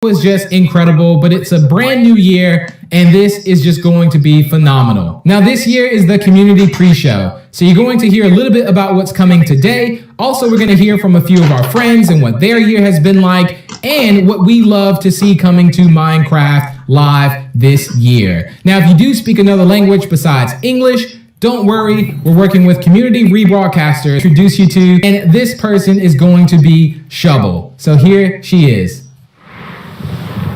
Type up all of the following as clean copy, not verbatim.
was just incredible, but it's a brand new year and this is just going to be phenomenal. Now this year is the community pre-show, so you're going to hear a little bit about what's coming today. Also, we're going to hear from a few of our friends and what their year has been like and what we love to see coming to Minecraft Live this year. Now, if you do speak another language besides English, don't worry, we're working with community rebroadcaster to introduce you to, and this person is going to be Shovel. So here she is.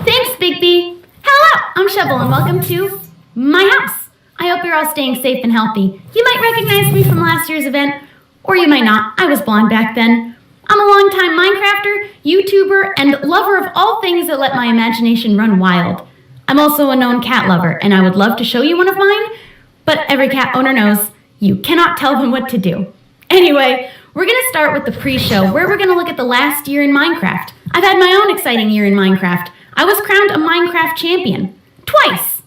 Thanks, Big B. Hello, I'm Shovel and welcome to my house. I hope you're all staying safe and healthy. You might recognize me from last year's event, or you might not. I was blonde back then. I'm a longtime Minecrafter, YouTuber, and lover of all things that let my imagination run wild. I'm also a known cat lover, and I would love to show you one of mine, but every cat owner knows you cannot tell them what to do. Anyway, we're going to start with the pre-show, where we're going to look at the last year in Minecraft. I've had my own exciting year in Minecraft. I was crowned a Minecraft champion, twice.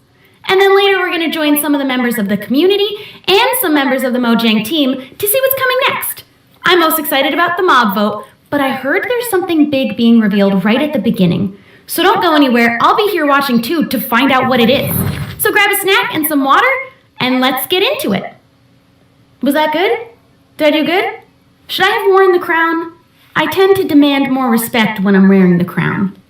And then later we're going to join some of the members of the community and some members of the Mojang team to see what's coming next. I'm most excited about the mob vote, but I heard there's something big being revealed right at the beginning. So don't go anywhere, I'll be here watching too to find out what it is. So grab a snack and some water, and let's get into it. Was that good? Did I do good? Should I have worn the crown? I tend to demand more respect when I'm wearing the crown.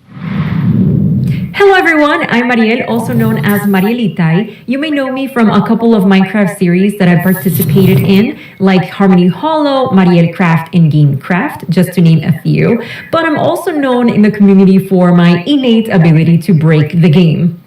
Hello everyone, I'm Mariel, also known as Marielitai. You may know me from a couple of Minecraft series that I participated in, like Harmony Hollow, Mariel Craft, and Gamecraft, just to name a few. But I'm also known in the community for my innate ability to break the game.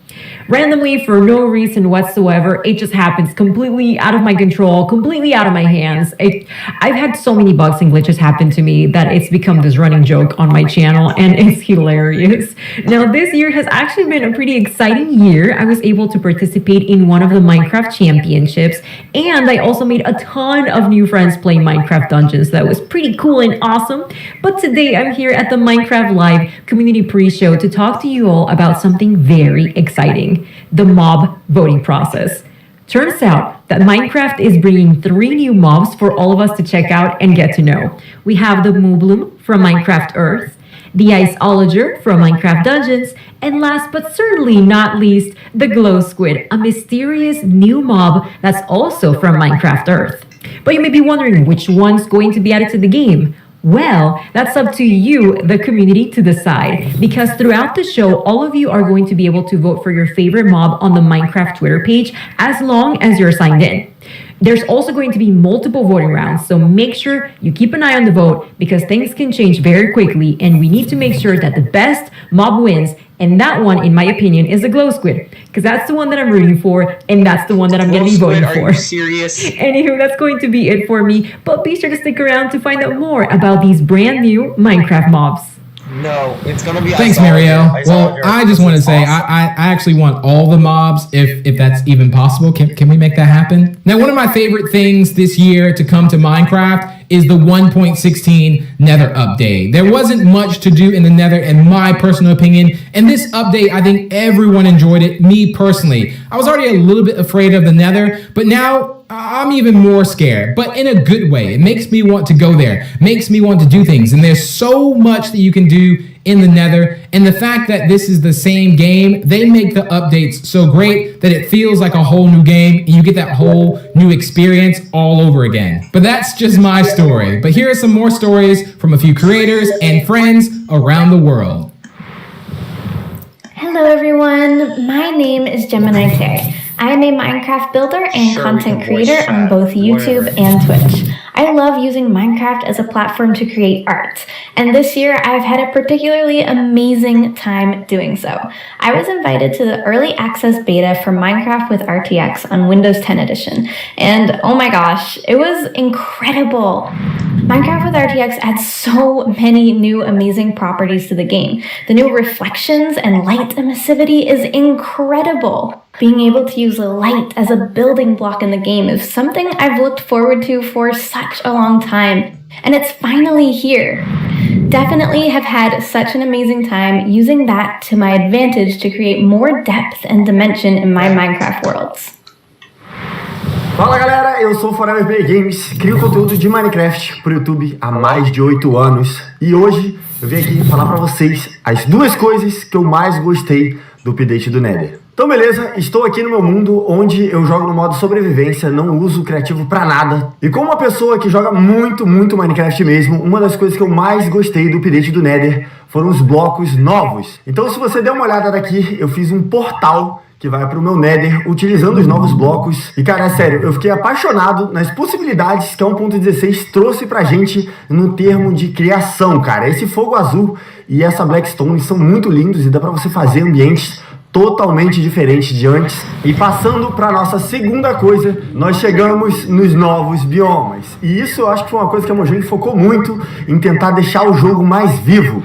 Randomly, for no reason whatsoever, it just happens completely out of my control, completely out of my hands. I've had so many bugs and glitches happen to me that it's become this running joke on my channel, and it's hilarious. Now, this year has actually been a pretty exciting year. I was able to participate in one of the Minecraft championships, and I also made a ton of new friends playing Minecraft dungeons. That was pretty cool and awesome. But today, I'm here at the Minecraft Live community pre-show to talk to you all about something very exciting. The mob voting process. Turns out that Minecraft is bringing 3 new mobs for all of us to check out and get to know. We have the Moobloom from Minecraft Earth, the Iceologer from Minecraft Dungeons, and last but certainly not least, the Glow Squid, a mysterious new mob that's also from Minecraft Earth. But you may be wondering which one's going to be added to the game. Well, that's up to you, the community, to decide, because throughout the show, all of you are going to be able to vote for your favorite mob on the Minecraft Twitter page as long as you're signed in. There's also going to be multiple voting rounds, so make sure you keep an eye on the vote because things can change very quickly and we need to make sure that the best mob wins, and that one, in my opinion, is the Glow Squid, because that's the one that I'm rooting for and that's the one that I'm going to be voting for. Are you serious? Anywho, that's going to be it for me, but be sure to stick around to find out more about these brand new Minecraft mobs. No, it's gonna be. Thanks, Marielle. Well, I just want to say I actually want all the mobs, if that's even possible. Can we make that happen? Now, one of my favorite things this year to come to Minecraft is the 1.16 Nether update. There wasn't much to do in the Nether, in my personal opinion, and this update, I think everyone enjoyed it. Me personally, I was already a little bit afraid of the Nether, but now I'm even more scared, but in a good way. It makes me want to go there, makes me want to do things, and there's so much that you can do in the Nether, and the fact that this is the same game, they make the updates so great that it feels like a whole new game, and you get that whole new experience all over again. But that's just my story. But here are some more stories from a few creators and friends around the world. Hello everyone, my name is Gemini Terry. I am a Minecraft builder and content creator on both YouTube and Twitch. I love using Minecraft as a platform to create art, and this year I've had a particularly amazing time doing so. I was invited to the early access beta for Minecraft with RTX on Windows 10 edition, and oh my gosh, it was incredible. Minecraft with RTX adds so many new amazing properties to the game. The new reflections and light emissivity is incredible. Being able to use light as a building block in the game is something I've looked forward to for such a long time, and it's finally here. Definitely have had such an amazing time using that to my advantage to create more depth and dimension in my Minecraft worlds. Fala galera, eu sou o Forever Play Games, crio conteúdo de Minecraft pro YouTube há mais de 8 anos e hoje eu vim aqui falar pra vocês as duas coisas que eu mais gostei do update do Nether. Então beleza, estou aqui no meu mundo onde eu jogo no modo sobrevivência, não uso o criativo pra nada. E como uma pessoa que joga muito Minecraft mesmo, uma das coisas que eu mais gostei do update do Nether foram os blocos novos. Então se você der uma olhada daqui, eu fiz um portal que vai pro meu Nether, utilizando os novos blocos. E cara, é sério, eu fiquei apaixonado nas possibilidades que a 1.16 trouxe pra gente no termo de criação, cara. Esse fogo azul e essa Blackstone são muito lindos e dá pra você fazer ambientes totalmente diferentes de antes. E passando pra nossa segunda coisa, nós chegamos nos novos biomas. E isso eu acho que foi uma coisa que a Mojang focou muito em tentar deixar o jogo mais vivo.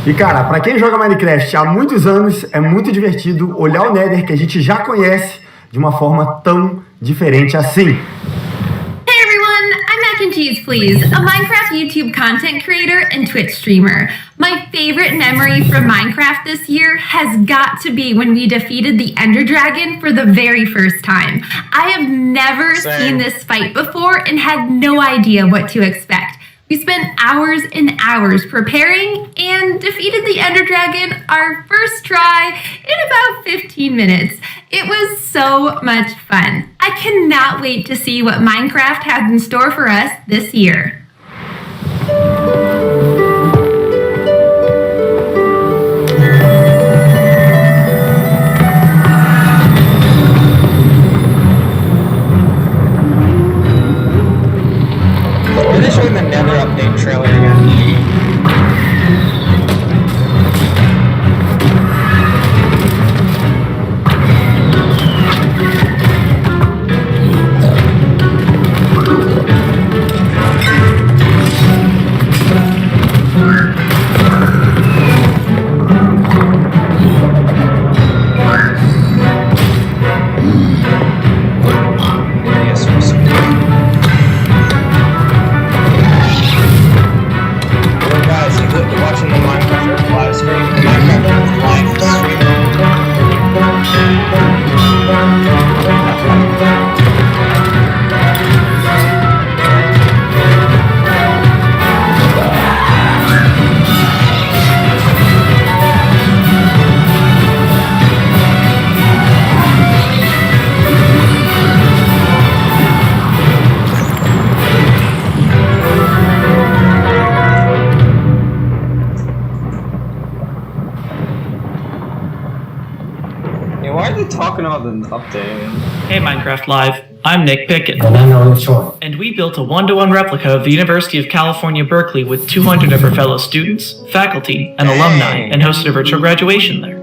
E cara, pra quem joga Minecraft há muitos anos, é muito divertido olhar o Nether que a gente já conhece de uma forma tão diferente assim. Hey everyone, I'm Mac and Cheese Please, a Minecraft YouTube content creator and Twitch streamer. My favorite memory from Minecraft this year has got to be when we defeated the Ender Dragon for the very first time. I have never seen this fight before and had no idea what to expect. We spent hours and hours preparing and defeated the Ender Dragon our first try in about 15 minutes. It was so much fun. I cannot wait to see what Minecraft has in store for us this year. They're showing the Nether update trailer again. Why are they talking about the update? Hey Minecraft Live, I'm Nick Pickett. And I'm Alex Choi. And we built a one-to-one replica of the University of California, Berkeley with 200 of our fellow students, faculty, and alumni, and hosted a virtual graduation there.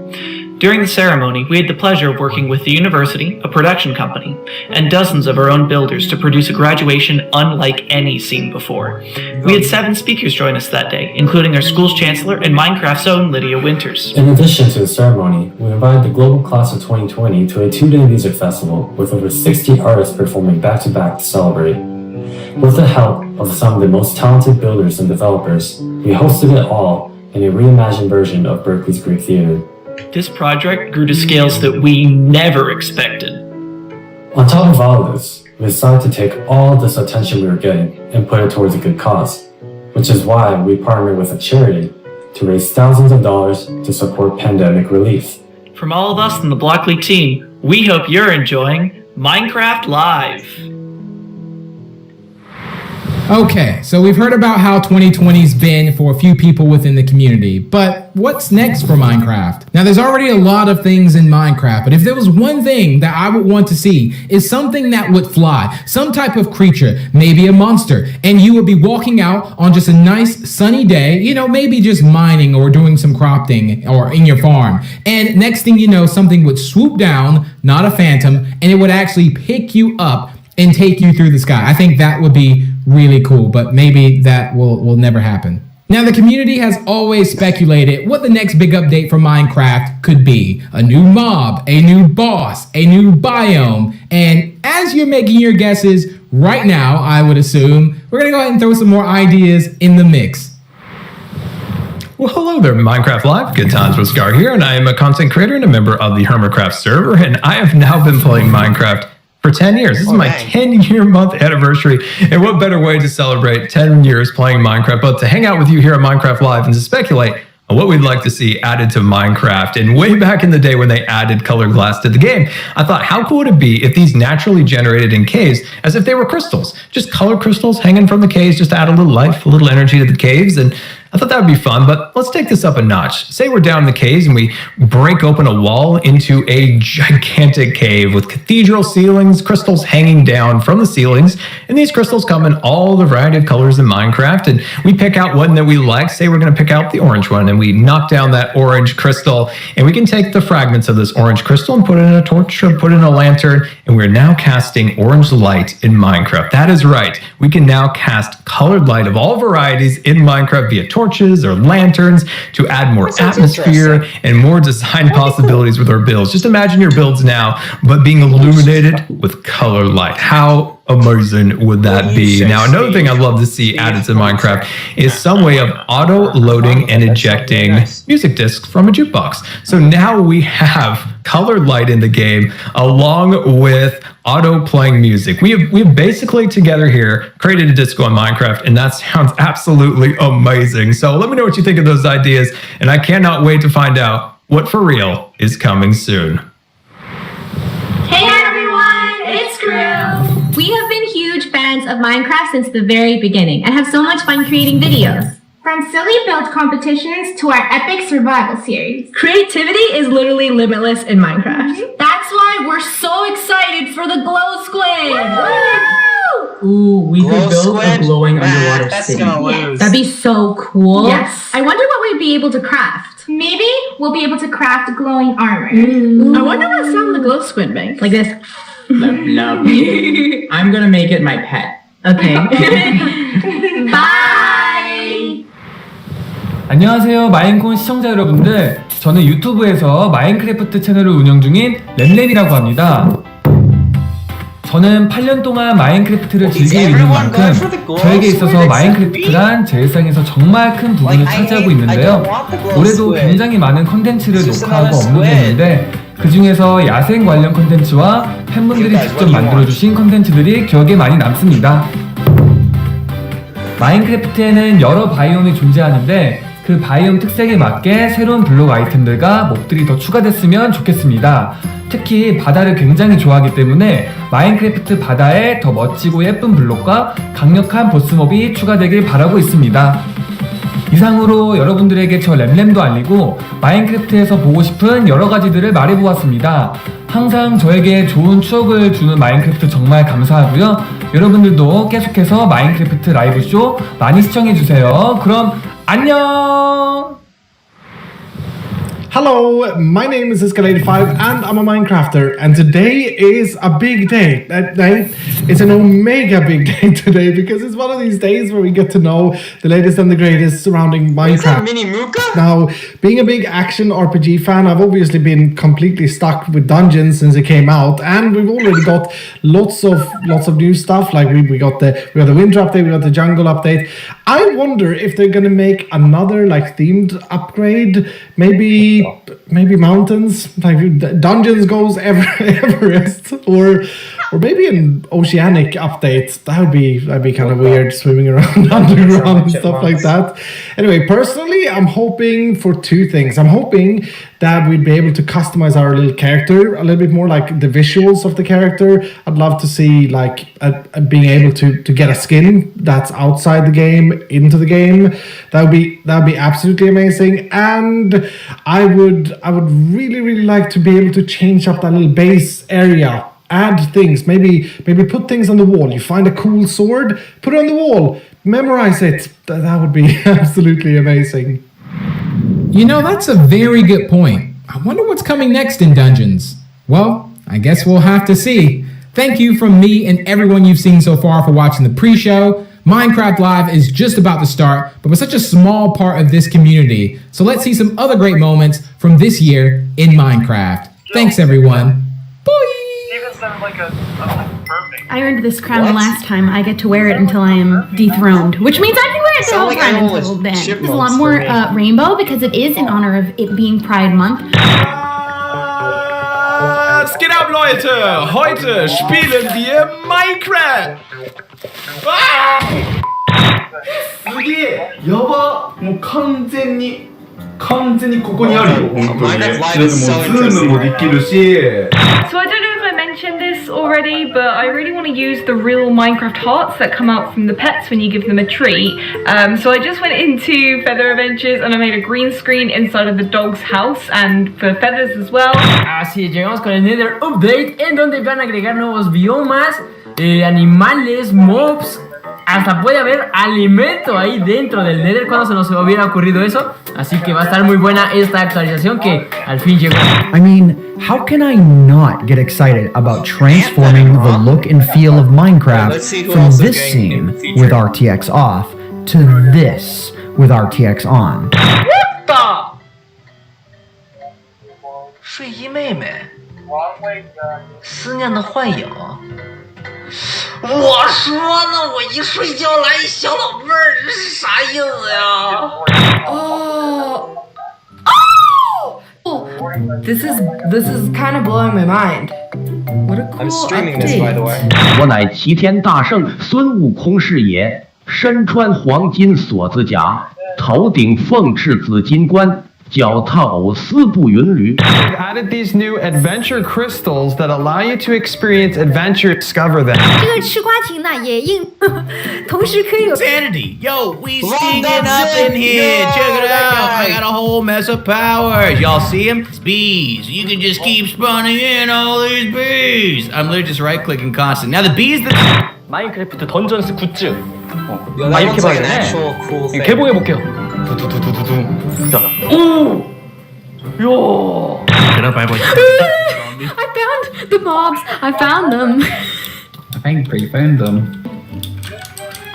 During the ceremony, we had the pleasure of working with the university, a production company, and dozens of our own builders to produce a graduation unlike any seen before. We had 7 speakers join us that day, including our school's chancellor and Minecraft's own Lydia Winters. In addition to the ceremony, we invited the global class of 2020 to a 2-day music festival with over 60 artists performing back-to-back to celebrate. With the help of some of the most talented builders and developers, we hosted it all in a reimagined version of Berkeley's Greek Theater. This project grew to scales that we never expected. On top of all of this, we decided to take all this attention we were getting and put it towards a good cause, which is why we partnered with a charity to raise thousands of dollars to support pandemic relief. From all of us in the Block League team, we hope you're enjoying Minecraft Live. Okay, so we've heard about how 2020's been for a few people within the community, but what's next for Minecraft? Now, there's already a lot of things in Minecraft, but if there was one thing that I would want to see is something that would fly, some type of creature, maybe a monster, and you would be walking out on just a nice sunny day, you know, maybe just mining or doing some crafting or in your farm, and next thing you know, something would swoop down, not a phantom, and it would actually pick you up and take you through the sky. I think that would be really cool, but maybe that will never happen. Now, the community has always speculated what the next big update for Minecraft could be. A new mob, a new boss, a new biome. And as you're making your guesses right now, I would assume, we're gonna go ahead and throw some more ideas in the mix. Well, hello there, Minecraft Live. Good times with Scar here, and I am a content creator and a member of the Hermitcraft server, and I have now been playing Minecraft for 10 years. This is my 10-year month anniversary. And what better way to celebrate 10 years playing Minecraft but to hang out with you here at Minecraft Live and to speculate on what we'd like to see added to Minecraft. And way back in the day when they added colored glass to the game, I thought, how cool would it be if these naturally generated in caves as if they were crystals? Just colored crystals hanging from the caves just to add a little life, a little energy to the caves. And I thought that would be fun, but let's take this up a notch. Say we're down in the caves and we break open a wall into a gigantic cave with cathedral ceilings, crystals hanging down from the ceilings, and these crystals come in all the variety of colors in Minecraft, and we pick out one that we like. Say we're going to pick out the orange one, and we knock down that orange crystal, and we can take the fragments of this orange crystal and put it in a torch or put it in a lantern, and we're now casting orange light in Minecraft. That is right. We can now cast colored light of all varieties in Minecraft via torches or lanterns to add more atmosphere and more design possibilities with our builds. Just imagine your builds now, but being illuminated with color light. How amazing would that be? Now, another thing I'd love to see added to Minecraft is some way of auto-loading and ejecting music discs from a jukebox. So now we have colored light in the game along with auto-playing music. We have basically together here created a disco in Minecraft, and that sounds absolutely amazing. So let me know what you think of those ideas, and I cannot wait to find out what for real is coming soon. Hey everyone, it's Crew! We have been huge fans of Minecraft since the very beginning and have so much fun creating videos. From silly build competitions to our epic survival series. Creativity is literally limitless in Minecraft. That's why we're so excited for the Glow Squid! Woo! Ooh, we could build a glowing underwater city. Yes. That'd be so cool. Yes. I wonder what we'd be able to craft. Maybe we'll be able to craft glowing armor. I wonder what sound the glow squid makes. Like this. No. I'm gonna make it my pet. Okay. Bye! 안녕하세요 마인콘 시청자 여러분들, 저는 유튜브에서 마인크래프트 채널을 운영 중인 램램이라고 합니다. 저는 8년 동안 마인크래프트를 즐기고 있는 만큼 저에게 있어서 마인크래프트란 제 일상에서 정말 큰 부분을 차지하고 있는데요. 올해도 굉장히 많은 컨텐츠를 녹화하고 업로드했는데 그 중에서 야생 관련 컨텐츠와 팬분들이 직접 만들어주신 컨텐츠들이 기억에 많이 남습니다. 마인크래프트에는 여러 바이옴이 존재하는데 그 바이옴 특색에 맞게 새로운 블록 아이템들과 몹들이 더 추가됐으면 좋겠습니다. 특히 바다를 굉장히 좋아하기 때문에 마인크래프트 바다에 더 멋지고 예쁜 블록과 강력한 보스몹이 추가되길 바라고 있습니다. 이상으로 여러분들에게 저 램램도 알리고 마인크래프트에서 보고 싶은 여러 가지들을 말해보았습니다. 항상 저에게 좋은 추억을 주는 마인크래프트 정말 감사하고요. 여러분들도 계속해서 마인크래프트 라이브쇼 많이 시청해주세요. 그럼 안녕! Hello, my name is Escalated5 and I'm a Minecrafter, and today is a big day. It's an omega big day today because it's one of these days where we get to know the latest and the greatest surrounding Minecraft. Is that Mini Muka? Now, being a big action RPG fan, I've obviously been completely stuck with Dungeons since it came out, and we've already got lots of new stuff. Like we got the winter update, we got the jungle update. I wonder if they're gonna make another like themed upgrade, maybe mountains, like Dungeons goes Everest, or maybe an oceanic update. That'd be kind of weird, swimming around underground and stuff like that. Anyway, personally, I'm hoping for two things. I'm hoping that we'd be able to customize our little character a little bit more, like the visuals of the character. I'd love to see like being able to get a skin that's outside the game into the game. That'd be absolutely amazing. And I would really like to be able to change up that little base area. Add things, maybe put things on the wall. You find a cool sword, put it on the wall, memorize it. That would be absolutely amazing. You know, that's a very good point. I wonder what's coming next in Dungeons. Well, I guess we'll have to see. Thank you from me and everyone you've seen so far for watching the pre-show. Minecraft Live is just about to start, but we're such a small part of this community. So let's see some other great moments from this year in Minecraft. Thanks, everyone. I earned this crown last time. I get to wear it until I am dethroned, which means I can wear it the whole time until then. There's a lot more rainbow because it is in honor of it being Pride Month. Was geht ab, Leute? Heute spielen wir Minecraft. すげえやばもう完全にここにあるよ本当にねもうズームもできるし So I don't know if I mentioned this already, but I really want to use the real Minecraft hearts that come out from the pets when you give them a treat. So I just went into Feather Adventures and I made a green screen inside of the dog's house and for feathers as well. Así llegamos con el Nether Update en donde van a agregar nuevos biomas, animales, mobs. Hasta puede haber alimento ahí dentro del Nether. Cuando se nos hubiera ocurrido eso. Así que va a estar muy buena esta actualización que al fin llegó. I mean, how can I not get excited about transforming the look and feel of Minecraft from this scene with RTX off to this with RTX on? What the? 睡衣妹妹，思念的幻影。我说呢，我一睡觉来一小老妹儿，这是啥意思呀？This is kind of blowing my mind. What a cool I'm streaming this, by the way. 我乃齐天大圣孙悟空是也，身穿黄金锁子甲，头顶凤翅紫金冠。 脚踏藕丝步云驴。 We've added these new adventure crystals that allow you to experience adventure, discover them. 这个吃瓜亭呢也应，同时可以有 Sanity, yo, we stinging up in here. Check it out. I got a whole mess of powers. Y'all see them? It's bees. You can just keep spawning in all these bees. I'm literally just right-clicking constant. Now the bees that. 마인크래프트 던전스 굿즈. Yo, that looks like an actual cool thing. 개봉해볼게요. 자, 오! 요! I found the mobs. I found them. I think you found them.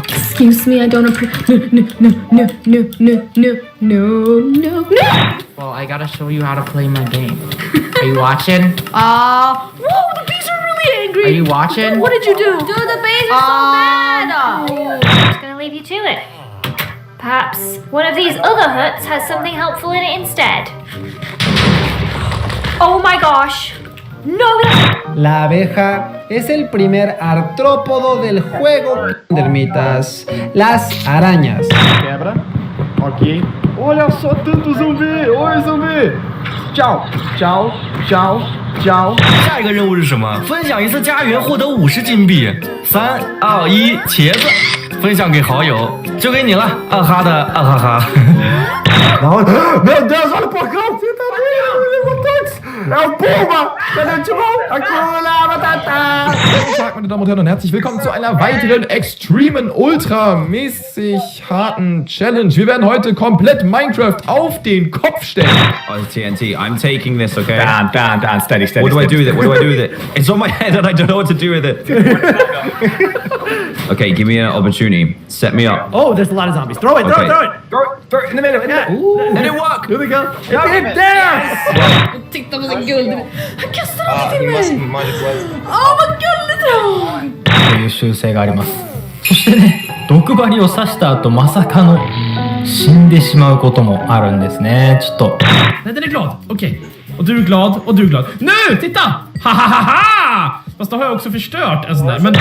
Excuse me, I don't appreciate. No. Well, I gotta show you how to play my game. Are you watching? Whoa, the bees are really angry. Are you watching? What did you do? Dude, the bees are so mad. I'm just gonna leave you to it. Perhaps one of these other huts has something helpful in it instead. Oh my gosh. No. La abeja es el primer artrópodo del juego de ermitas. Las arañas. Quebra. Ok. Olha só tanto zumbi! Oi, zumbi! Tchau, tchau, tchau, tchau. 下一个任务是什么？分享一次家园，获得50金币。3、2、1，茄子，分享给好友，就给你了。啊哈的，啊哈哈。然后，meu Deus, olha o porcão! Você tá vendo? É o Puma! Cadê o Timão? Hakuna Matata! Guten Tag, meine Damen und Herren, und herzlich willkommen zu einer weiteren extremen, ultramäßig harten Challenge. Wir werden heute komplett Minecraft auf den Kopf stellen. Oh, TNT, I'm taking this, okay? Dan, steady. What do I do with it? What do I do with it? It's on my head and I don't know what to do with it. Okay, give me an opportunity. Set me up. Oh, there's a lot of zombies. Throw it. Throw it in the middle. Did it work? Here we go. It did! Tyckte det var så gulligt. Jag kastade He det must till mig. might have Åh, vad gulligt! 優秀性があります。そしてね、毒針を刺した後まさかの死んでしまうこともあるんですね。ちょっと。Nej, den är glad. Okej. Och du är glad, och du är glad. Nu, titta! Ha ha ha ha! Fast då har jag också förstört en sån där, men...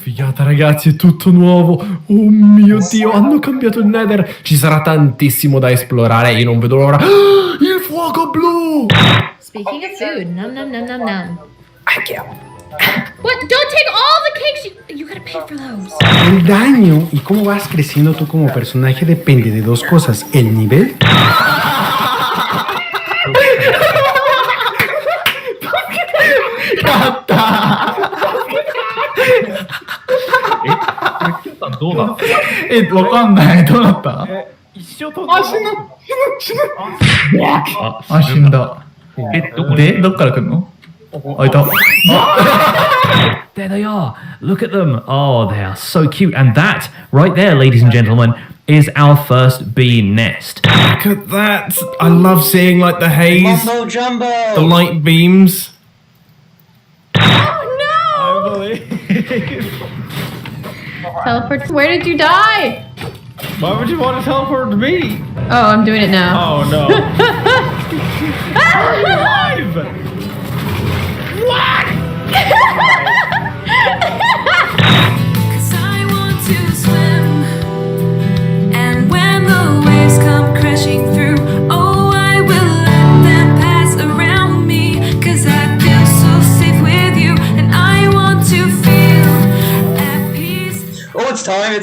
Figata ragazzi, è tutto nuovo. Oh mio Dio, hanno cambiato il Nether. Ci sarà tantissimo da esplorare, io non vedo l'ora. Il fuoco blu! Speaking of food, nom. What? Don't take all the cakes. You gotta pay for those. El daño y cómo vas creciendo tú como personaje depende de dos cosas. El nivel... There they are. Look at them. Oh, they are so cute. And that, right there, ladies and gentlemen, is our first bee nest. Look at that. I love seeing like the haze. Mumbo jumbo. The light beams. Teleport. Where did you die? Why would you want to teleport to me? Oh, I'm doing it now. Oh no. Alive! What? Oh,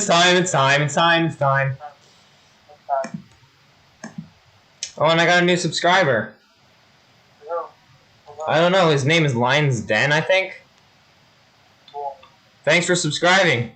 and I got a new subscriber. I don't know, his name is Lion's Den, I think? Thanks for subscribing.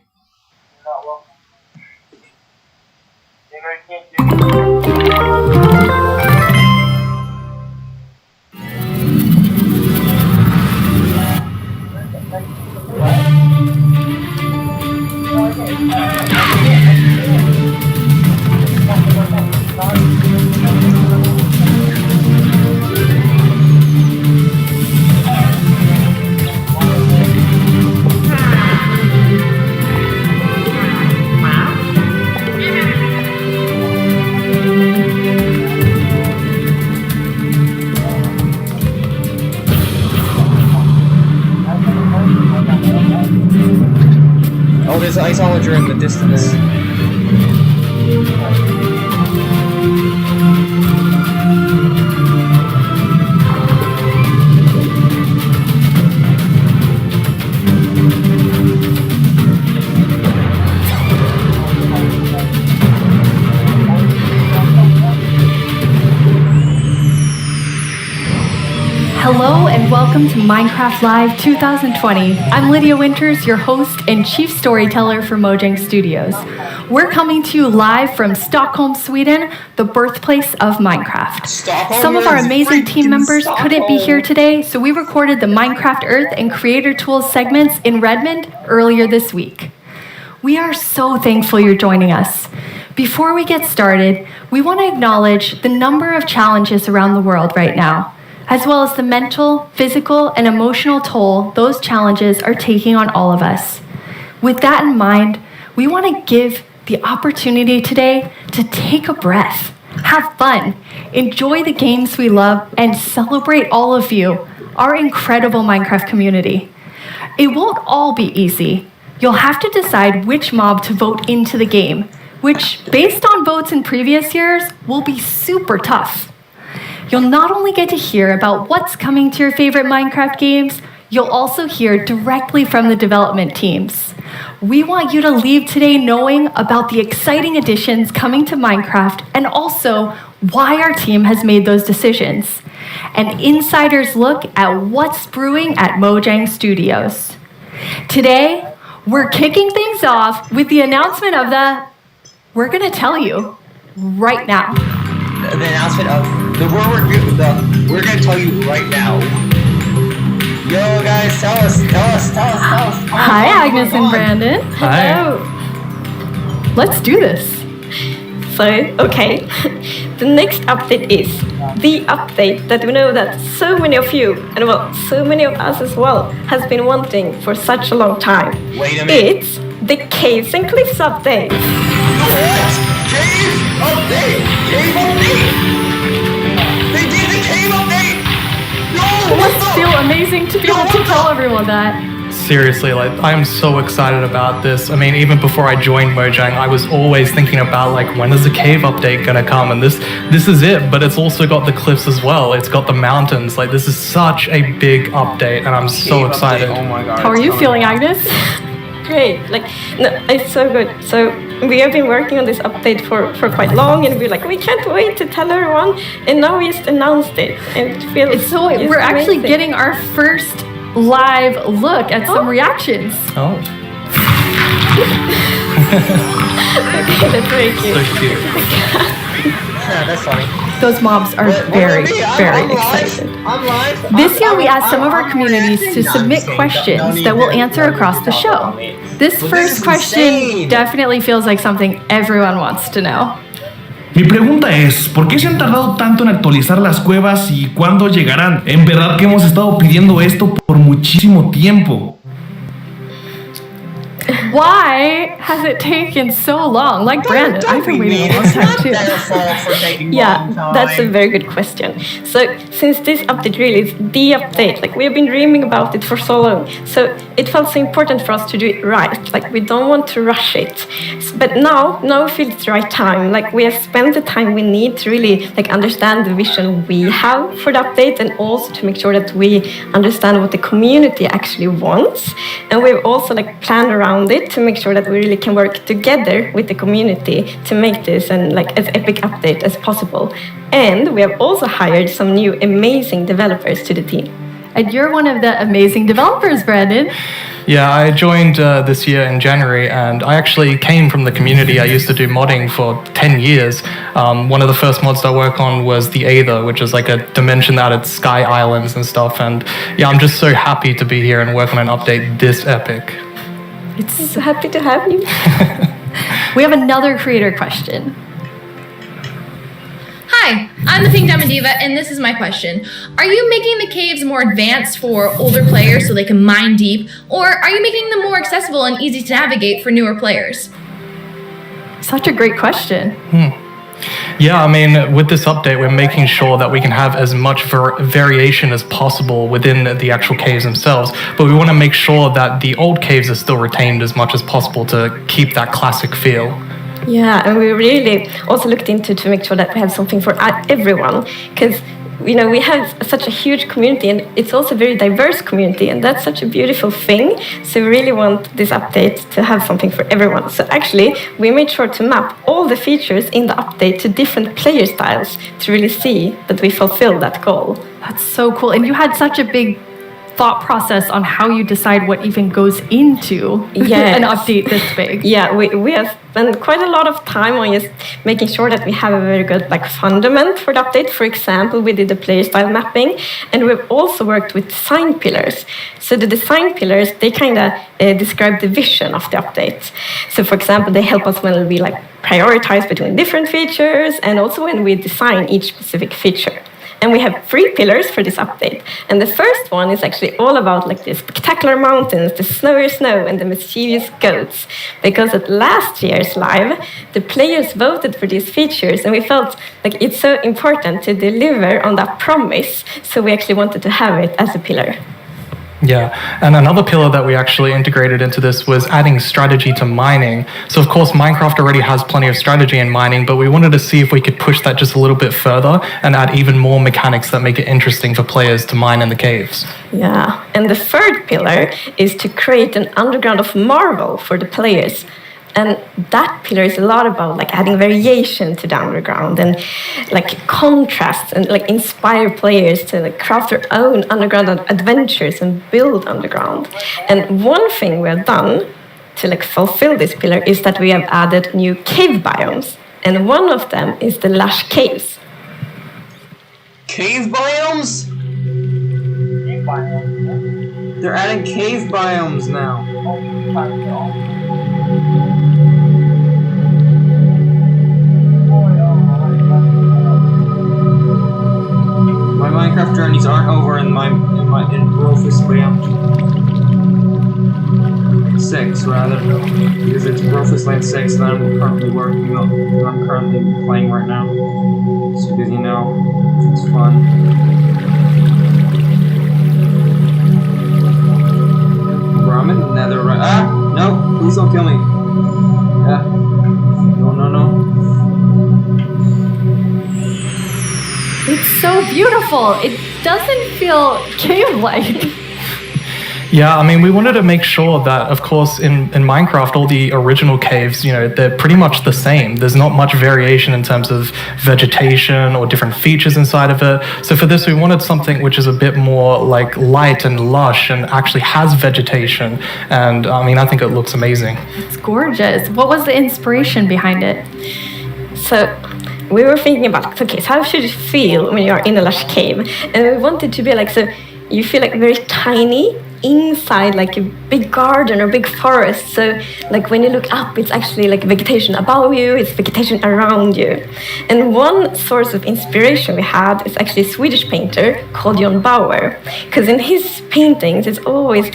Oh, there's an isolager in the distance. Hello and welcome to Minecraft Live 2020. I'm Lydia Winters, your host and chief storyteller for Mojang Studios. We're coming to you live from Stockholm, Sweden, the birthplace of Minecraft. Some of our amazing team members couldn't be here today, so we recorded the Minecraft Earth and Creator Tools segments in Redmond earlier this week. We are so thankful you're joining us. Before we get started, we want to acknowledge the number of challenges around the world right now, as well as the mental, physical, and emotional toll those challenges are taking on all of us. With that in mind, we want to give the opportunity today to take a breath, have fun, enjoy the games we love, and celebrate all of you, our incredible Minecraft community. It won't all be easy. You'll have to decide which mob to vote into the game, which, based on votes in previous years, will be super tough. You'll not only get to hear about what's coming to your favorite Minecraft games, you'll also hear directly from the development teams. We want you to leave today knowing about the exciting additions coming to Minecraft and also why our team has made those decisions. An insider's look at what's brewing at Mojang Studios. Today, we're kicking things off with the announcement of we're gonna tell you right now. The announcement of we're gonna tell you right now. Yo guys, tell us. Hi Agnes and Brandon. Hello. Let's do this. So, okay, the next update is the update that we know that so many of you, and well, so many of us as well, has been wanting for such a long time. Wait a minute. It's the Caves and Cliffs update. What? Cave update! Cave update! They did the cave update! No! It must feel amazing to be able to tell everyone that. Seriously, like, I'm so excited about this. I mean, even before I joined Mojang, I was always thinking about, like, when is the cave update gonna come? And this is it, but it's also got the cliffs as well. It's got the mountains. Like, this is such a big update, and I'm so excited. Oh my god. How are you feeling, Agnes? Great, like, no, it's so good. So we have been working on this update for quite long, and we're like, we can't wait to tell everyone, and now we just announced it, and it feels so we're actually getting our first live look at some reactions. Oh. Okay, that's very cute. So cute. Yeah, that's funny. Those mobs are very excited. I'm live. This year we asked some of our communities to submit questions that we'll answer across the show. This first question definitely feels like something everyone wants to know. Mi pregunta es, ¿por qué se han tardado tanto en actualizar las cuevas y cuándo llegarán? En verdad que hemos estado pidiendo esto por muchísimo tiempo. Why has it taken so long? Like Brandon, I've been waiting a long time too. Yeah, that's a very good question. So, since this update really is the update, like, we've been dreaming about it for so long, so it felt so important for us to do it right. Like, we don't want to rush it. But now we feel it's the right time. Like, we have spent the time we need to really, like, understand the vision we have for the update, and also to make sure that we understand what the community actually wants. And we've also, like, planned around it. it to make sure that we really can work together with the community to make this and like as epic update as possible. And we have also hired some new amazing developers to the team. And you're one of the amazing developers, Brandon. Yeah, I joined this year in January, and I actually came from the community. I used to do modding for 10 years. One of the first mods I worked on was the Aether, which is like a dimension that had sky islands and stuff. And yeah, I'm just so happy to be here and work on an update this epic. It's so happy to have you. We have another creator question. Hi, I'm the Pink Diamond Diva, and this is my question. Are you making the caves more advanced for older players so they can mine deep, or are you making them more accessible and easy to navigate for newer players? Such a great question. Yeah, I mean, with this update, we're making sure that we can have as much variation as possible within the actual caves themselves, but we want to make sure that the old caves are still retained as much as possible to keep that classic feel. Yeah, and we really also looked into to make sure that we have something for everyone, because you know we have such a huge community, and it's also a very diverse community, and that's such a beautiful thing. So we really want this update to have something for everyone. So actually, we made sure to map all the features in the update to different player styles to really see that we fulfill that goal. That's so cool. And you had such a big thought process on how you decide what even goes into an update this big. Yeah, we have spent quite a lot of time on just making sure that we have a very good like fundament for the update. For example, we did the player style mapping, and we've also worked with design pillars. So the design pillars, they kind of describe the vision of the update. So for example, they help us when we like prioritize between different features, and also when we design each specific feature. And we have 3 pillars for this update. And the first one is actually all about like the spectacular mountains, the snowy snow, and the mischievous goats. Because at last year's live, the players voted for these features, and we felt like it's so important to deliver on that promise. So we actually wanted to have it as a pillar. Yeah, and another pillar that we actually integrated into this was adding strategy to mining. So of course, Minecraft already has plenty of strategy in mining, but we wanted to see if we could push that just a little bit further and add even more mechanics that make it interesting for players to mine in the caves. Yeah, and the third pillar is to create an underground of marvel for the players. And that pillar is a lot about like adding variation to the underground and like contrast and like inspire players to like craft their own underground adventures and build underground. And one thing we have done to like fulfill this pillar is that we have added new cave biomes, and one of them is the Lush Caves. Cave biomes? They're adding cave biomes now. My Minecraft journeys aren't over in Brofus Land 6 rather, because it's Brofus Land 6 that I'm currently working on. I'm currently playing right now, just because you know it's fun. Bro, I'm in the Nether right. Ah, no! Please don't kill me. Yeah. No. It's so beautiful. It doesn't feel cave-like. Yeah, I mean, we wanted to make sure that, of course, in Minecraft, all the original caves, you know, they're pretty much the same. There's not much variation in terms of vegetation or different features inside of it. So for this, we wanted something which is a bit more like light and lush and actually has vegetation. And I mean, I think it looks amazing. It's gorgeous. What was the inspiration behind it? So we were thinking about, okay, so how should it feel when you are in a lush cave? And we wanted to be like, so you feel like very tiny inside like a big garden or big forest. So like when you look up, it's actually like vegetation above you, it's vegetation around you. And one source of inspiration we had is actually a Swedish painter called John Bauer, because in his paintings it's always,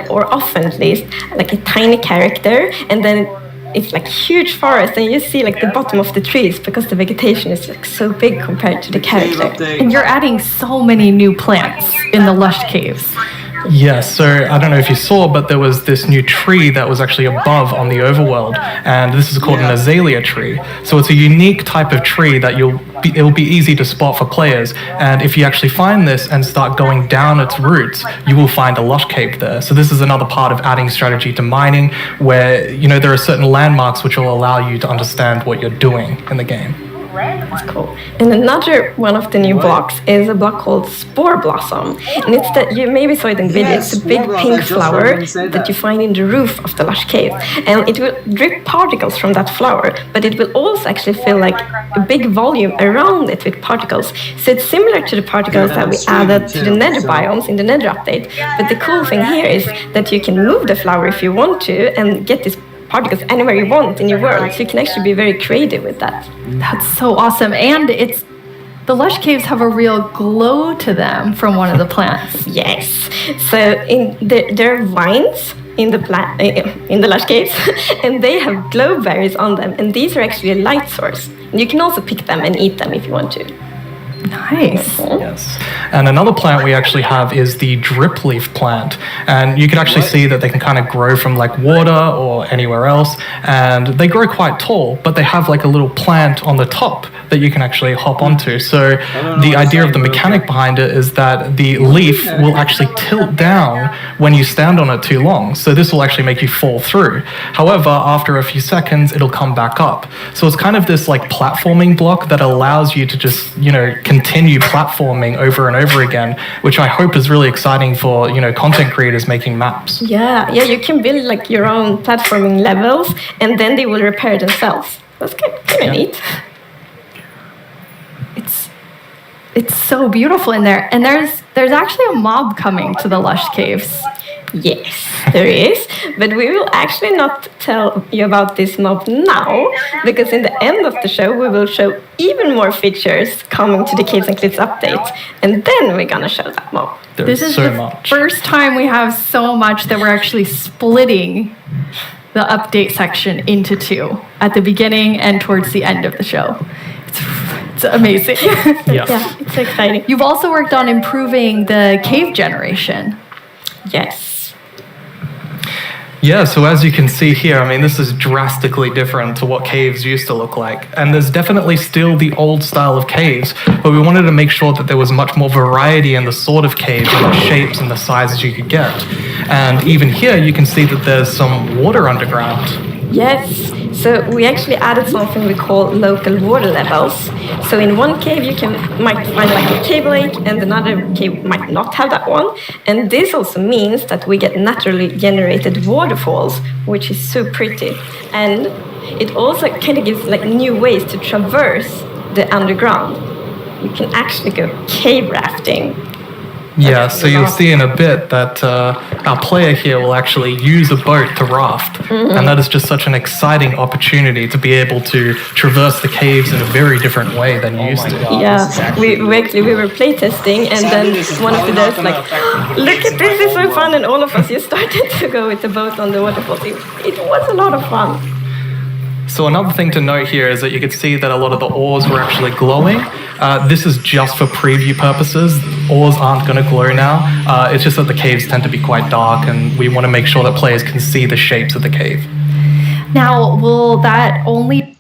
or often at least, like a tiny character, and then it's like huge forest, and you see like the bottom of the trees because the vegetation is like so big compared to the character. And you're adding so many new plants in the Lush Caves. Yes, so I don't know if you saw, but there was this new tree that was actually above on the overworld, and this is called an azalea tree. So it's a unique type of tree that it'll be easy to spot for players, and if you actually find this and start going down its roots, you will find a lush cave there. So this is another part of adding strategy to mining, where there are certain landmarks which will allow you to understand what you're doing in the game. That's cool. And another one of the new blocks is a block called Spore Blossom. And it's that you maybe saw it in video. It's a big pink flower that you find in the roof of the Lush Cave. And it will drip particles from that flower, but it will also actually feel like a big volume around it with particles. So it's similar to the particles that we added to the Nether biomes in the Nether update. But the cool thing here is that you can move the flower if you want to and get this particles anywhere you want in your world. So you can actually be very creative with that. That's so awesome. And the Lush Caves have a real glow to them from one of the plants. Yes. So there are vines in the Lush Caves, and they have glow berries on them. And these are actually a light source. And you can also pick them and eat them if you want to. Nice. Yes. And another plant we actually have is the drip leaf plant. And you can actually see that they can kind of grow from like water or anywhere else. And they grow quite tall, but they have like a little plant on the top that you can actually hop onto. So the idea of the mechanic behind it is that the leaf will actually tilt down when you stand on it too long. So this will actually make you fall through. However, after a few seconds, it'll come back up. So it's kind of this like platforming block that allows you to just, continue platforming over and over again, which I hope is really exciting for, content creators making maps. Yeah, you can build like your own platforming levels and then they will repair themselves. That's kind of neat. It's so beautiful in there. And there's actually a mob coming to the Lush Caves. Yes, there is, but we will actually not tell you about this mob now, because in the end of the show we will show even more features coming to the Caves and Cliffs update, and then we're gonna show that mob. This is the first time we have so much that we're actually splitting the update section into two, at the beginning and towards the end of the show. It's amazing. Yeah, it's exciting. You've also worked on improving the cave generation. Yes. Yeah, so as you can see here, this is drastically different to what caves used to look like. And there's definitely still the old style of caves, but we wanted to make sure that there was much more variety in the sort of caves and the shapes and the sizes you could get. And even here, you can see that there's some water underground. Yes, so we actually added something we call local water levels. So in one cave might find like a cave lake, and another cave might not have that one. And this also means that we get naturally generated waterfalls, which is so pretty. And it also kind of gives like new ways to traverse the underground. You can actually go cave rafting. Yeah, so you'll see in a bit that our player here will actually use a boat to raft. And that is just such an exciting opportunity to be able to traverse the caves in a very different way than you used to. Yeah, we were playtesting, and then one of the devs was like, look at this, it's so fun, and all of us just started to go with the boat on the waterfall. It was a lot of fun. So another thing to note here is that you could see that a lot of the ores were actually glowing. This is just for preview purposes. Ores aren't going to glow now. It's just that the caves tend to be quite dark, and we want to make sure that players can see the shapes of the cave. Now, will that only...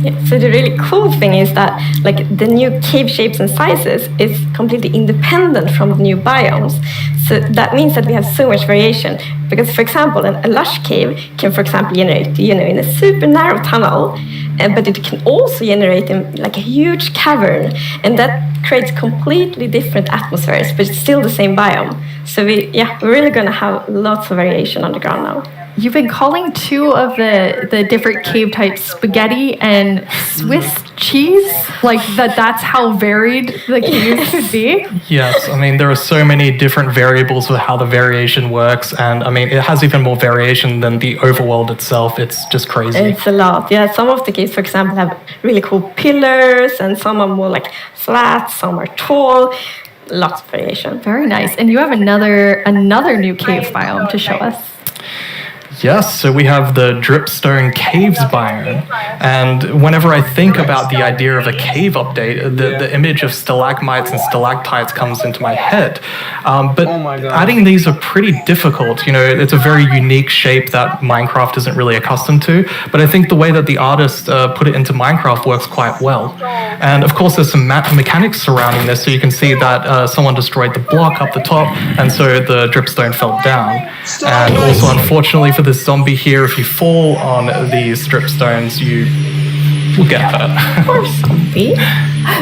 Yeah, so the really cool thing is that like the new cave shapes and sizes is completely independent from the new biomes. So that means that we have so much variation. Because, for example, a lush cave can, for example, generate, in a super narrow tunnel, but it can also generate in like a huge cavern, and that creates completely different atmospheres, but it's still the same biome. So we're really going to have lots of variation on the ground now. You've been calling two of the different cave types spaghetti and Swiss cheese? Like that's how varied the caves could be? Yes, there are so many different variables with how the variation works, and it has even more variation than the overworld itself. It's just crazy. It's a lot. Yeah, some of the caves, for example, have really cool pillars, and some are more like flat, some are tall. Lots of variation. Very nice. And you have another new cave biome to show us. Yes, so we have the Dripstone Caves biome. And whenever I think about the idea of a cave update, the image of stalagmites and stalactites comes into my head. But adding these are pretty difficult. You know, it's a very unique shape that Minecraft isn't really accustomed to. But I think the way that the artist put it into Minecraft works quite well. And of course, there's some mechanics surrounding this. So you can see that someone destroyed the block up the top, and so the dripstone fell down. And also, unfortunately for this zombie here, if you fall on these dripstones, you will get hurt. Poor zombie.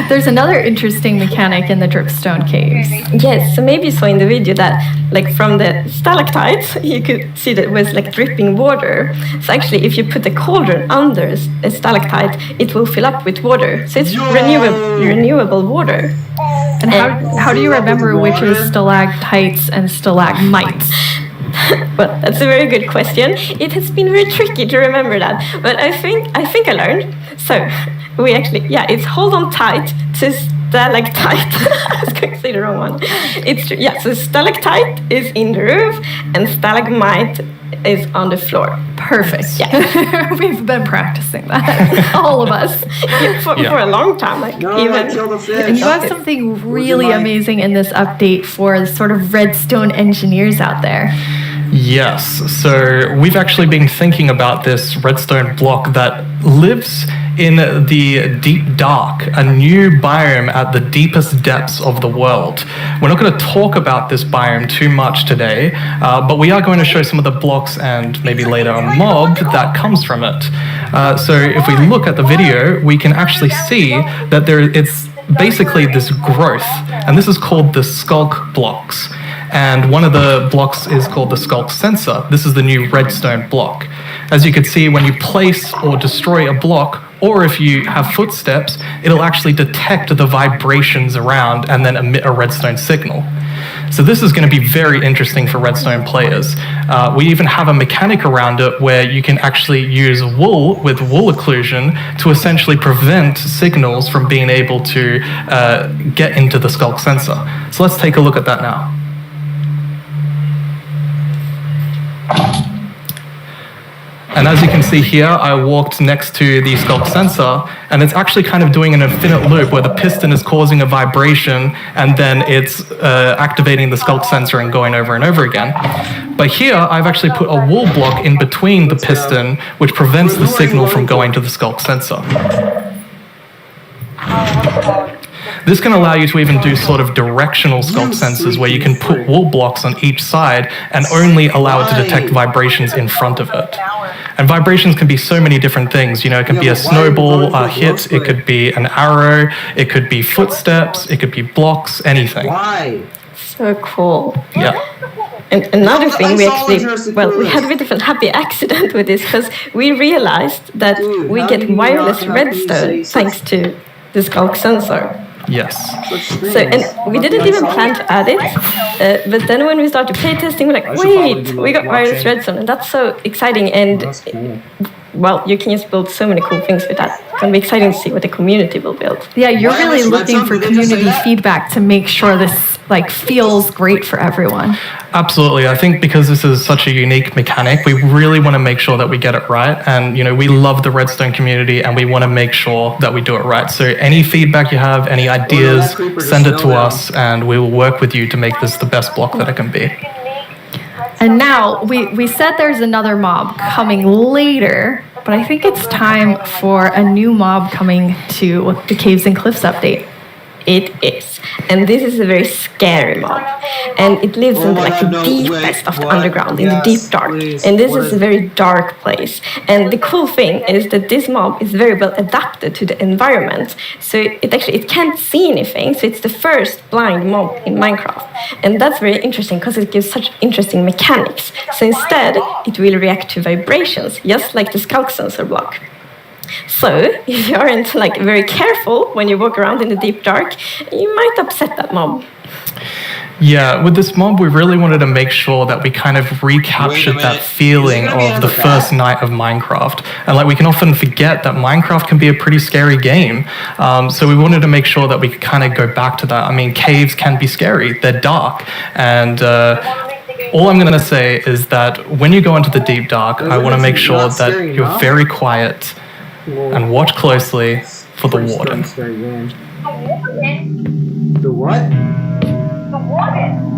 There's another interesting mechanic in the dripstone caves. Yes, so maybe you saw in the video that, like, from the stalactites, you could see that it was like dripping water. So actually, if you put a cauldron under a stalactite, it will fill up with water. So it's renewable water. And how do you remember which is stalactites and stalagmites? Well, that's a very good question. It has been very tricky to remember that, but I think I learned. So we actually, it's hold on tight to stalactite. I was going to say the wrong one. So stalactite is in the roof and stalagmite is on the floor. Perfect. Yeah. We've been practicing that, all of us, for a long time. Like, and you have something really amazing in this update for sort of redstone engineers out there. Yes, so we've actually been thinking about this redstone block that lives in the deep dark, a new biome at the deepest depths of the world. We're not going to talk about this biome too much today, but we are going to show some of the blocks and maybe later a mob that comes from it. So if we look at the video, we can actually see that it's basically this growth, and this is called the Skulk blocks. And one of the blocks is called the Skulk Sensor. This is the new redstone block. As you can see, when you place or destroy a block, or if you have footsteps, it'll actually detect the vibrations around and then emit a redstone signal. So this is going to be very interesting for redstone players. We even have a mechanic around it where you can actually use wool with wool occlusion to essentially prevent signals from being able to get into the Skulk Sensor. So let's take a look at that now. And as you can see here, I walked next to the Skulk Sensor, and it's actually kind of doing an infinite loop where the piston is causing a vibration, and then it's activating the Skulk Sensor and going over and over again. But here, I've actually put a wool block in between the piston, which prevents the signal from going to the Skulk Sensor. This can allow you to even do sort of directional Skulk sensors where you can put wool blocks on each side and only allow it to detect vibrations in front of it. And vibrations can be so many different things. You know, it can be a snowball hit, it could be an arrow, it could be footsteps, it could be blocks, anything. So cool. Yeah. And another thing, we had a bit of a happy accident with this because we realized that we get wireless redstone thanks to the Skulk Sensor. Yes. So, and we didn't even plan to add it, but then when we started playtesting, we're like, wait, we got wireless redstone, and that's so exciting. And well, you can just build so many cool things with that. It's going to be exciting to see what the community will build. Yeah, you're really looking for community feedback to make sure this feels great for everyone. Absolutely. I think because this is such a unique mechanic, we really want to make sure that we get it right. And, you know, we love the redstone community and we want to make sure that we do it right. So any feedback you have, any ideas, send it to us and we will work with you to make this the best block that it can be. And now, we said there's another mob coming later, but I think it's time for a new mob coming to the Caves and Cliffs update. It is. And this is a very scary mob. And it lives in the deepest of the underground, in the deep dark. And this is a very dark place. And the cool thing is that this mob is very well adapted to the environment. So it can't see anything. So it's the first blind mob in Minecraft. And that's very interesting because it gives such interesting mechanics. So instead, it will react to vibrations, just like the Skulk Sensor block. So, if you aren't very careful when you walk around in the deep dark, you might upset that mob. Yeah, with this mob, we really wanted to make sure that we kind of recaptured that feeling of the first night of Minecraft. And we can often forget that Minecraft can be a pretty scary game. So we wanted to make sure that we could kind of go back to that. I mean, caves can be scary. They're dark. And all I'm going to say is that when you go into the deep dark, I want to make sure that you're very quiet and watch closely for the warden. The what? The warden.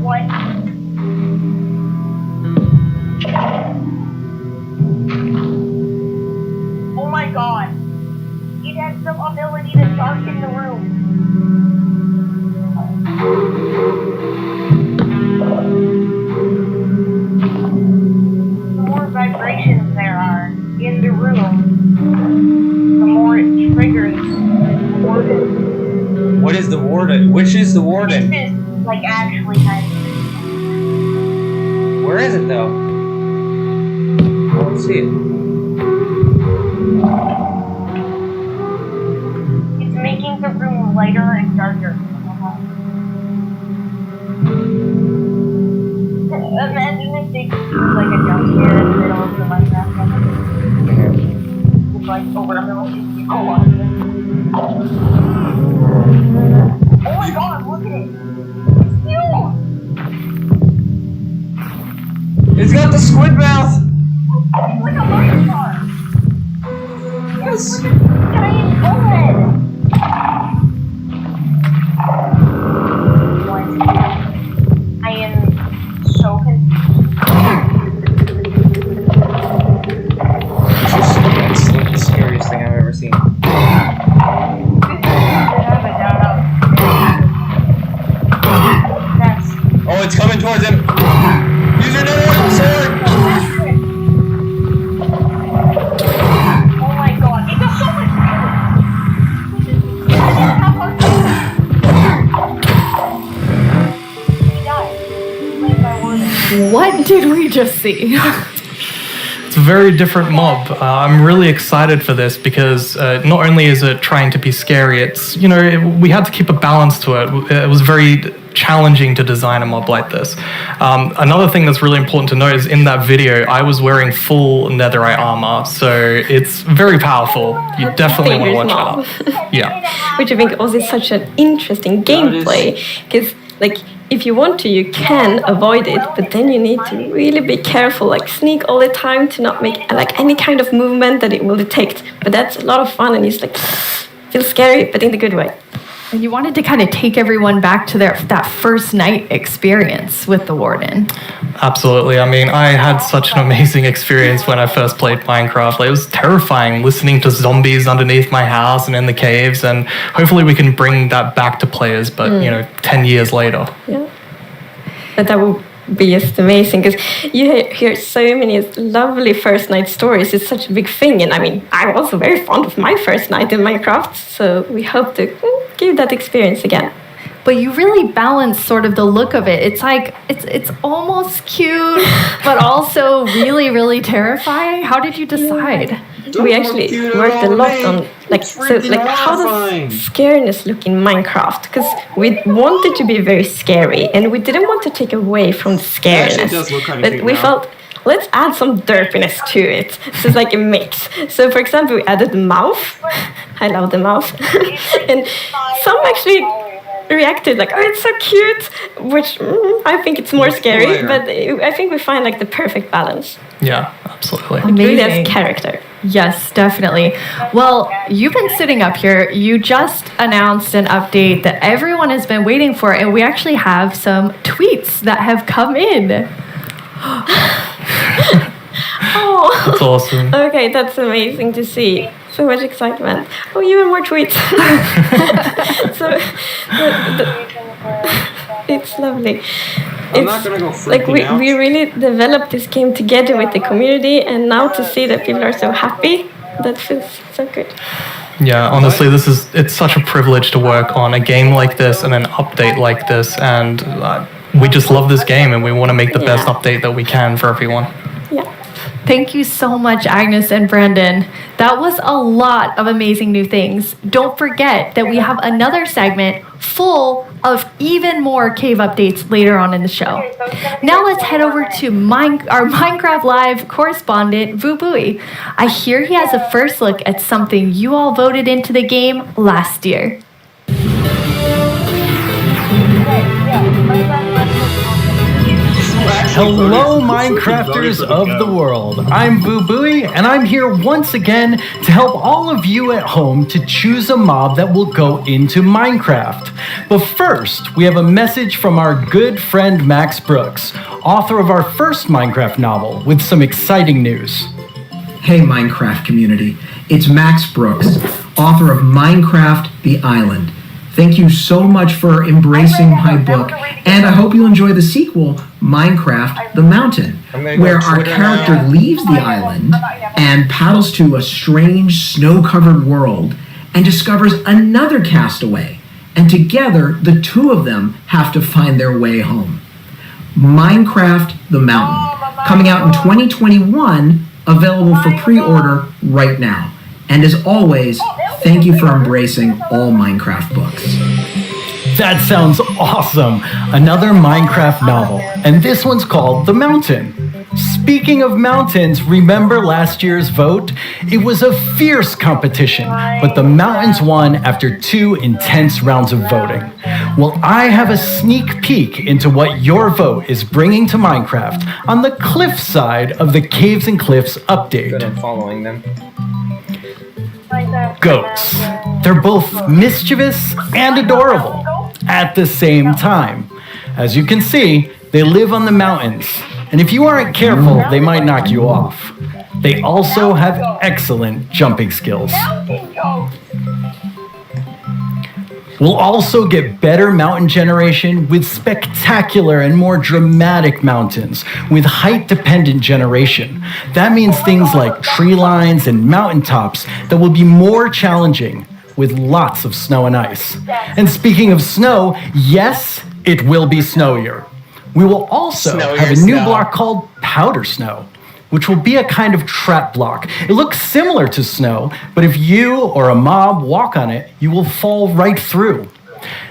What? Oh my god. It has some ability to darken the room. The more vibrations there are in the room, the more it triggers the warden. What is the warden? Which is the warden? This is like actually kind of. Where is it though? I don't see it. It's making the room lighter and darker. Imagine if they could do like a jump scare in the middle of the Minecraft level. It's like over the middle of Oh my god, look at it! It's huge! It's got the squid mouth! It's like a Mario Kart! Yes! It's like a giant bullet! I am so confused. It's like the scariest thing I've ever seen. Oh, it's coming towards him! Use your nether sword! Oh my god, it does so much damage! What did we just see? It's a very different mob. I'm really excited for this because not only is it trying to be scary, it's, we had to keep a balance to it. It was very challenging to design a mob like this. Another thing that's really important to note is in that video, I was wearing full netherite armor, so it's very powerful. You definitely want to watch out. Yeah. Which I think also is such an interesting gameplay, because if you want to, you can avoid it, but then you need to really be careful, sneak all the time to not make any kind of movement that it will detect. But that's a lot of fun, and it's feels scary, but in the good way. And you wanted to kind of take everyone back to that first night experience with the warden. Absolutely. I mean, I had such an amazing experience when I first played Minecraft. It was terrifying listening to zombies underneath my house and in the caves, and hopefully we can bring that back to players, but 10 years later. Yeah. But that will be just amazing, because you hear so many lovely first night stories. It's such a big thing, and I mean, I'm also very fond of my first night in Minecraft, so we hope to give that experience again. But you really balance sort of the look of it. It's it's almost cute, but also really, really terrifying. How did you decide? We actually worked a lot on how does scariness look in Minecraft? Because we wanted to be very scary, and we didn't want to take away from the scariness. But we felt, let's add some derpiness to it. So it's like a mix. So for example, we added the mouth. I love the mouth. And some actually reacted oh, it's so cute, which I think it's more scary, but I think we find the perfect balance. Yeah, absolutely. It really has character. Yes, definitely. Well, you've been sitting up here. You just announced an update that everyone has been waiting for, and we actually have some tweets that have come in. Oh, that's awesome. Okay, that's amazing to see. So much excitement. Oh, even more tweets. So, it's lovely. I'm not gonna go freaking out. We really developed this game together with the community, and now to see that people are so happy, that feels so good. Yeah, honestly, it's such a privilege to work on a game like this and an update like this, and we just love this game, and we want to make the best update that we can for everyone. Yeah. Thank you so much, Agnes and Brandon. That was a lot of amazing new things. Don't forget that we have another segment full of even more cave updates later on in the show. Now let's head over to our Minecraft Live correspondent, Vubui. I hear he has a first look at something you all voted into the game last year. Hello, Minecrafters of the world. I'm Vubui, and I'm here once again to help all of you at home to choose a mob that will go into Minecraft. But first, we have a message from our good friend Max Brooks, author of our first Minecraft novel, with some exciting news. Hey Minecraft community, it's Max Brooks, author of Minecraft The Island. Thank you so much for embracing my book, and I hope you enjoy the sequel, Minecraft The Mountain, where our character leaves the island and paddles to a strange snow-covered world and discovers another castaway, and together the two of them have to find their way home. Minecraft The Mountain, coming out in 2021, available for pre-order right now. And as always, thank you for embracing all Minecraft books. That sounds awesome! Another Minecraft novel, and this one's called The Mountain. Speaking of mountains, remember last year's vote? It was a fierce competition, but the mountains won after 2 intense rounds of voting. Well, I have a sneak peek into what your vote is bringing to Minecraft on the cliff side of the Caves and Cliffs update. Good at following them. Goats. They're both mischievous and adorable at the same time. As you can see, they live on the mountains, and if you aren't careful, they might knock you off. They also have excellent jumping skills. We'll also get better mountain generation with spectacular and more dramatic mountains with height-dependent generation. That means things like tree lines and mountaintops that will be more challenging with lots of snow and ice. And speaking of snow, yes, it will be snowier. We will also have a new block called Powder Snow, which will be a kind of trap block. It looks similar to snow, but if you or a mob walk on it, you will fall right through.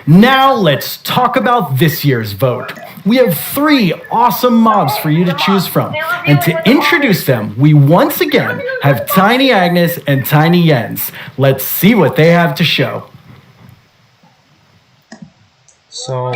Now let's talk about this year's vote. We have 3 awesome mobs for you to choose from. And to introduce them, we once again have Tiny Agnes and Tiny Jens. Let's see what they have to show. So...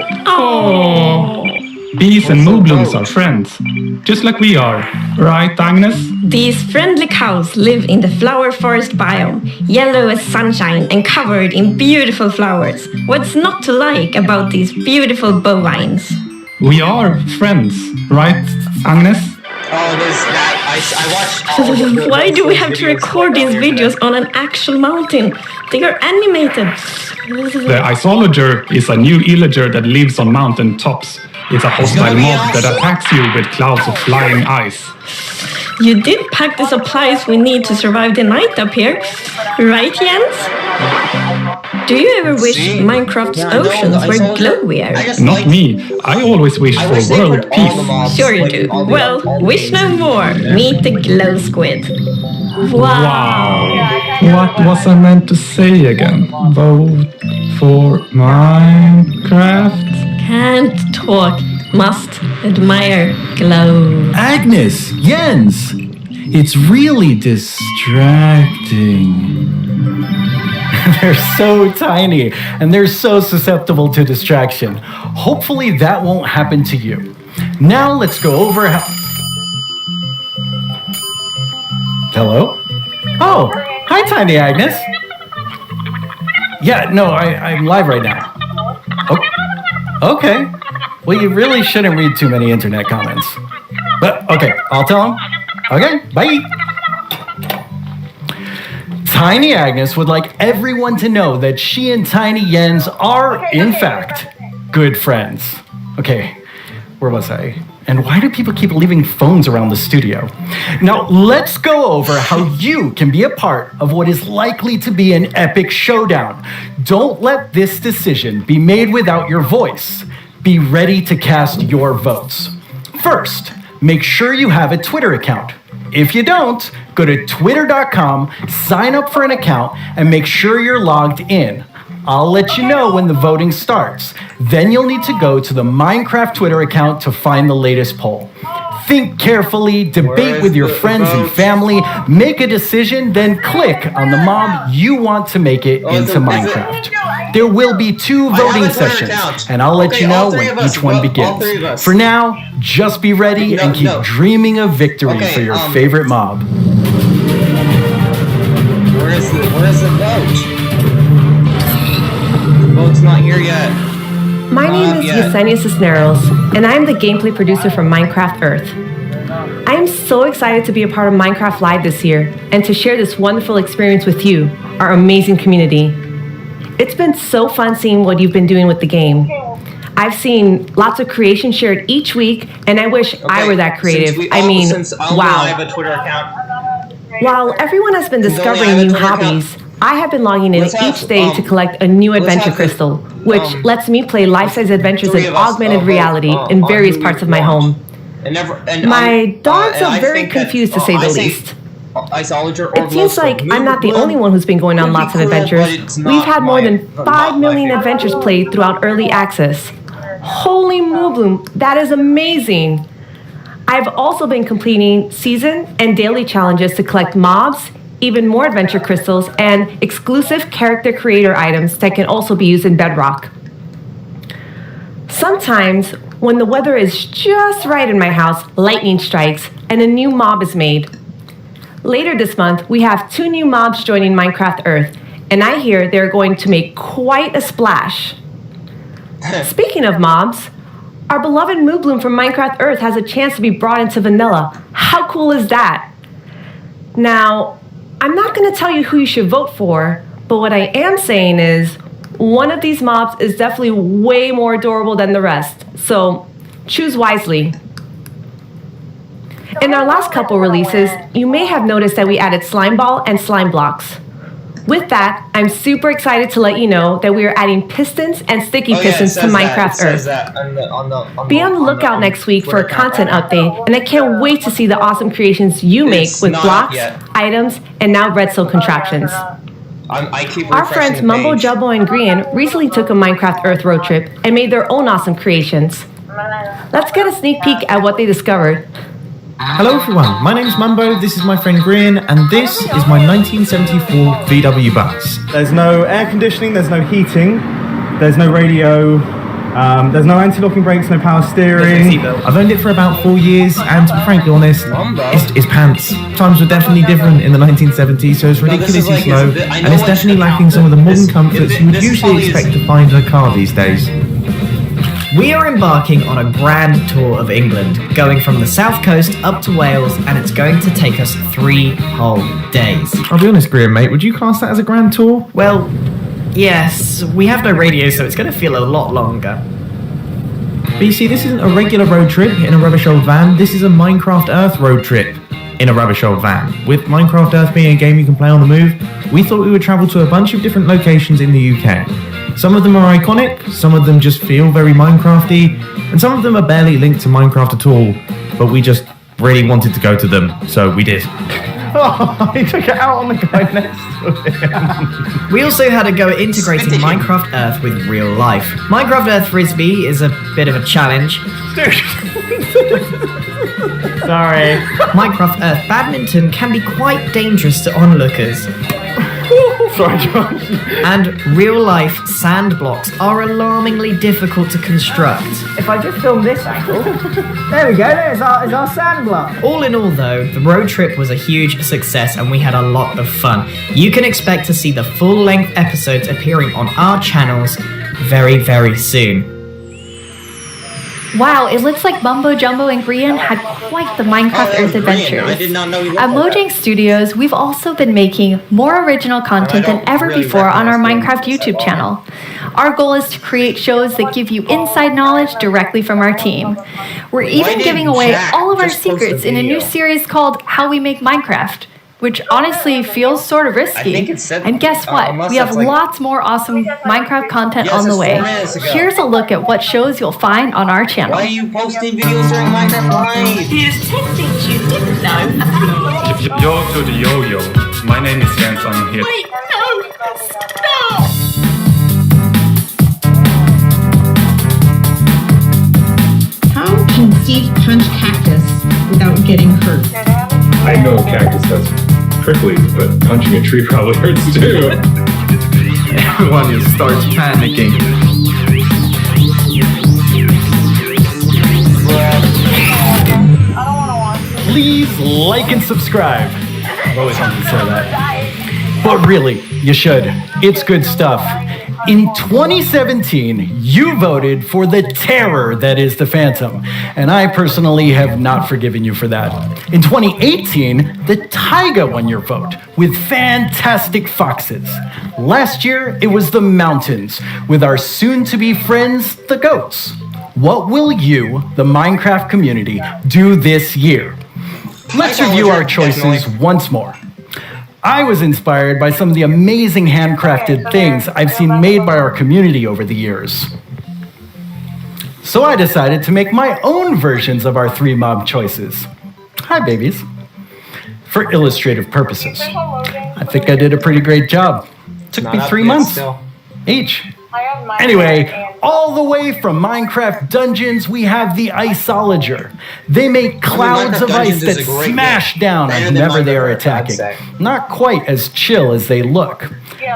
Bees and moblins are friends, just like we are. Right, Agnes? These friendly cows live in the flower forest biome, yellow as sunshine and covered in beautiful flowers. What's not to like about these beautiful bovines? We are friends, right, Agnes? Oh, there's that. I watched all of the Why do we have to record these videos on an actual mountain? They are animated. The Isolager is a new illager that lives on mountain tops. It's a hostile mob that attacks you with clouds of flying ice. You did pack the supplies we need to survive the night up here, right, Jens? Do you ever wish Minecraft's oceans were glowier? Not me. I always wish for world peace. Sure you do. Well, wish no more. Meet the glow squid. Wow. What was I meant to say again? Vote for Minecraft? Can't talk, must admire glow. Agnes, Jens, it's really distracting. They're so tiny and they're so susceptible to distraction. Hopefully that won't happen to you. Now let's go over how... Hello? Oh, hi Tiny Agnes. Yeah, no, I'm live right now. Oh. Okay. Well, you really shouldn't read too many internet comments. But, okay, I'll tell him. Okay, bye. Tiny Agnes would like everyone to know that she and Tiny Jens are, in fact, good friends. Okay, where was I? And why do people keep leaving phones around the studio? Now, let's go over how you can be a part of what is likely to be an epic showdown. Don't let this decision be made without your voice. Be ready to cast your votes. First, make sure you have a Twitter account. If you don't, go to twitter.com, sign up for an account, and make sure you're logged in. I'll let you know when the voting starts. Then you'll need to go to the Minecraft Twitter account to find the latest poll. Think carefully, debate with your friends and family, make a decision, then click on the mob you want to make it into Minecraft. There will be 2 voting sessions, and I'll let you know when each one begins. For now, just be ready and keep dreaming of victory for your favorite mob. Where is the vote? The vote's not here yet. My name is Yesenia Cisneros, and I am the gameplay producer from Minecraft Earth. I am so excited to be a part of Minecraft Live this year and to share this wonderful experience with you, our amazing community. It's been so fun seeing what you've been doing with the game. I've seen lots of creation shared each week, and I wish I were that creative. I wow. have a Twitter account. While everyone has been discovering new hobbies, I have been logging in each day to collect a new adventure crystal, which lets me play life-size adventures in augmented reality in various parts of my home. My dogs are very confused, to say the least. It seems like I'm not the only one who's been going on lots of adventures. We've had more than 5 million adventures played throughout early access. Holy Moobloom, that is amazing! I've also been completing season and daily challenges to collect mobs, even more adventure crystals, and exclusive character creator items that can also be used in Bedrock. Sometimes, when the weather is just right in my house, lightning strikes and a new mob is made. Later this month, we have 2 new mobs joining Minecraft Earth, and I hear they're going to make quite a splash. Speaking of mobs, our beloved Moobloom from Minecraft Earth has a chance to be brought into vanilla. How cool is that? Now, I'm not going to tell you who you should vote for, but what I am saying is one of these mobs is definitely way more adorable than the rest, so choose wisely. In our last couple releases, you may have noticed that we added Slime Ball and Slime Blocks. With that, I'm super excited to let you know that we are adding pistons and sticky pistons to Minecraft Earth. Be on the lookout next week for a content update, and I can't wait to see the awesome creations you make with blocks, items, and now redstone contraptions. Our friends Mumbo Jumbo and Grian recently took a Minecraft Earth road trip and made their own awesome creations. Let's get a sneak peek at what they discovered. Hello everyone, my name's Mumbo, this is my friend Grian, and this is my 1974 VW bus. There's no air conditioning, there's no heating, there's no radio, there's no anti-locking brakes, no power steering. I've owned it for about 4 years, and to be frankly honest, it's pants. Times were definitely different in the 1970s, so it's ridiculously slow, and it's definitely lacking some of the modern comforts you would usually expect to find in a car these days. We are embarking on a grand tour of England, going from the south coast up to Wales, and it's going to take us 3 whole days. I'll be honest, Grian, mate, would you class that as a grand tour? Well, yes, we have no radio, so it's going to feel a lot longer. But you see, this isn't a regular road trip in a rubbish old van, this is a Minecraft Earth road trip in a rubbish old van. With Minecraft Earth being a game you can play on the move, we thought we would travel to a bunch of different locations in the UK. Some of them are iconic, some of them just feel very Minecrafty, and some of them are barely linked to Minecraft at all, but we just really wanted to go to them, so we did. Oh, he took it out on the guy next to him. We also had a go at integrating Minecraft Earth with real life. Minecraft Earth Frisbee is a bit of a challenge. Sorry. Minecraft Earth Badminton can be quite dangerous to onlookers. Sorry, Josh. And real-life sand blocks are alarmingly difficult to construct. If I just film this angle, there we go, there's our sand block. All in all though, the road trip was a huge success and we had a lot of fun. You can expect to see the full-length episodes appearing on our channels very, very soon. Wow, it looks like Mumbo Jumbo and Grian had quite the Minecraft Earth adventures. I did not know you At Mojang Studios, we've also been making more original content than ever before on our Minecraft YouTube channel. Our goal is to create shows that give you inside knowledge directly from our team. We're even giving away all of our secrets in a new series called How We Make Minecraft, which honestly feels sort of risky. I think it said- and guess what? unless We have that's like- lots more awesome Minecraft content Yes, on the it's way. 4 minutes ago. Here's a look at what shows you'll find on our channel. Why are you posting videos during Minecraft Live? Here's 10 things you didn't know. Yo to the yo-yo. My name is Jens, I'm here. Wait, no! Stop! How can Steve punch cactus without getting hurt? I know a cactus has pricklies, but punching a tree probably hurts too. Everyone just starts panicking. Please like and subscribe. I've always wanted to say that. But really, you should. It's good stuff. In 2017, you voted for the terror that is the Phantom, and I personally have not forgiven you for that. In 2018, the Taiga won your vote with fantastic foxes. Last year, it was the mountains with our soon-to-be friends, the goats. What will you, the Minecraft community, do this year? Let's review our choices once more. I was inspired by some of the amazing handcrafted things I've seen made by our community over the years. So I decided to make my own versions of our 3 mob choices. Hi, babies. For illustrative purposes. I think I did a pretty great job. Took me 3 months each. Anyway, all the way from Minecraft Dungeons, we have the Iceologer. They make clouds of ice that smash down whenever they are attacking. Not quite as chill as they look.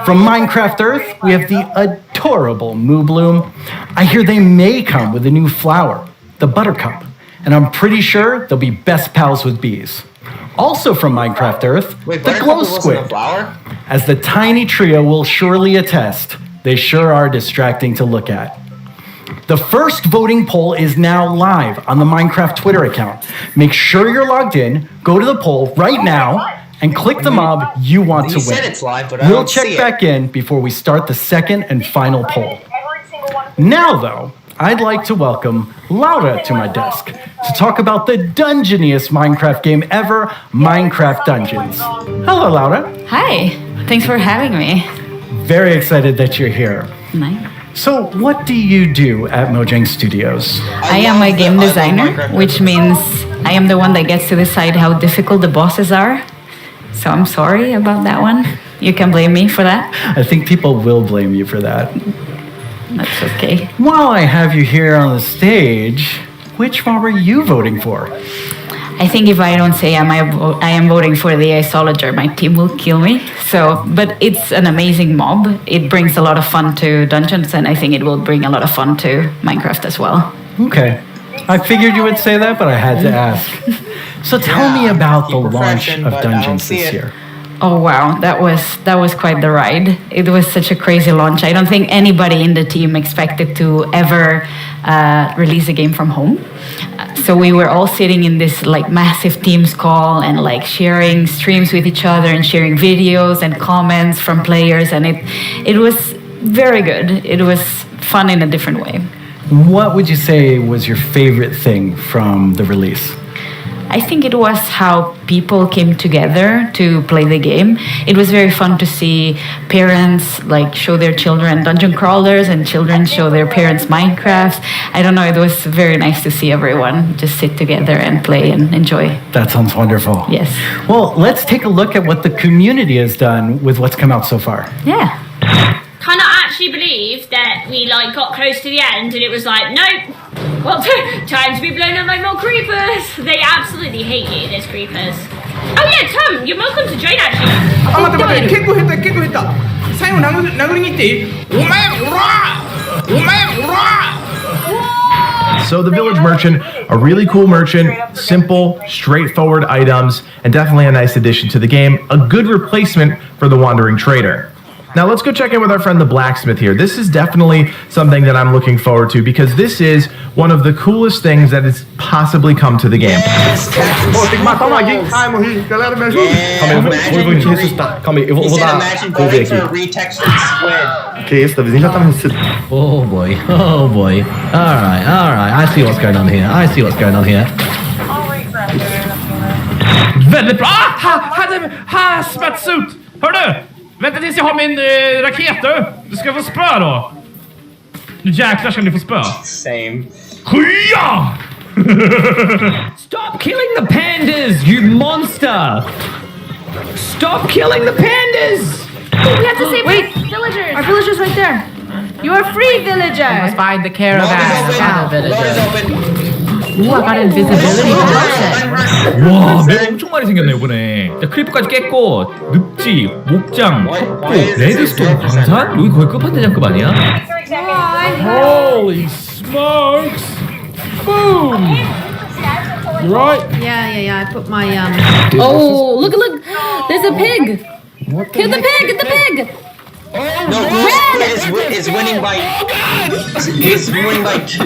From Minecraft Earth, we have the adorable Moo Bloom. I hear they may come with a new flower, the Buttercup, and I'm pretty sure they'll be best pals with bees. Also from Minecraft Earth, the Glow Squid. As the tiny trio will surely attest, they sure are distracting to look at. The first voting poll is now live on the Minecraft Twitter account. Make sure you're logged in, go to the poll right now, and click the mob you want to You said win. it's live, but I We'll don't check see it. back in before we start the second and final poll. Now, though, I'd like to welcome Laura to my desk to talk about the dungeoniest Minecraft game ever, Minecraft Dungeons. Hello, Laura. Hi, thanks for having me. Very excited that you're here. Nice. So, what do you do at Mojang Studios? I am a game designer, which means I am the one that gets to decide how difficult the bosses are. So I'm sorry about that one. You can blame me for that. I think people will blame you for that. That's okay. While I have you here on the stage, which mob are you voting for? I think if I don't say I am voting for the Iceologer, my team will kill me. So, but it's an amazing mob. It brings a lot of fun to dungeons, and I think it will bring a lot of fun to Minecraft as well. Okay. I figured you would say that, but I had to ask. So tell me about the launch of Dungeons this year. Oh wow, that was quite the ride. It was such a crazy launch. I don't think anybody in the team expected to ever release a game from home. So we were all sitting in this like massive Teams call and like sharing streams with each other and sharing videos and comments from players, and it was very good. It was fun in a different way. What would you say was your favorite thing from the release? I think it was how people came together to play the game. It was very fun to see parents like show their children dungeon crawlers and children show their parents Minecraft. I don't know, it was very nice to see everyone just sit together and play and enjoy. That sounds wonderful. Yes. Well, let's take a look at what the community has done with what's come out so far. Yeah. Cannot actually believe that we like got close to the end and it was like, nope. Well, time to be blown up by more creepers. They absolutely hate you, there's creepers. Oh yeah, Tom, you're welcome to join actually. あ、待って待って、結構減った、結構減った。最後殴りに行っていい？お前、おら！お前、おら！ So the Village Merchant, a really cool merchant, simple, straightforward items, and definitely a nice addition to the game, a good replacement for the Wandering Trader. Now let's go check in with our friend the Blacksmith here. This is definitely something that I'm looking forward to because this is one of the coolest things that has possibly come to the game. Oh boy, oh boy. Alright, I see what's going on here. Väldigt bra! Hazmat-suit! Hör du? Vänta tills jag har min raket du! Du ska få spö då! Nu jäklar ska ni få spö. Same. Skya! Stop killing the pandas, you monster! Stop killing the pandas! We have to save villagers! Our villagers right there! You are free, villager! We must find the caravan. Ooh, I got invisibility protection. 와, 맵 엄청 많이 생겼네 이번에. 자, 크리퍼까지 깼고 늪지, 목장, 탑고, 레드스톤, 광산? 여기 거의 끝판대장급 아니야? Holy smokes! Boom! You right? Yeah. I put my Oh, look! There's a pig. Kill the pig! Get the pig! No, it's winning by. It's winning by 2.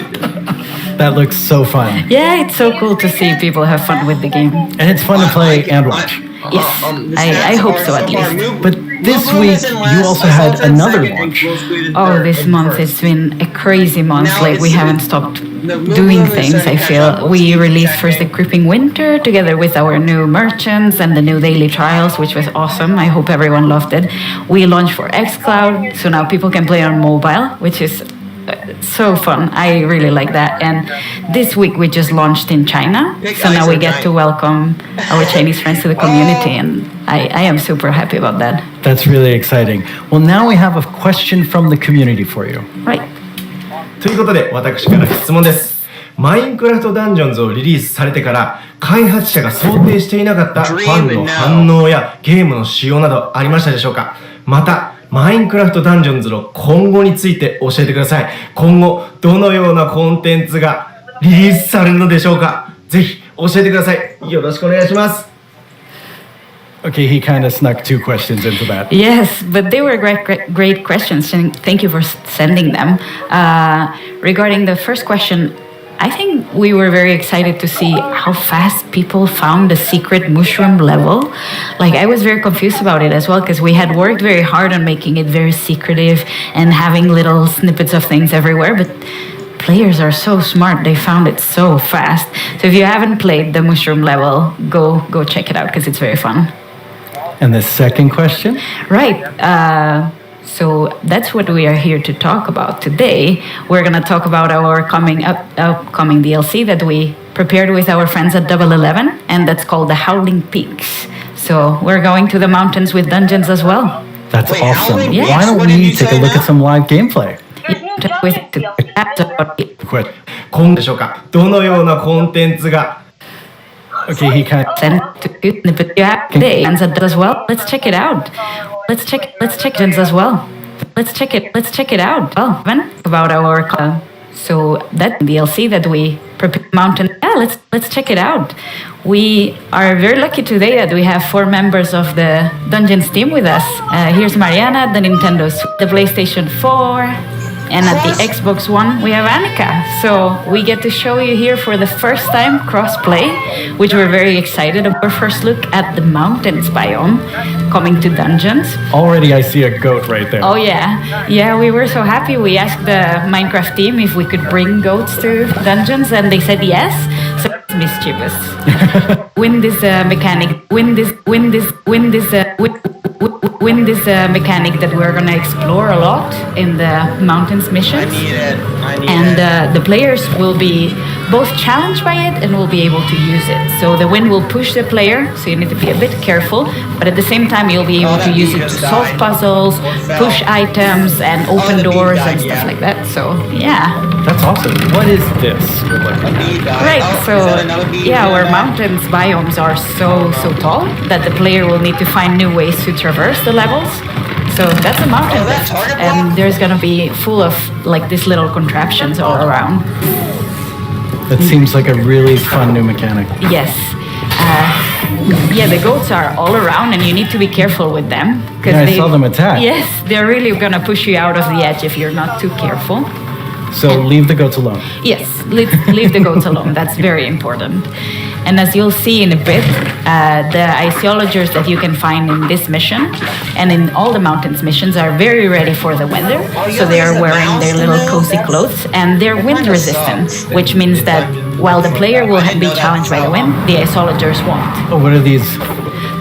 That looks so fun. Yeah, it's so cool to see people have fun with the game. And it's fun to play and watch. Yes, I hope so at least. But this week, you also had another launch. Oh, this month it's been a crazy month. Like, we haven't stopped doing things, I feel. We released first the Creeping Winter together with our new merchants and the new daily trials, which was awesome. I hope everyone loved it. We launched for xCloud, so now people can play on mobile, which is so fun. I really like that. And this week we just launched in China, so now we get to welcome our Chinese friends to the community, and I am super happy about that. That's really exciting. Well, now we have a question from the community for you. Right. ということで私から質問です。マインクラフトダンジョンズをリリースされてから開発者が想定していなかったファンの反応やゲームの仕様などありましたでしょうか。またマインクラフトダンジョンズの今後について教えてください。今後どのようなコンテンツがリリースされるのでしょうか。ぜひ教えてください。よろしくお願いします。Okay, he kind of snuck 2 questions into that. Yes, but they were great questions, and thank you for sending them. Regarding the first question, I think we were very excited to see how fast people found the secret mushroom level. Like, I was very confused about it as well, because we had worked very hard on making it very secretive and having little snippets of things everywhere, but players are so smart. They found it so fast. So if you haven't played the mushroom level, go check it out, because it's very fun. And the second question? Right. So that's what we are here to talk about today. We're going to talk about our upcoming DLC that we prepared with our friends at Double 11, and that's called the Howling Peaks. So we're going to the mountains with dungeons as well. That's awesome. Yeah. Why don't we take a look at some live gameplay? 今でしょうか。どのようなコンテンツが Okay, he kind of sent to today and said as well. Let's check it out. Let's check it as well. Let's check it out. Oh, about our so that DLC that we prepared mountain. Yeah, let's check it out. We are very lucky today that we have 4 members of the Dungeons team with us. Here's Mariana, the Nintendo Switch, the PlayStation 4. And at the Xbox One, we have Annika. So we get to show you here for the first time cross-play, which we're very excited about. Our first look at the mountains biome coming to dungeons. Already I see a goat right there. Oh yeah. Yeah, we were so happy. We asked the Minecraft team if we could bring goats to dungeons, and they said yes. So it's mischievous. Wind is a mechanic. Wind is mechanic that we're gonna explore a lot in the mountains missions. I need it. The players will be both challenged by it and will be able to use it. So the wind will push the player, so you need to be a bit careful, but at the same time you'll be able to use it to solve puzzles, push items, and open doors and stuff like that. So yeah. That's awesome. What is this? Right, so yeah, our mountains biomes are so tall that the player will need to find new ways to traverse the levels. So that's a mountain bit, and there's gonna be full of like these little contraptions all around. That seems like a really fun new mechanic. Yes. Yeah, the goats are all around, and you need to be careful with them. Yeah, I saw them attack. Yes, they're really gonna push you out of the edge if you're not too careful. So leave the goats alone. Yes, leave the goats alone. That's very important. And as you'll see in a bit, the iceologers that you can find in this mission and in all the mountains missions are very ready for the weather. So they are wearing their little cozy clothes, and they're wind resistant, which means that while the player will be challenged by the wind, the isologers won't. Oh, what are these?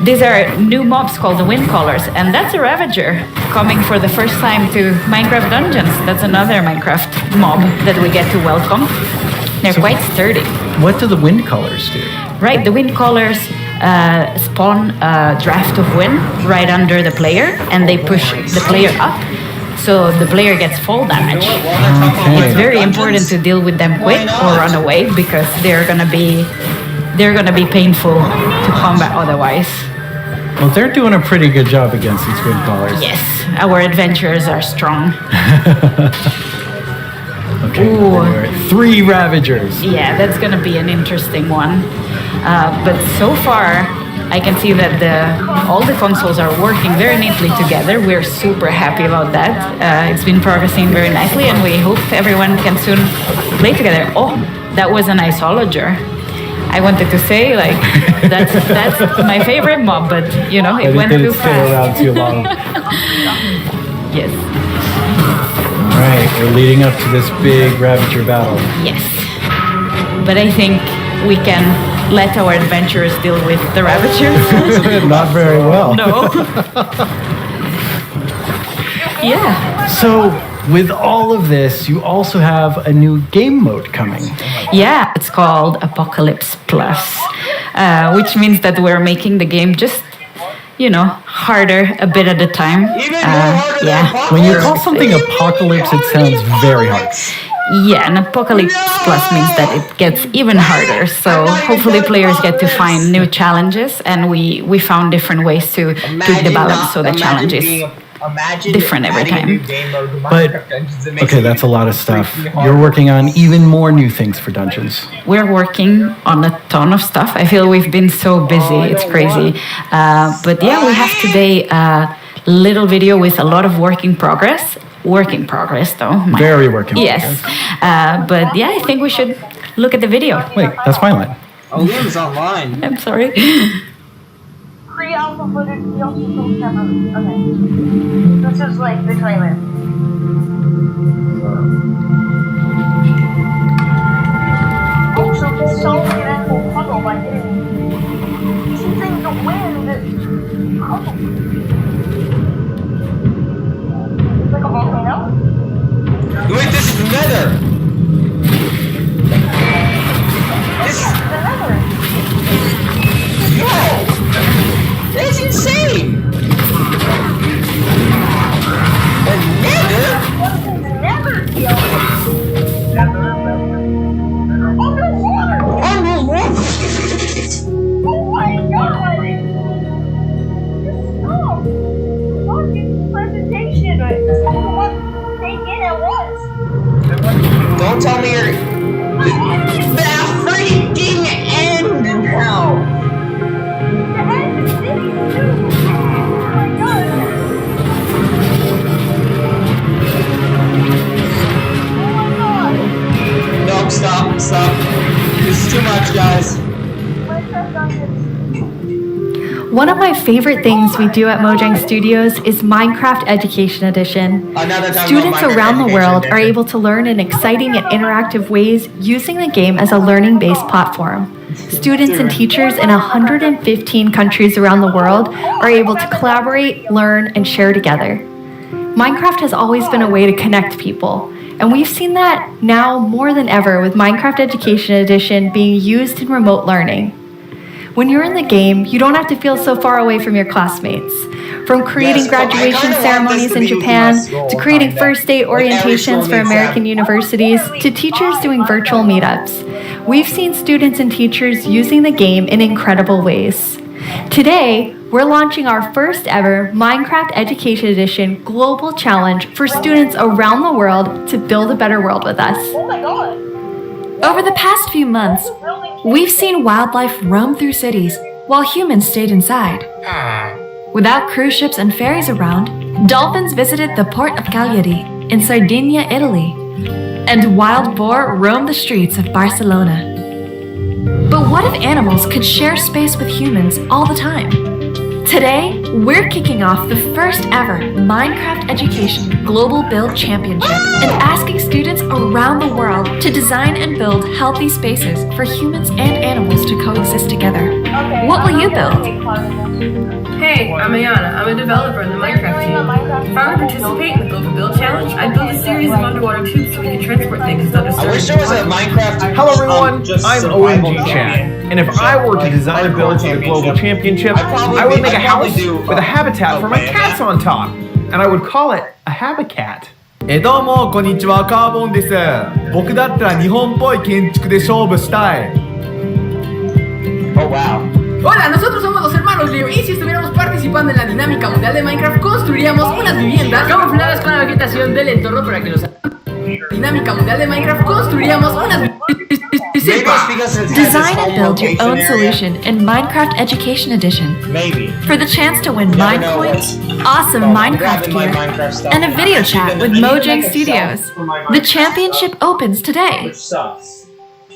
These are new mobs called the wind callers, and that's a Ravager coming for the first time to Minecraft Dungeons. That's another Minecraft mob that we get to welcome. They're quite sturdy. What do the wind callers do? Right, the wind callers spawn a draft of wind right under the player, and they push the player up, so the player gets fall damage. Okay. It's very important to deal with them quick or run away, because they're gonna be painful to combat otherwise. Well, they're doing a pretty good job against these wind callers. Yes, our adventurers are strong. Okay, Ooh. 3 Ravagers. Yeah, that's gonna be an interesting one. But so far, I can see that all the consoles are working very neatly together. We're super happy about that. It's been progressing very nicely, and we hope everyone can soon play together. Oh, that was an isologer. I wanted to say, like, that's my favorite mob, but you know, it went too fast. Stay around too long. Yes. All right, we're leading up to this big Ravager battle. Yes. But I think we can let our adventurers deal with the Ravagers. Not very well. No. Yeah. So, with all of this, you also have a new game mode coming. Yeah, it's called Apocalypse Plus, which means that we're making the game just, you know, harder a bit at a time. Yeah. When you call something Apocalypse, it sounds very hard. Yeah, and Apocalypse Plus means that it gets even harder. So hopefully players get to find new challenges, and we found different ways to tweak the balance so the challenge is different every time. But, okay, that's a lot of stuff. You're working on even more new things for Dungeons. We're working on a ton of stuff. I feel we've been so busy, it's crazy. But yeah, we have today a little video with a lot of work in progress. Work in progress, though. Very work in yes. progress. But yeah, I think we should look at the video. Wait, that's my line. Oh, Liam's online. I'm sorry. Pre-alpha footage, we also don't have okay. This is like the trailer. Oh, so it's solving an actual puzzle by using the wind. Oh. It's like a volcano? Wait, this is the Nether! This is the Nether! No! That's insane! The Nether? What's in the Nether, Underwater! Underwater! Oh my god! Stop! Watch this presentation! What take in at once! Don't tell me you're... The freaking end now! The end is city too! Oh my god! Oh my god! No, stop. This is too much, guys. One of my favorite things we do at Mojang Studios is Minecraft Education Edition. Students around the world are able to learn in exciting and interactive ways using the game as a learning-based platform. Students and teachers in 115 countries around the world are able to collaborate, learn, and share together. Minecraft has always been a way to connect people, and we've seen that now more than ever with Minecraft Education Edition being used in remote learning. When you're in the game, you don't have to feel so far away from your classmates. From creating graduation ceremonies in Japan, to creating first day orientations for American universities, to teachers doing virtual meetups, we've seen students and teachers using the game in incredible ways. Today, we're launching our first ever Minecraft Education Edition Global Challenge for students around the world to build a better world with us. Oh my god! Over the past few months, we've seen wildlife roam through cities while humans stayed inside. Without cruise ships and ferries around, dolphins visited the port of Cagliari in Sardinia, Italy, and wild boar roamed the streets of Barcelona. But what if animals could share space with humans all the time? Today, We're kicking off the first ever Minecraft Education Global Build Championship and asking students around the world to design and build healthy spaces for humans and animals to coexist together. What will you build? Hey, I'm Ayana. I'm a developer in the Minecraft team. If I were to participate in the Global Build Challenge, I'd build a series of underwater tubes so we can transport things without disturbing. I wish there was a Minecraft. Hello everyone, I'm OMG Chat, and if I were to design a build for the Global Championship, I would make a house with a habitat for my cats on top, and I would call it a habitat. どうもこんにちは、カーボンです。僕だったら日本っぽい建築で勝負したい。Oh wow. Hola, nosotros somos los hermanos Leo y si estuviéramos participando en la dinámica mundial de Minecraft construiríamos unas viviendas camufladas con la vegetación del entorno para que los... Dinámica mundial de Minecraft construiríamos unas... Design and build your own solution in Minecraft Education Edition. Maybe. For the chance to win Mine Points, awesome Minecraft gear, and a video chat with Mojang Studios. The championship opens today. Which sucks.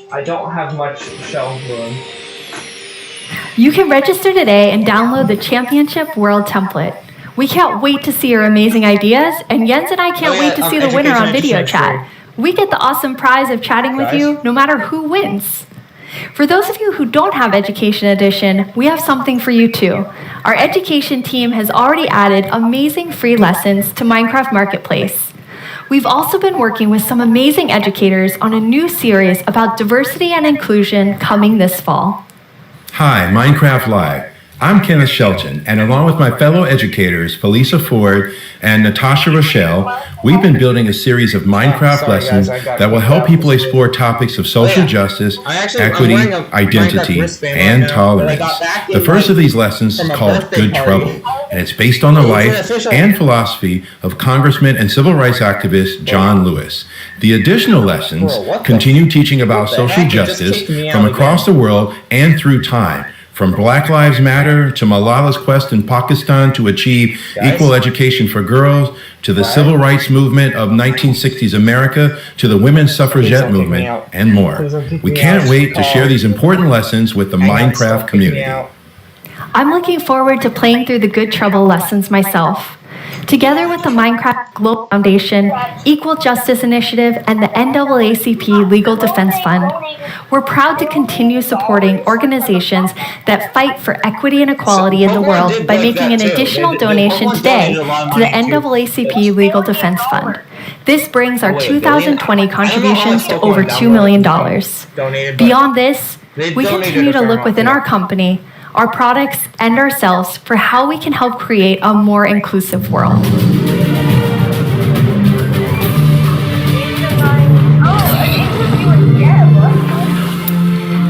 I don't have much shelf room. You can register today and download the Championship World template. We can't wait to see your amazing ideas, and Jens and I can't wait to see the winner on video chat. We get the awesome prize of chatting with you no matter who wins. For those of you who don't have Education Edition, we have something for you too. Our education team has already added amazing free lessons to Minecraft Marketplace. We've also been working with some amazing educators on a new series about diversity and inclusion coming this fall. Hi, Minecraft Live. I'm Kenneth Shelton, and along with my fellow educators, Felisa Ford and Natasha Rochelle, we've been building a series of Minecraft lessons that will help people explore topics of social justice, equity, identity, and tolerance. The first of these lessons is called Good Trouble, and it's based on the life and philosophy of Congressman and civil rights activist John Lewis. The additional lessons continue teaching about social justice from across the world and through time, from Black Lives Matter to Malala's quest in Pakistan to achieve equal education for girls, to the civil rights movement of 1960s America, to the women's suffragette movement, and more. We can't wait to share these important lessons with the Minecraft community. I'm looking forward to playing through the Good Trouble lessons myself. Together with the Minecraft Global Foundation, Equal Justice Initiative, and the NAACP Legal Defense Fund, we're proud to continue supporting organizations that fight for equity and equality in the world by making an additional donation today to the NAACP Legal Defense Fund. This brings our 2020 contributions to over $2 million. Beyond this, we continue to look within our company, our products, and ourselves for how we can help create a more inclusive world.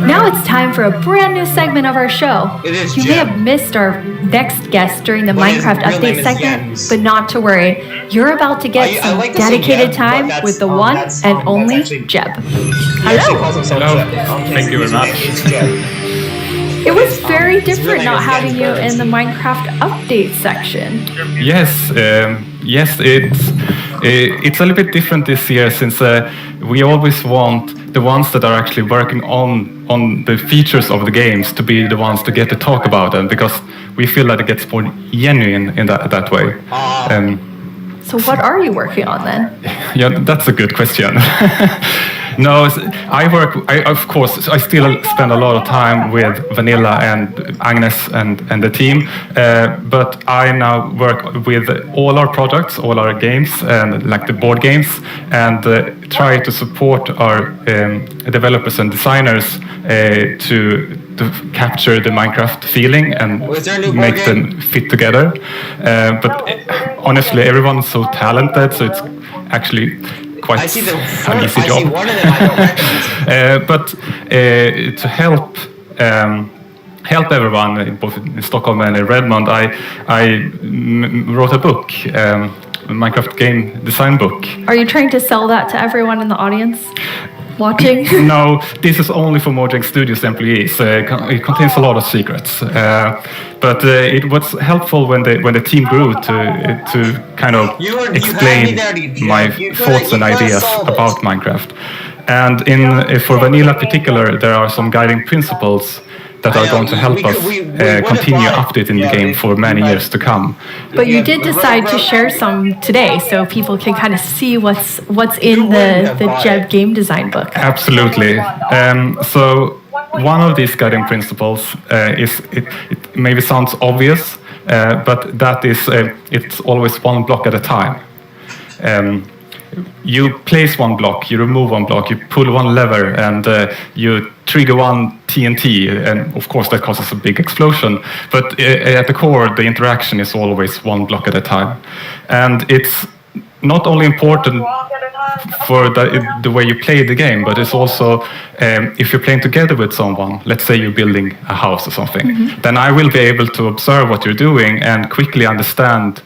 Now it's time for a brand new segment of our show. You may have missed our next guest during the Minecraft update segment, but not to worry. You're about to get some dedicated time with the one and only Jeb. Hello. Hello. Thank you very much. It was very different not having you in the Minecraft update section. Yes, it's a little bit different this year since we always want the ones that are actually working on the features of the games to be the ones to get to talk about them, because we feel that it gets more genuine in that way. So what are you working on then? Yeah, that's a good question. No, of course, I still spend a lot of time with Vanilla and Agnes and the team, but I now work with all our products, all our games, and like the board games, and try to support our developers and designers to capture the Minecraft feeling and make them fit together. But honestly, everyone's so talented, so it's actually quite an easy job. But to help everyone, both in Stockholm and in Redmond, I wrote a book, a Minecraft game design book. Are you trying to sell that to everyone in the audience watching? No, this is only for Mojang Studios employees. It contains a lot of secrets. But it was helpful when the team grew to kind of explain my thoughts and ideas about Minecraft. And for vanilla particular, there are some guiding principles that are going to help us continue updating the game for many years to come. But you did decide to share some today, so people can kind of see what's in the Jeb game design book. Absolutely. So one of these guiding principles is, it maybe sounds obvious, but that is, it's always one block at a time. You place one block, you remove one block, you pull one lever, and you trigger one TNT, and of course that causes a big explosion. But at the core, the interaction is always one block at a time. And it's not only important for the way you play the game, but it's also if you're playing together with someone, let's say you're building a house or something, then I will be able to observe what you're doing and quickly understand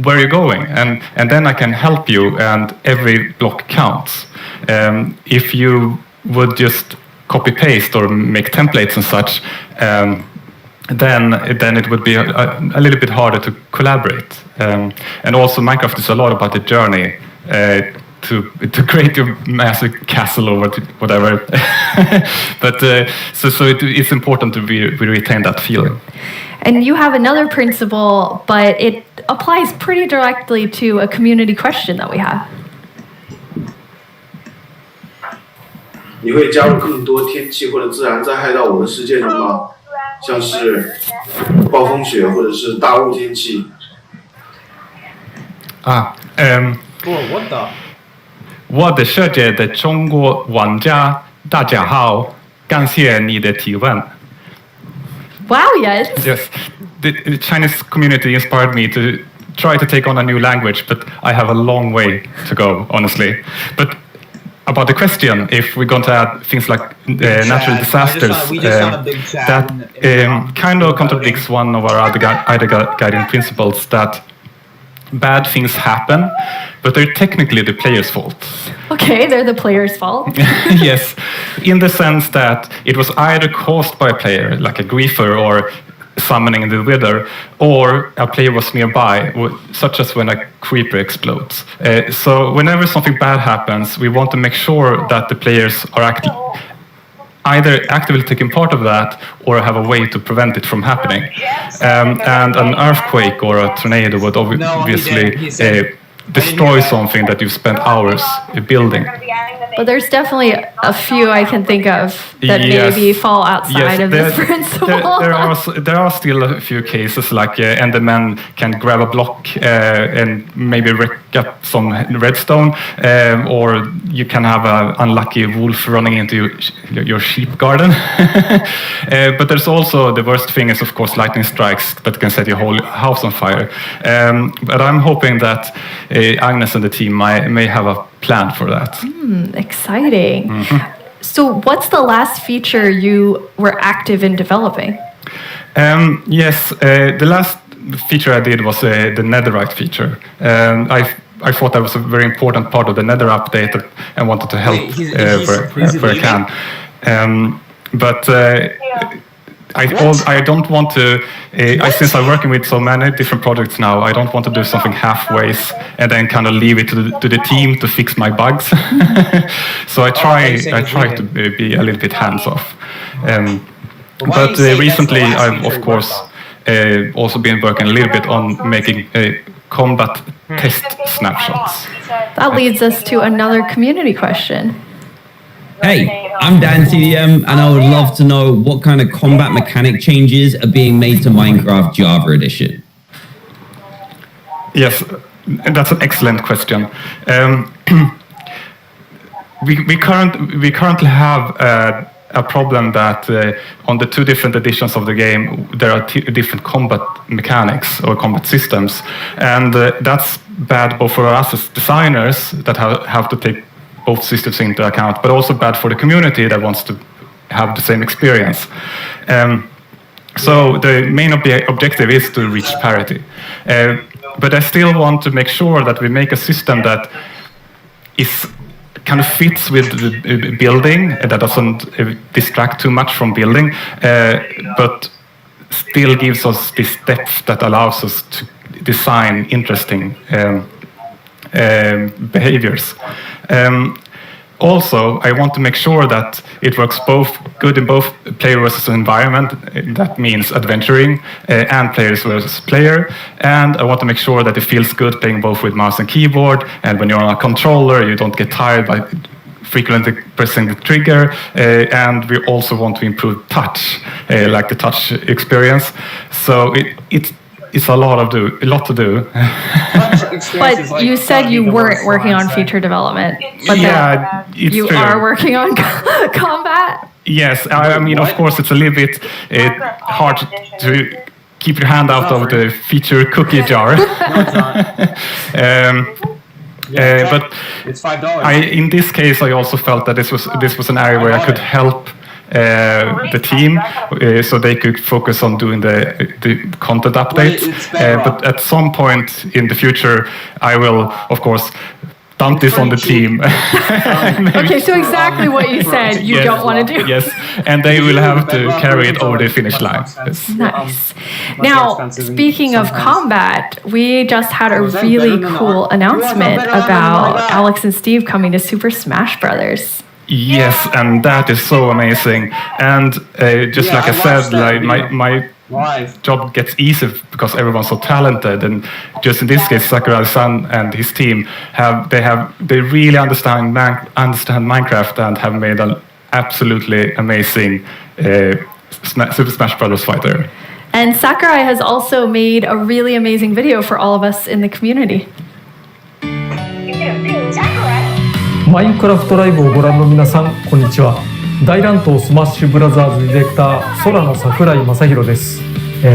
where you're going, and then I can help you, and every block counts. If you would just copy paste or make templates and such, then it would be a little bit harder to collaborate. And also Minecraft is a lot about the journey to create your massive castle or whatever. But so it's important to we retain that feeling. And you have another principle, but it applies pretty directly to a community question that we have. 你会加入更多天气或者自然灾害到我的世界中吗？像是暴风雪或者是大雾天气。what the？ 我的世界的中国玩家，大家好，感谢你的提问。 Wow, yes. Yes, the Chinese community inspired me to try to take on a new language, but I have a long way to go, honestly. But about the question, if we're going to add things like natural disasters, that kind of contradicts one of our other guiding principles, that bad things happen, but they're technically the player's fault. Okay, they're the player's fault. Yes, in the sense that it was either caused by a player, like a griefer or summoning the wither, or a player was nearby, such as when a creeper explodes. So whenever something bad happens, we want to make sure that the players are either actively taking part of that or have a way to prevent it from happening. And an earthquake or a tornado would obviously destroy something that you've spent hours building. But there's definitely a few I can think of that maybe fall outside of this principle. There are still a few cases, like Enderman can grab a block and maybe wreck up some redstone, or you can have an unlucky wolf running into your sheep garden. But there's also, the worst thing is of course lightning strikes that can set your whole house on fire. But I'm hoping that Agnes and the team may have a plan for that. Exciting. So what's the last feature you were active in developing? Yes, the last feature I did was the Netherite feature. I thought that was a very important part of the Nether update and wanted to help where I can. But I don't want to, since I'm working with so many different projects now, I don't want to do something halfway and then kind of leave it to the team to fix my bugs. So I try to be a little bit hands-off. But recently I've, of course, also been working a little bit on making combat test snapshots. That leads us to another community question. Hey, I'm Dan CDM, and I would love to know what kind of combat mechanic changes are being made to Minecraft Java Edition. Yes, that's an excellent question. We currently have a problem that on the two different editions of the game, there are different combat mechanics or combat systems, and that's bad both for us as designers that have to take both systems into account, but also bad for the community that wants to have the same experience. So the main objective is to reach parity. But I still want to make sure that we make a system that is kind of fits with the building, that doesn't distract too much from building, but still gives us this depth that allows us to design interesting behaviors. also, I want to make sure that it works both good in both player versus environment. That means adventuring and players versus player. And I want to make sure that it feels good playing both with mouse and keyboard. And when you're on a controller, you don't get tired by frequently pressing the trigger. And we also want to improve touch, like the touch experience. So it's a lot to do. But you said you weren't working on feature development. But you true. are working on combat? Yes, I mean, of course, it's a little bit hard to keep your hand out of the feature cookie jar. But it's $5. In this case, I also felt that this was an area where I could help the team, so they could focus on doing the content updates. But at some point in the future, I will, of course, dump this on the team. Okay, so exactly what you said you don't want to do. Yes, and they will have to carry it over the finish line. Yes. Nice. Now, speaking of combat, we just had a really cool announcement about Alex and Steve coming to Super Smash Brothers. Yes, and that is so amazing. And just like I said, like my job gets easier because everyone's so talented. And just in this case, Sakurai-san and his team they really understand Minecraft and have made an absolutely amazing Super Smash Brothers fighter. And Sakurai has also made a really amazing video for all of us in the community. マインクラフトライブをご覧の皆さん、こんにちは。大乱闘スマッシュブラザーズディレクター、空の桜井正宏です。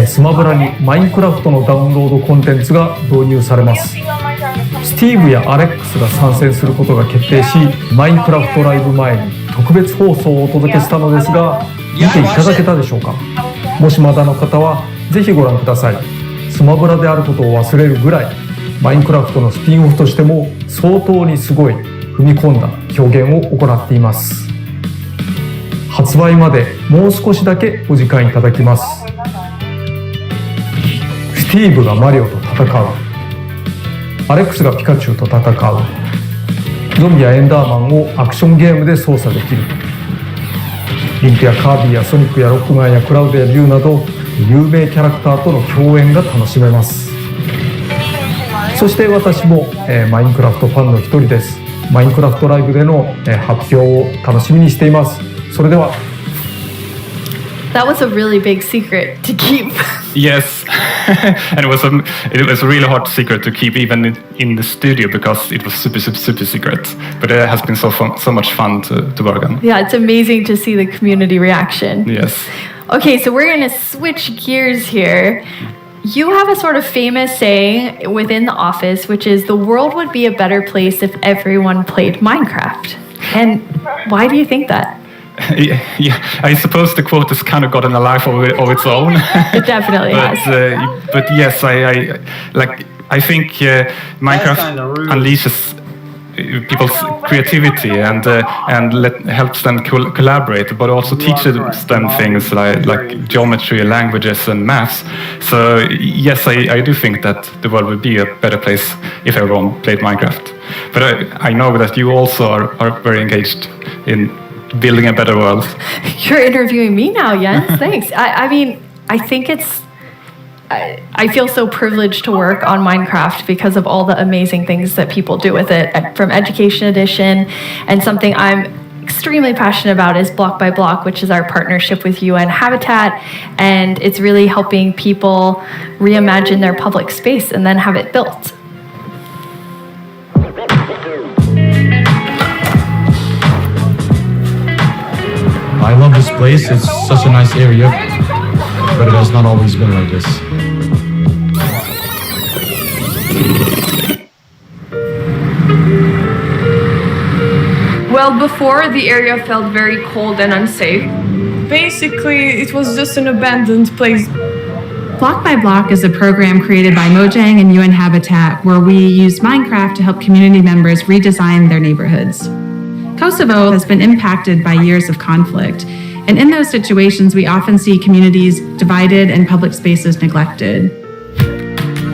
スマブラにマインクラフトのダウンロードコンテンツが導入されます。スティーブやアレックスが参戦することが決定し、マインクラフトライブ前に特別放送をお届けしたのですが、見ていただけたでしょうか。もしまだの方はぜひご覧ください。スマブラであることを忘れるぐらい、マインクラフトのスピンオフとしても相当にすごい踏み込んだ表現を行っています。発売までもう少しだけお時間いただきます。スティーブがマリオと戦う、アレックスがピカチュウと戦う、ゾンビやエンダーマンをアクションゲームで操作できる、リンクやカービィやソニックやロックマンやクラウドやビューなど有名キャラクターとの共演が楽しめます。そして私も、マインクラフトファンの一人です。マインクラフトライブでの、発表を楽しみにしています。それでは。That was a really big secret to keep. Yes, and it was a really hard secret to keep even in the studio because it was super secret. But it has been so much fun to work on. Yeah, it's amazing to see the community reaction. Yes. Okay, so we're going to switch gears here. You have a sort of famous saying within the office, which is the world would be a better place if everyone played Minecraft. And why do you think that? Yeah, I suppose the quote has kind of gotten a life of its own. It definitely has. But yes, I think Minecraft unleashes people's creativity and helps them collaborate, but also teaches them things like geometry, languages, and maths. So yes, I do think that the world would be a better place if everyone played Minecraft. But I know that you also are very engaged in building a better world. You're interviewing me now, Jens. Thanks. I mean, I think I feel so privileged to work on Minecraft because of all the amazing things that people do with it, from Education Edition, and something I'm extremely passionate about is Block by Block, which is our partnership with UN Habitat, and it's really helping people reimagine their public space and then have it built. I love this place. It's such a nice area, but it has not always been like this. Well, before the area felt very cold and unsafe. Basically, it was just an abandoned place. Block by Block is a program created by Mojang and UN Habitat where we use Minecraft to help community members redesign their neighborhoods. Kosovo has been impacted by years of conflict, and in those situations, we often see communities divided and public spaces neglected.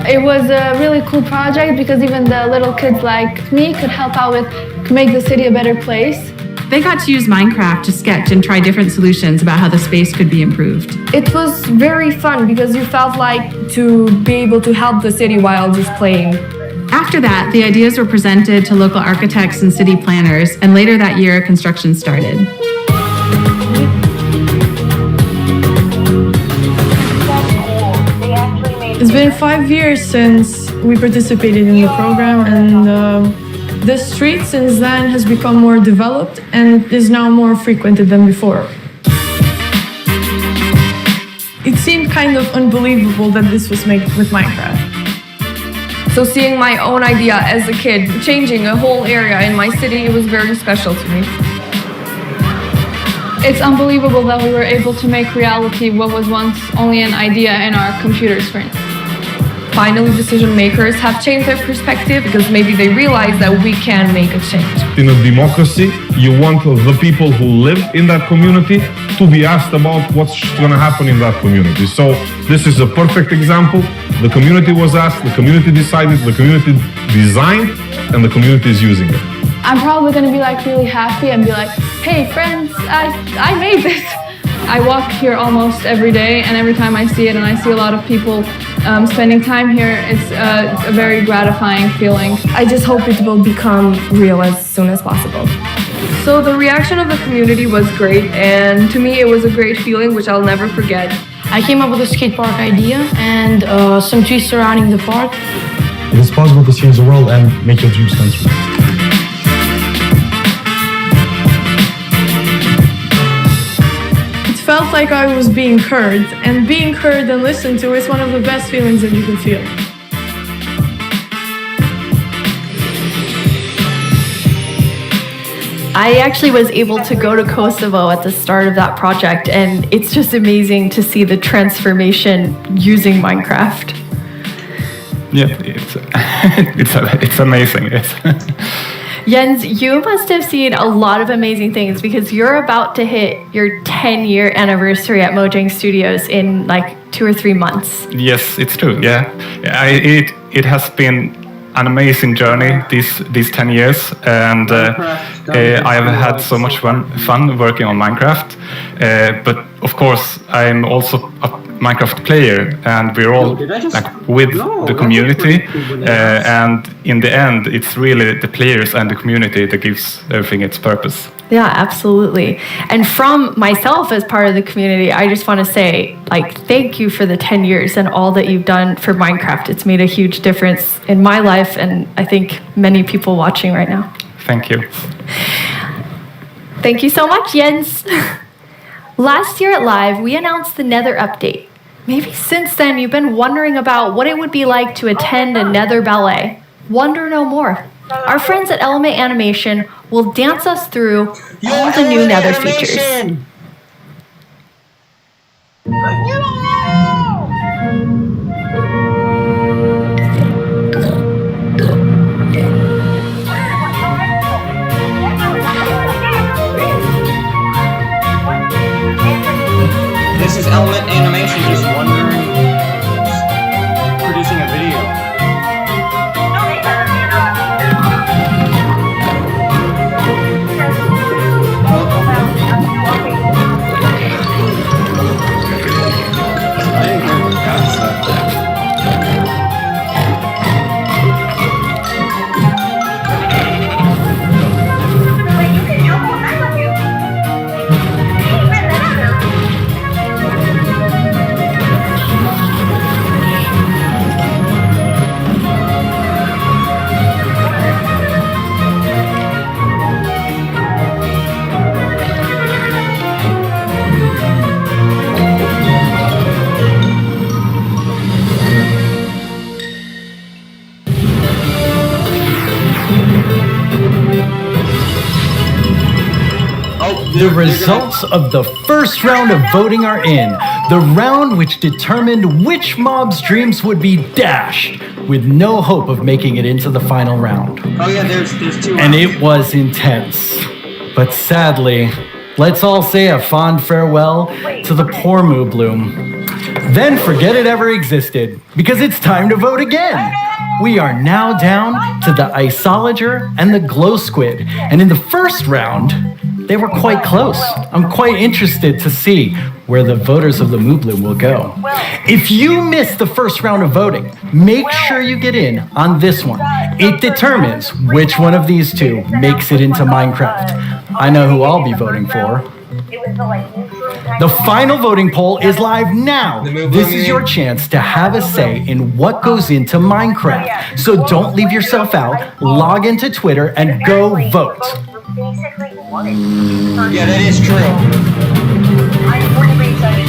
It was a really cool project because even the little kids like me could help out with make the city a better place. They got to use Minecraft to sketch and try different solutions about how the space could be improved. It was very fun because you felt like to be able to help the city while just playing. After that, the ideas were presented to local architects and city planners, and later that year, construction started. It's been 5 years since we participated in the program, and the street since then has become more developed and is now more frequented than before. It seemed kind of unbelievable that this was made with Minecraft. So seeing my own idea as a kid, changing a whole area in my city, it was very special to me. It's unbelievable that we were able to make reality what was once only an idea in our computer screen. Finally, decision makers have changed their perspective because maybe they realize that we can make a change. In a democracy, you want the people who live in that community to be asked about what's going to happen in that community. So this is a perfect example. The community was asked, the community decided, the community designed, and the community is using it. I'm probably going to be like really happy and be like, hey friends, I made this. I walk here almost every day, and every time I see it and I see a lot of people spending time here, it's a very gratifying feeling. I just hope it will become real as soon as possible. So the reaction of the community was great, and to me it was a great feeling which I'll never forget. I came up with a skate park idea and some trees surrounding the park. It is possible to change the world and make your dreams come true. It felt like I was being heard, and being heard and listened to is one of the best feelings that you can feel. I actually was able to go to Kosovo at the start of that project, and it's just amazing to see the transformation using Minecraft. Yeah, it's amazing. Jens, you must have seen a lot of amazing things because you're about to hit your 10-year anniversary at Mojang Studios in like 2 or 3 months. Yes, it's true. Yeah, it has been an amazing journey these 10 years, and I have had so much fun working on Minecraft. But of course, I'm also a Minecraft player, and we're all like with the community. And in the end, it's really the players and the community that gives everything its purpose. Yeah, absolutely. And from myself as part of the community, I just want to say, like, thank you for the 10 years and all that you've done for Minecraft. It's made a huge difference in my life, and I think many people watching right now. Thank you. Thank you so much, Jens. Last year at Live, we announced the Nether update. Maybe since then you've been wondering about what it would be like to attend a Nether ballet. Wonder no more. Our friends at Element Animation will dance us through all the new Nether features. This is Element Animation just wondering, producing a video. The results of the first round of voting are in. The round which determined which mob's dreams would be dashed, with no hope of making it into the final round. Oh yeah, there's 2 And rounds. it was intense. But sadly, let's all say a fond farewell to the poor Moo Bloom. Then forget it ever existed, because it's time to vote again. We are now down to the Isolager and the Glow Squid, and in the first round, they were quite close. I'm quite interested to see where the voters of the Moobloom will go. If you missed the first round of voting, make sure you get in on this one. It determines which one of these two makes it into Minecraft. I know who I'll be voting for. The final voting poll is live now. This is your chance to have a say in what goes into Minecraft. So don't leave yourself out, log into Twitter, and go vote. Yeah, that is true. I'm really excited.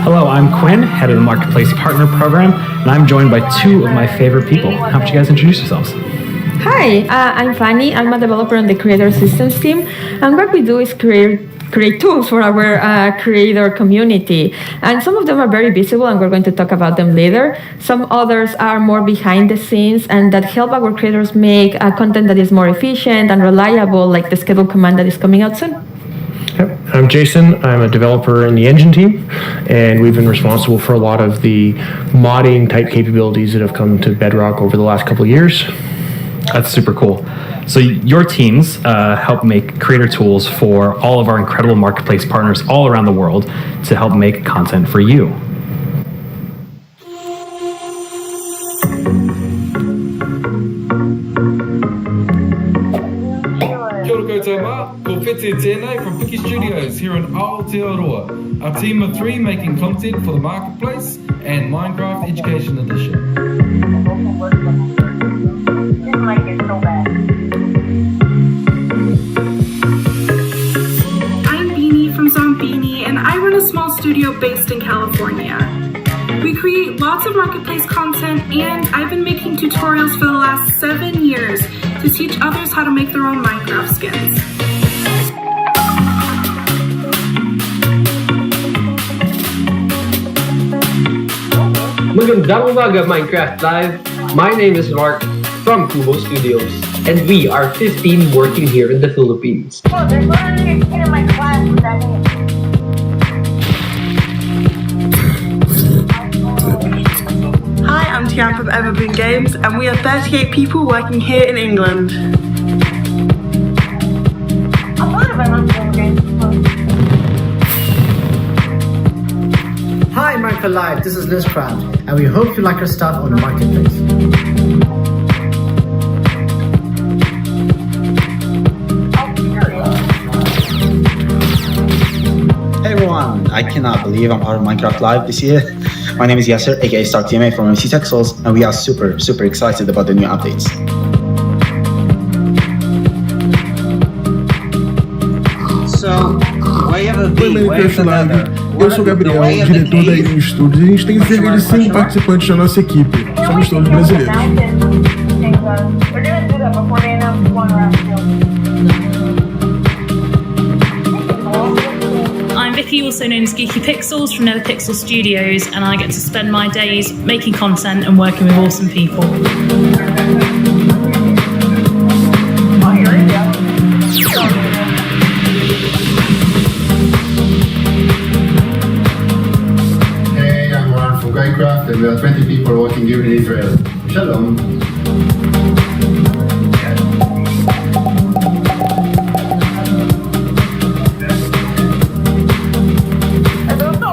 Hello, I'm Quinn, head of the Marketplace Partner Program, and I'm joined by two of my favorite people. How about you guys introduce yourselves? Hi, I'm Fanny. I'm a developer on the Creator Systems team, and what we do is create tools for our creator community. And some of them are very visible, and we're going to talk about them later. Some others are more behind the scenes and that help our creators make content that is more efficient and reliable, like the schedule command that is coming out soon. Yep. I'm Jason. I'm a developer in the engine team, and we've been responsible for a lot of the modding type capabilities that have come to Bedrock over the last couple of years. That's super cool. So your teams help make creator tools for all of our incredible marketplace partners all around the world to help make content for you. Kia ora koutou mā, ko Whete tēnei from Piki Studios here in Aotearoa. Our team of 3 making content for the marketplace and Minecraft Education Edition. I'm Beanie from Zombini, and I run a small studio based in California. We create lots of marketplace content, and I've been making tutorials for the last 7 years to teach others how to make their own Minecraft skins. Magandang umaga, Minecraft Live. My name is Mark from Kubo Studios, and we are 15 working here in the Philippines. Oh, there's literally a kid in my class with that name. Hi, I'm Tian from Evergreen Games, and we are 38 people working here in England. Hi, Minecraft Live, this is Lizcraft, and we hope you like our stuff on the marketplace. Hey everyone, I cannot believe I'm part of Minecraft Live this year. My name is Yasser, aka StarTMA from MC Texels, and we are super excited about the new updates. So, where you have a bee, where you have another. Eu sou o Gabriel, diretor da Ilha Studios, e a gente tem cerca de 100 participantes na nossa equipe. Somos todos brasileiros. I'm Vicky, also known as Geeky Pixels from Nether Pixel Studios, and I get to spend my days making content and working with awesome people. Hey, I'm Ron from Minecraft, and we are 20 people working here in Israel. Shalom.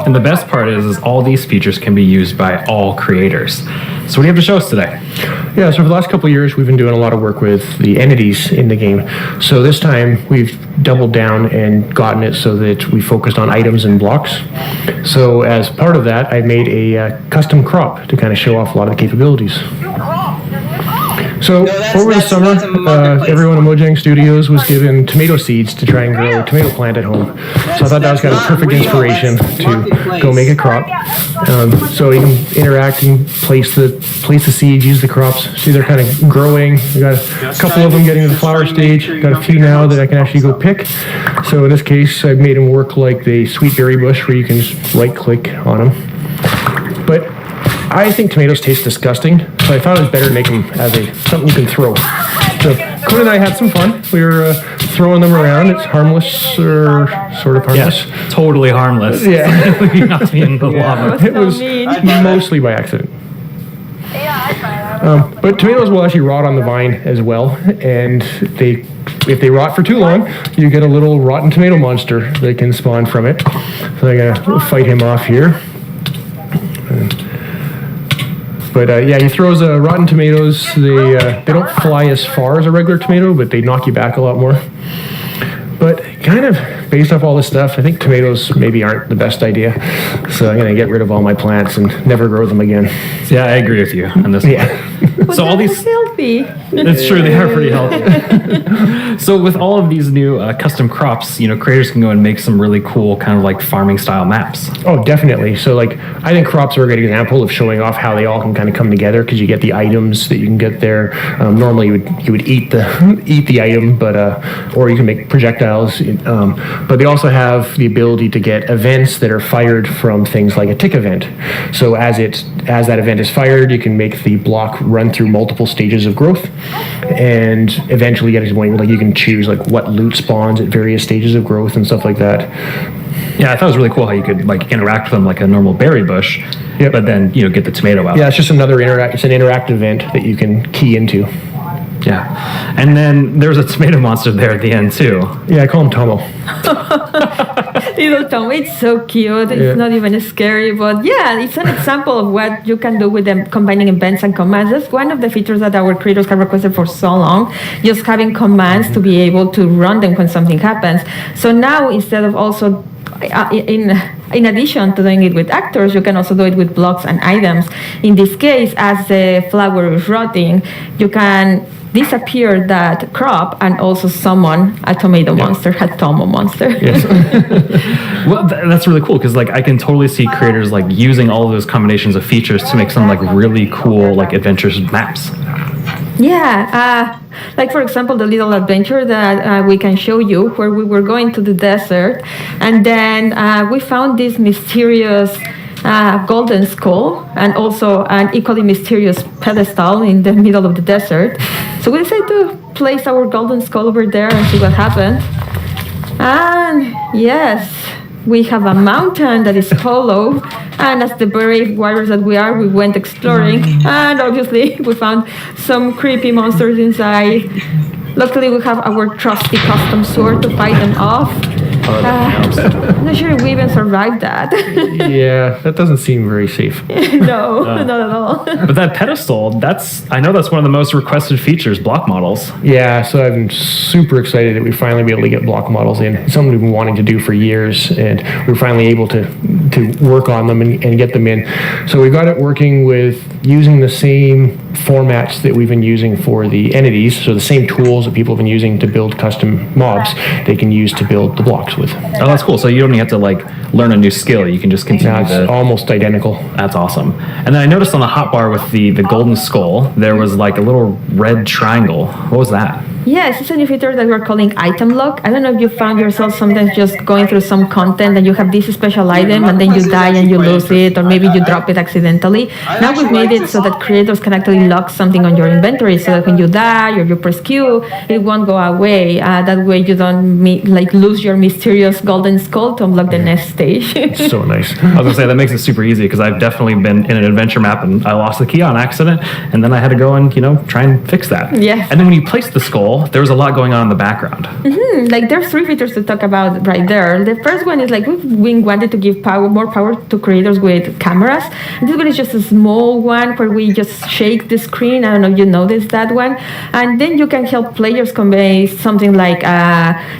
And the best part is all these features can be used by all creators. So what do you have to show us today? Yeah, so for the last couple of years, we've been doing a lot of work with the entities in the game. So this time, we've doubled down and gotten it so that we focused on items and blocks. So as part of that, I made a custom crop to kind of show off a lot of the capabilities. So over the summer, everyone at Mojang Studios was given tomato seeds to try and grow a tomato plant at home. So I thought that was kind of perfect inspiration to go make a crop. So you can interact and place the seeds, use the crops. See, they're kind of growing. We got a couple of them getting to the flower stage. Got a few now that I can actually go pick. So in this case, I've made them work like the sweet berry bush, where you can just right-click on them. But I think tomatoes taste disgusting, so I thought it was better to make them as something you can throw. So Conan and I had some fun. We were throwing them around. It's harmless, or sort of harmless. Yeah, totally harmless. Yeah. Not being the lava. It was mostly by accident. But tomatoes will actually rot on the vine as well, and if they rot for too long, you get a little rotten tomato monster that can spawn from it. So I gotta fight him off here. But yeah, he throws rotten tomatoes. They don't fly as far as a regular tomato, but they knock you back a lot more. But kind of based off all this stuff, I think tomatoes maybe aren't the best idea. So I'm gonna get rid of all my plants and never grow them again. Yeah, I agree with you on this. But So all these, healthy. it's true, they are pretty healthy. So with all of these new custom crops, creators can go and make some really cool kind of like farming style maps. Oh, definitely. So like, I think crops are a good example of showing off how they all can kind of come together, because you get the items that you can get there. Normally you would eat the item, but or you can make projectiles. But they also have the ability to get events that are fired from things like a tick event. So as that event is fired, you can make the block run through multiple stages of growth, and eventually get to the point where like you can choose like what loot spawns at various stages of growth and stuff like that. Yeah, I thought it was really cool how you could like interact with them like a normal berry bush, but then get the tomato out. Yeah, it's just another it's an interactive event that you can key into. Yeah, and then there's a tomato monster there at the end too. Yeah, I call him Tomo. Little Tom, it's so cute. It's not even scary, but yeah, it's an example of what you can do with them combining events and commands. That's one of the features that our creators have requested for so long, just having commands to be able to run them when something happens. So now, instead of also in addition to doing it with actors, you can also do it with blocks and items. In this case, as the flower is rotting, you can disappear that crop and also summon a tomato monster, a Tomo monster. Yes. Well, that's really cool, because like I can totally see creators like using all of those combinations of features to make some like really cool like adventures maps. Yeah, like for example, the little adventure that we can show you, where we were going to the desert, and then we found this mysterious golden skull, and also an equally mysterious pedestal in the middle of the desert. So we decided to place our golden skull over there and see what happened. And yes, we have a mountain that is hollow, and as the brave warriors that we are, we went exploring, and obviously we found some creepy monsters inside. Luckily, we have our trusty custom sword to fight them off. I'm not sure if we even survived that. Yeah, that doesn't seem very safe. No, not at all. But that pedestal, I know that's one of the most requested features, block models. Yeah, so I'm super excited that we finally be able to get block models in. It's something we've been wanting to do for years, and we're finally able to work on them and get them in. So we got it working with using the same formats that we've been using for the entities, so the same tools that people have been using to build custom mobs, they can use to build the blocks with. Oh, that's cool. So you don't even have to like learn a new skill. You can just continue. It's almost identical. That's awesome. And then I noticed on the hotbar with the golden skull, there was like a little red triangle. What was that? Yes, it's a new feature that we're calling item lock. I don't know if you found yourself sometimes just going through some content and you have this special item and then you die and you lose it, or maybe you drop it accidentally. Now we've made it so that creators can actually lock something on your inventory, so that when you die or you press Q, it won't go away. That way you don't lose your mysterious golden skull to unlock the next stage. So nice. I was gonna say that makes it super easy, because I've definitely been in an adventure map and I lost the key on accident, and then I had to go and try and fix that. Yeah. And then when you place the skull, there was a lot going on in the background. Mm-hmm. Like there's 3 features to talk about right there. The first one is like we wanted to give more power to creators with cameras. And this one is just a small one where we just shake the screen. I don't know if you noticed that one. And then you can help players convey something like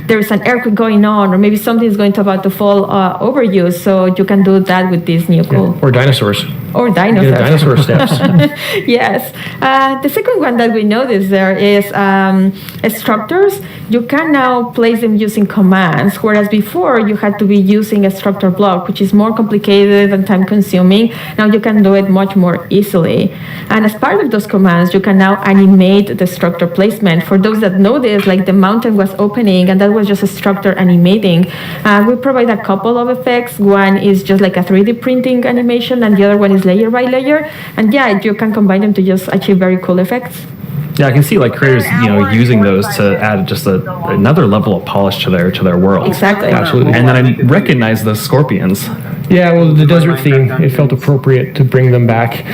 there's an earthquake going on, or maybe something is about to fall over you. So you can do that with this new cool. Or dinosaurs. Or dinosaurs. Dinosaur steps. Yes. The second one that we noticed there is structures. You can now place them using commands, whereas before you had to be using a structure block, which is more complicated and time consuming. Now you can do it much more easily. And as part of those commands, you can now animate the structure placement. For those that noticed, like the mountain was opening and that was just a structure animating. We provide a couple of effects. One is just like a 3D printing animation, and the other one is layer by layer. And yeah, you can combine them to just achieve very cool effects. Yeah, I can see like creators, using those to add just another level of polish to their world. Exactly. Absolutely. And then I recognize the scorpions. Yeah, well, the desert theme, it felt appropriate to bring them back.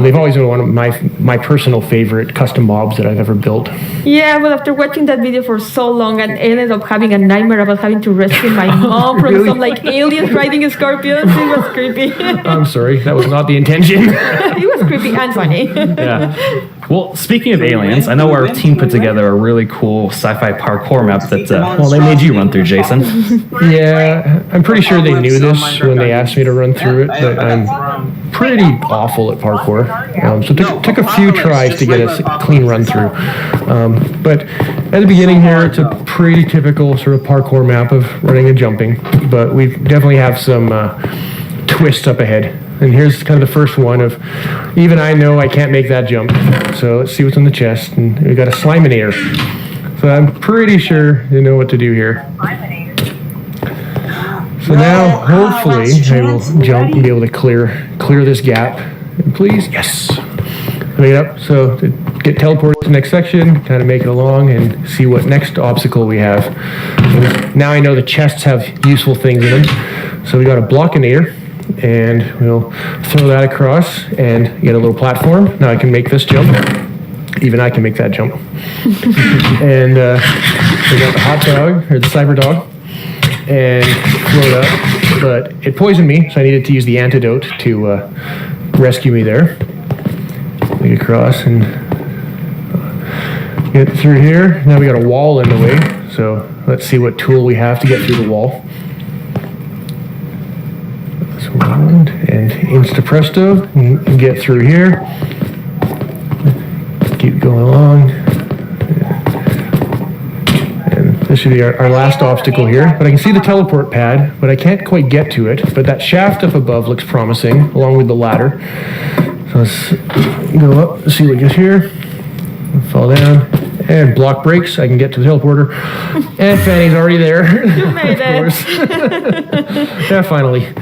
They've always been one of my personal favorite custom mobs that I've ever built. Yeah, well, after watching that video for so long, I ended up having a nightmare about having to rescue my mom from Really? some like aliens riding scorpions. It was creepy. I'm sorry, that was not the intention. It was creepy and funny. Yeah. Well, speaking of aliens, I know our team put together a really cool sci-fi parkour map that, they made you run through, Jason. Yeah, I'm pretty sure they knew this when they asked me to run through it, but I'm pretty awful at parkour. So it took a few tries to get a clean run through. But at the beginning here, it's a pretty typical sort of parkour map of running and jumping, but we definitely have some twists up ahead. And here's kind of the first one of, even I know I can't make that jump. So let's see what's in the chest. And we got a Sliminator. So I'm pretty sure they know what to do here. So now, hopefully, I will jump and be able to clear this gap. And please, yes. Make it up. So to get teleported to the next section, kind of make it along and see what next obstacle we have. And now I know the chests have useful things in them. So we got a Blockinator. And we'll throw that across and get a little platform. Now I can make this jump. Even I can make that jump. And we got the hot dog, or the cyber dog, and float up. But it poisoned me, so I needed to use the antidote to rescue me there. Make it across and get through here. Now we got a wall in the way, so let's see what tool we have to get through the wall. And insta presto, and get through here. Keep going along. And this should be our last obstacle here. But I can see the teleport pad, but I can't quite get to it. But that shaft up above looks promising, along with the ladder. So let's go up and see what gets here. Fall down. And block breaks, I can get to the teleporter. And Fanny's already there. You made it. Yeah, finally.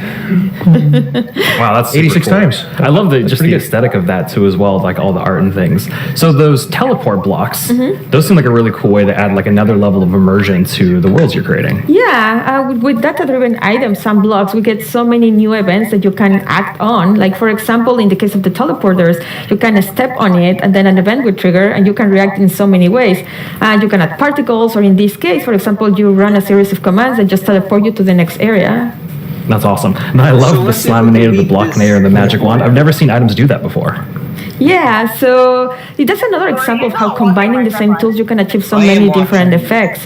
Wow, that's 86 cool. times. I love the aesthetic of that too as well, like all the art and things. So those teleport blocks, those seem like a really cool way to add like another level of immersion to the worlds you're creating. Yeah, with data-driven items and blocks, we get so many new events that you can act on. Like for example, in the case of the teleporters, you can step on it and then an event will trigger and you can react in so many ways. You can add particles, or in this case, for example, you run a series of commands that just teleport you to the next area. That's awesome. And I love the Slaminator, the Blockinator, and the Magic Wand. I've never seen items do that before. Yeah, so that's another example of how combining the same tools you can achieve so many different effects.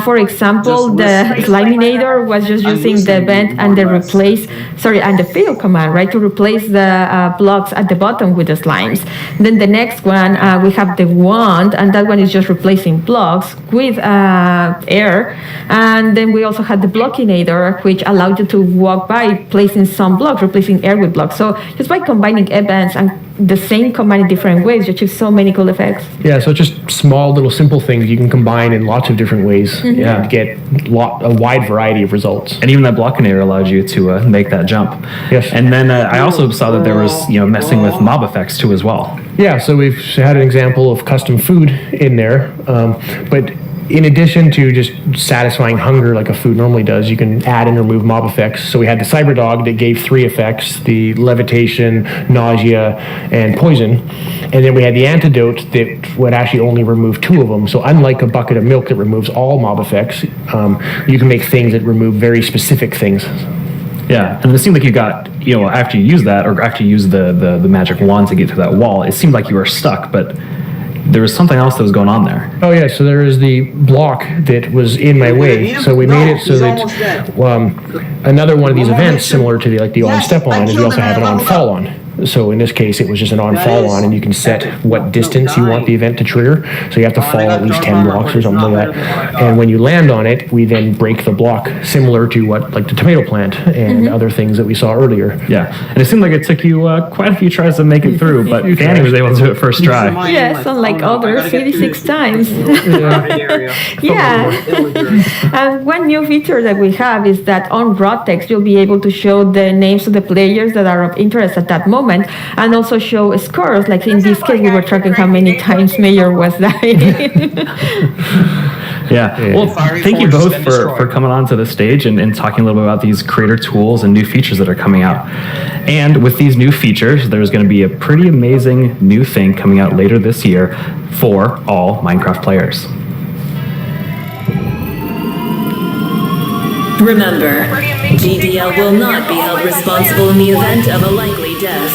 For example, the Sliminator was just using the event and the fill command, right, to replace the blocks at the bottom with the slimes. Then the next one, we have the wand, and that one is just replacing blocks with air. And then we also had the Blockinator, which allowed you to walk by placing some blocks, replacing air with blocks. So just by combining events and the same command in different ways, you achieve so many cool effects. Yeah, so just small little simple things you can combine in lots of different ways to get a wide variety of results. And even that Blockinator allowed you to make that jump. Yes. And then I also saw that there was messing with mob effects too as well. Yeah, so we've had an example of custom food in there, but in addition to just satisfying hunger like a food normally does, you can add and remove mob effects. So we had the Cyber Dog that gave 3 effects, the levitation, nausea, and poison. And then we had the antidote that would actually only remove 2 of them. So unlike a bucket of milk that removes all mob effects, you can make things that remove very specific things. Yeah, and it seemed like you got, after you used that, or after you used the magic wand to get to that wall, it seemed like you were stuck, but there was something else that was going on there. Oh yeah, so there was the block that was in my way. So we made it so that another one of these events, similar to the on step on, is we also have an on fall on. So in this case, it was just an on fall on, and you can set what distance you want the event to trigger. So you have to fall at least 10 blocks or something like that. And when you land on it, we then break the block, similar to what like the tomato plant and other things that we saw earlier. Yeah, and it seemed like it took you quite a few tries to make it through, but Danny was able to do it first try. Yes, unlike others, 86 times. Yeah. And one new feature that we have is that on raw text, you'll be able to show the names of the players that are of interest at that moment. moment, and also show scores. Like in this case, we were tracking how many times Mayor was dying. Yeah. Well, thank you both for coming on to the stage and talking a little bit about these creator tools and new features that are coming out. And with these new features, there's going to be a pretty amazing new thing coming out later this year for all Minecraft players. Remember, GDL will not be held responsible in the event of a likely death.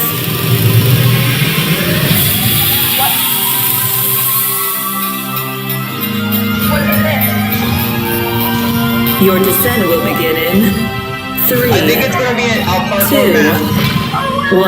Your descent will begin in 3, I think it's gonna be an Alparco 1.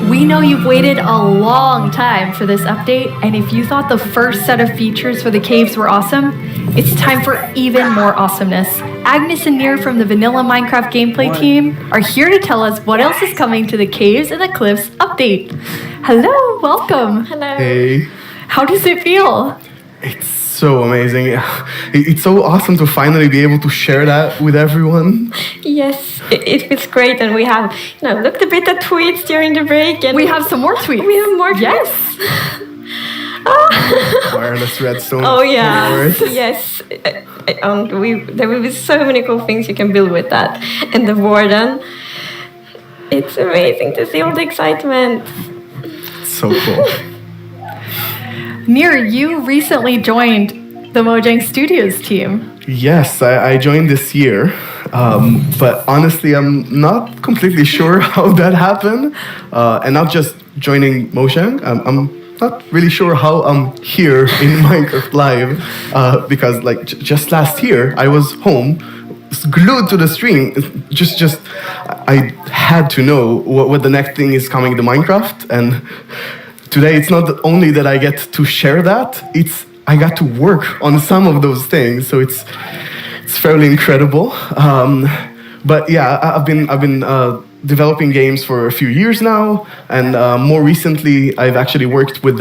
We know you've waited a long time for this update, and if you thought the first set of features for the caves were awesome, it's time for even more awesomeness. Agnes and Nir from the Vanilla Minecraft gameplay team are here to tell us what else is coming to the Caves and the Cliffs update. Hello, welcome. Hello. Hey. How does it feel? It's so amazing. It's so awesome to finally be able to share that with everyone. Yes, it feels great, and we have, looked a bit at tweets during the break, and we have some more tweets. We have more tweets. Yes. Wireless redstone. Oh yeah, yes. There will be so many cool things you can build with that, and the warden. It's amazing to see all the excitement. It's so cool. Nir, you recently joined the Mojang Studios team. Yes, I joined this year, but honestly, I'm not completely sure how that happened, and not just joining Mojang. I'm not really sure how I'm here in Minecraft Live, because just last year I was home, glued to the stream. I had to know what the next thing is coming to Minecraft, and today it's not only that I get to share that, I got to work on some of those things, so it's fairly incredible. But yeah, I've been developing games for a few years now, and more recently I've actually worked with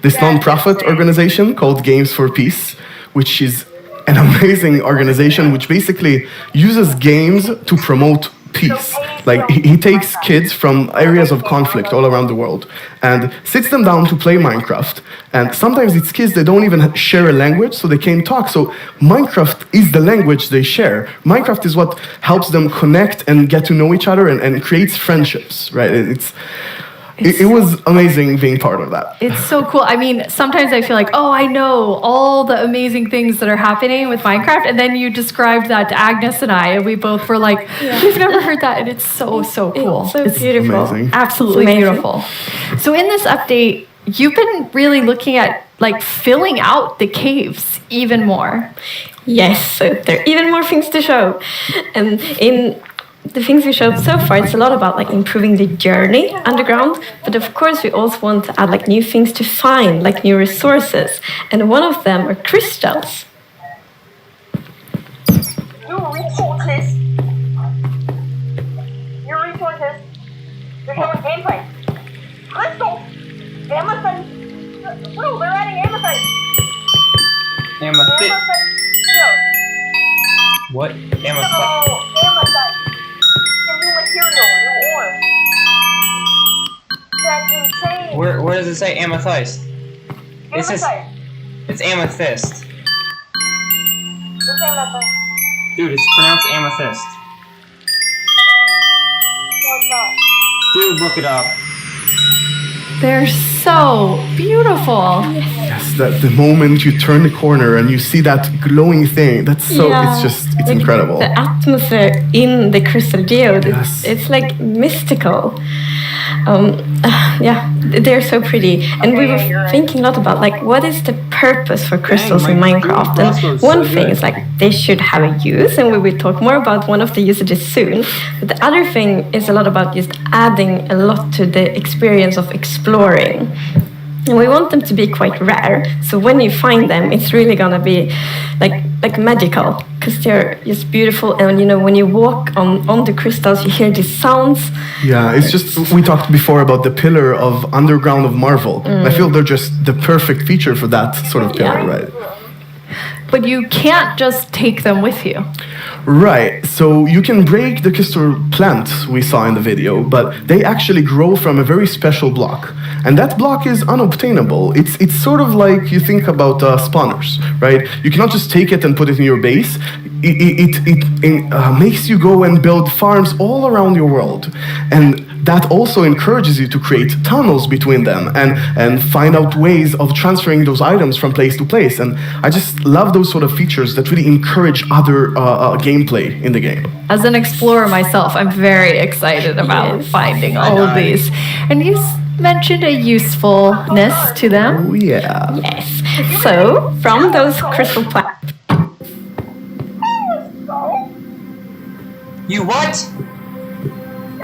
this non-profit organization called Games for Peace, which is an amazing organization which basically uses games to promote peace. Like he takes kids from areas of conflict all around the world and sits them down to play Minecraft. And sometimes it's kids that don't even share a language, so they can't talk. So Minecraft is the language they share. Minecraft is what helps them connect and get to know each other and creates friendships, right? It was amazing being part of that. It's so cool. I mean, sometimes I feel like, oh, I know all the amazing things that are happening with Minecraft, and then you described that to Agnes and I, and we both were like, we've never heard that, and it's so cool. It's beautiful. Amazing. Absolutely beautiful. So in this update, you've been really looking at filling out the caves even more. Yes, so there are even more things to show. And in the things we showed so far, it's a lot about improving the journey underground, but of course we also want to add new things to find, new resources, and one of them are crystals. New resources. They're showing gameplay. Crystals. Amethyst. Woo, they're adding amethyst. Amethyst. What? Amethyst. Oh, amethyst. It's a new material, new ore. That's insane. Where does it say amethyst? Amethyst. It's amethyst. It's amethyst. Dude, it's pronounced amethyst. What's up? Dude, look it up. They're so beautiful. Yes, that the moment you turn the corner and you see that glowing thing, it's incredible. The atmosphere in the crystal geode, it's mystical. They're so pretty. And we were thinking a lot about what is the purpose for crystals in Minecraft? And one thing is they should have a use, and we will talk more about one of the usages soon. But the other thing is a lot about just adding a lot to the experience of exploring. And we want them to be quite rare. So when you find them, it's really gonna be like magical, because they're just beautiful. And you know, when you walk on the crystals, you hear these sounds. Yeah, it's just, we talked before about the pillar of underground of Marvel. I feel they're just the perfect feature for that sort of pillar, right? But you can't just take them with you. Right, so you can break the crystal plants we saw in the video, but they actually grow from a very special block. And that block is unobtainable. It's sort of like you think about spawners, right? You cannot just take it and put it in your base. It makes you go and build farms all around your world. And that also encourages you to create tunnels between them and find out ways of transferring those items from place to place. And I just love those sort of features that really encourage other gameplay in the game. As an explorer myself, I'm very excited about finding all of these. And you mentioned a usefulness to them. Oh, yeah. Yes. So, from those crystal plants. You what?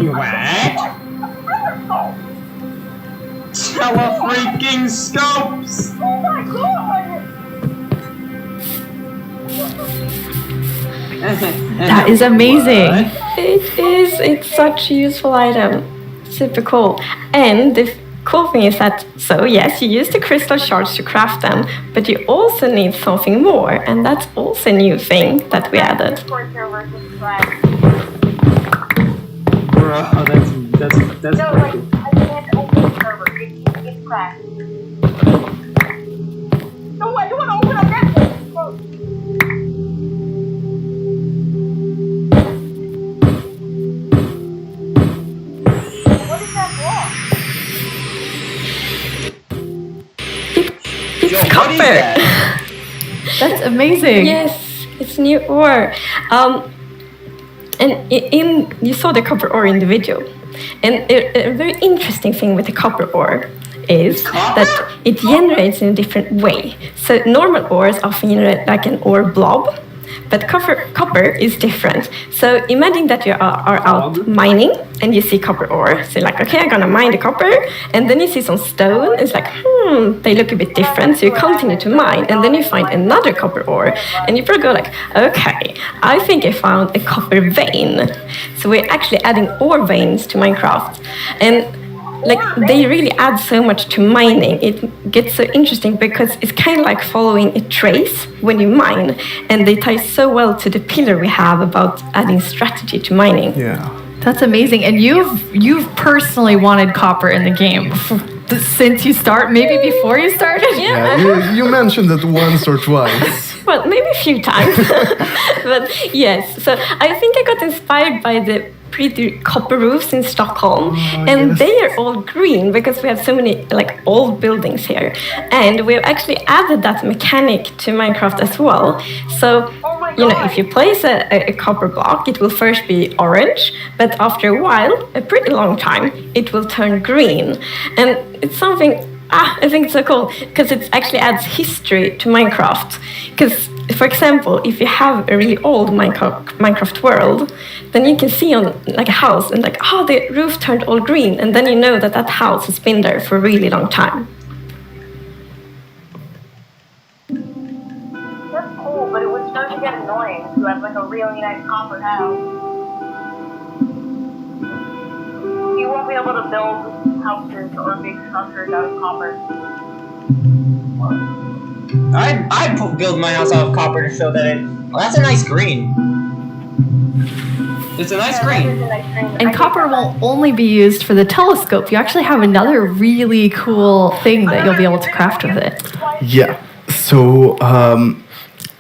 You what? Telefreaking scopes! Oh my god! That is amazing. It is. It's such a useful item. Super cool. And the cool thing is that, so yes, you use the crystal shards to craft them, but you also need something more, and that's also a new thing that we added. Bro, that's no, like, I can't open the server. It's cracked. No, I don't want to open up that one. Close. What is that block? It's copper. That's amazing. Yes, it's new ore. And you saw the copper ore in the video. And a very interesting thing with the copper ore is that it generates in a different way. So normal ores often generate like an ore blob, but copper is different. So imagine that you are out mining and you see copper ore. So you're like, okay, I'm gonna mine the copper. And then you see some stone. It's like, they look a bit different. So you continue to mine. And then you find another copper ore. And you probably go like, okay, I think I found a copper vein. So we're actually adding ore veins to Minecraft. And like, they really add so much to mining. It gets so interesting because it's kind of like following a trace when you mine, and they tie so well to the pillar we have about adding strategy to mining. Yeah, that's amazing. And you've personally wanted copper in the game since you start, maybe before you started. Yeah, you mentioned it once or twice. Well, maybe a few times, but yes. So I think I got inspired by the pretty copper roofs in Stockholm, and they are all green because we have so many like old buildings here, and we've actually added that mechanic to Minecraft as well. So you know, if you place a copper block, it will first be orange, but after a while, a pretty long time, it will turn green, and it's something I think it's so cool because it actually adds history to Minecraft. Because, for example, if you have a really old Minecraft world, then you can see on like a house and like, oh, the roof turned all green, and then you know that that house has been there for a really long time. That's cool, but it would start to get annoying if you have like a really nice copper house. You won't be able to build houses or big structures out of copper. I'd build my house out of copper to show that well, that's a nice green. It's a nice green. And copper won't only be used for the telescope. You actually have another really cool thing that you'll be able to craft with it. Yeah. So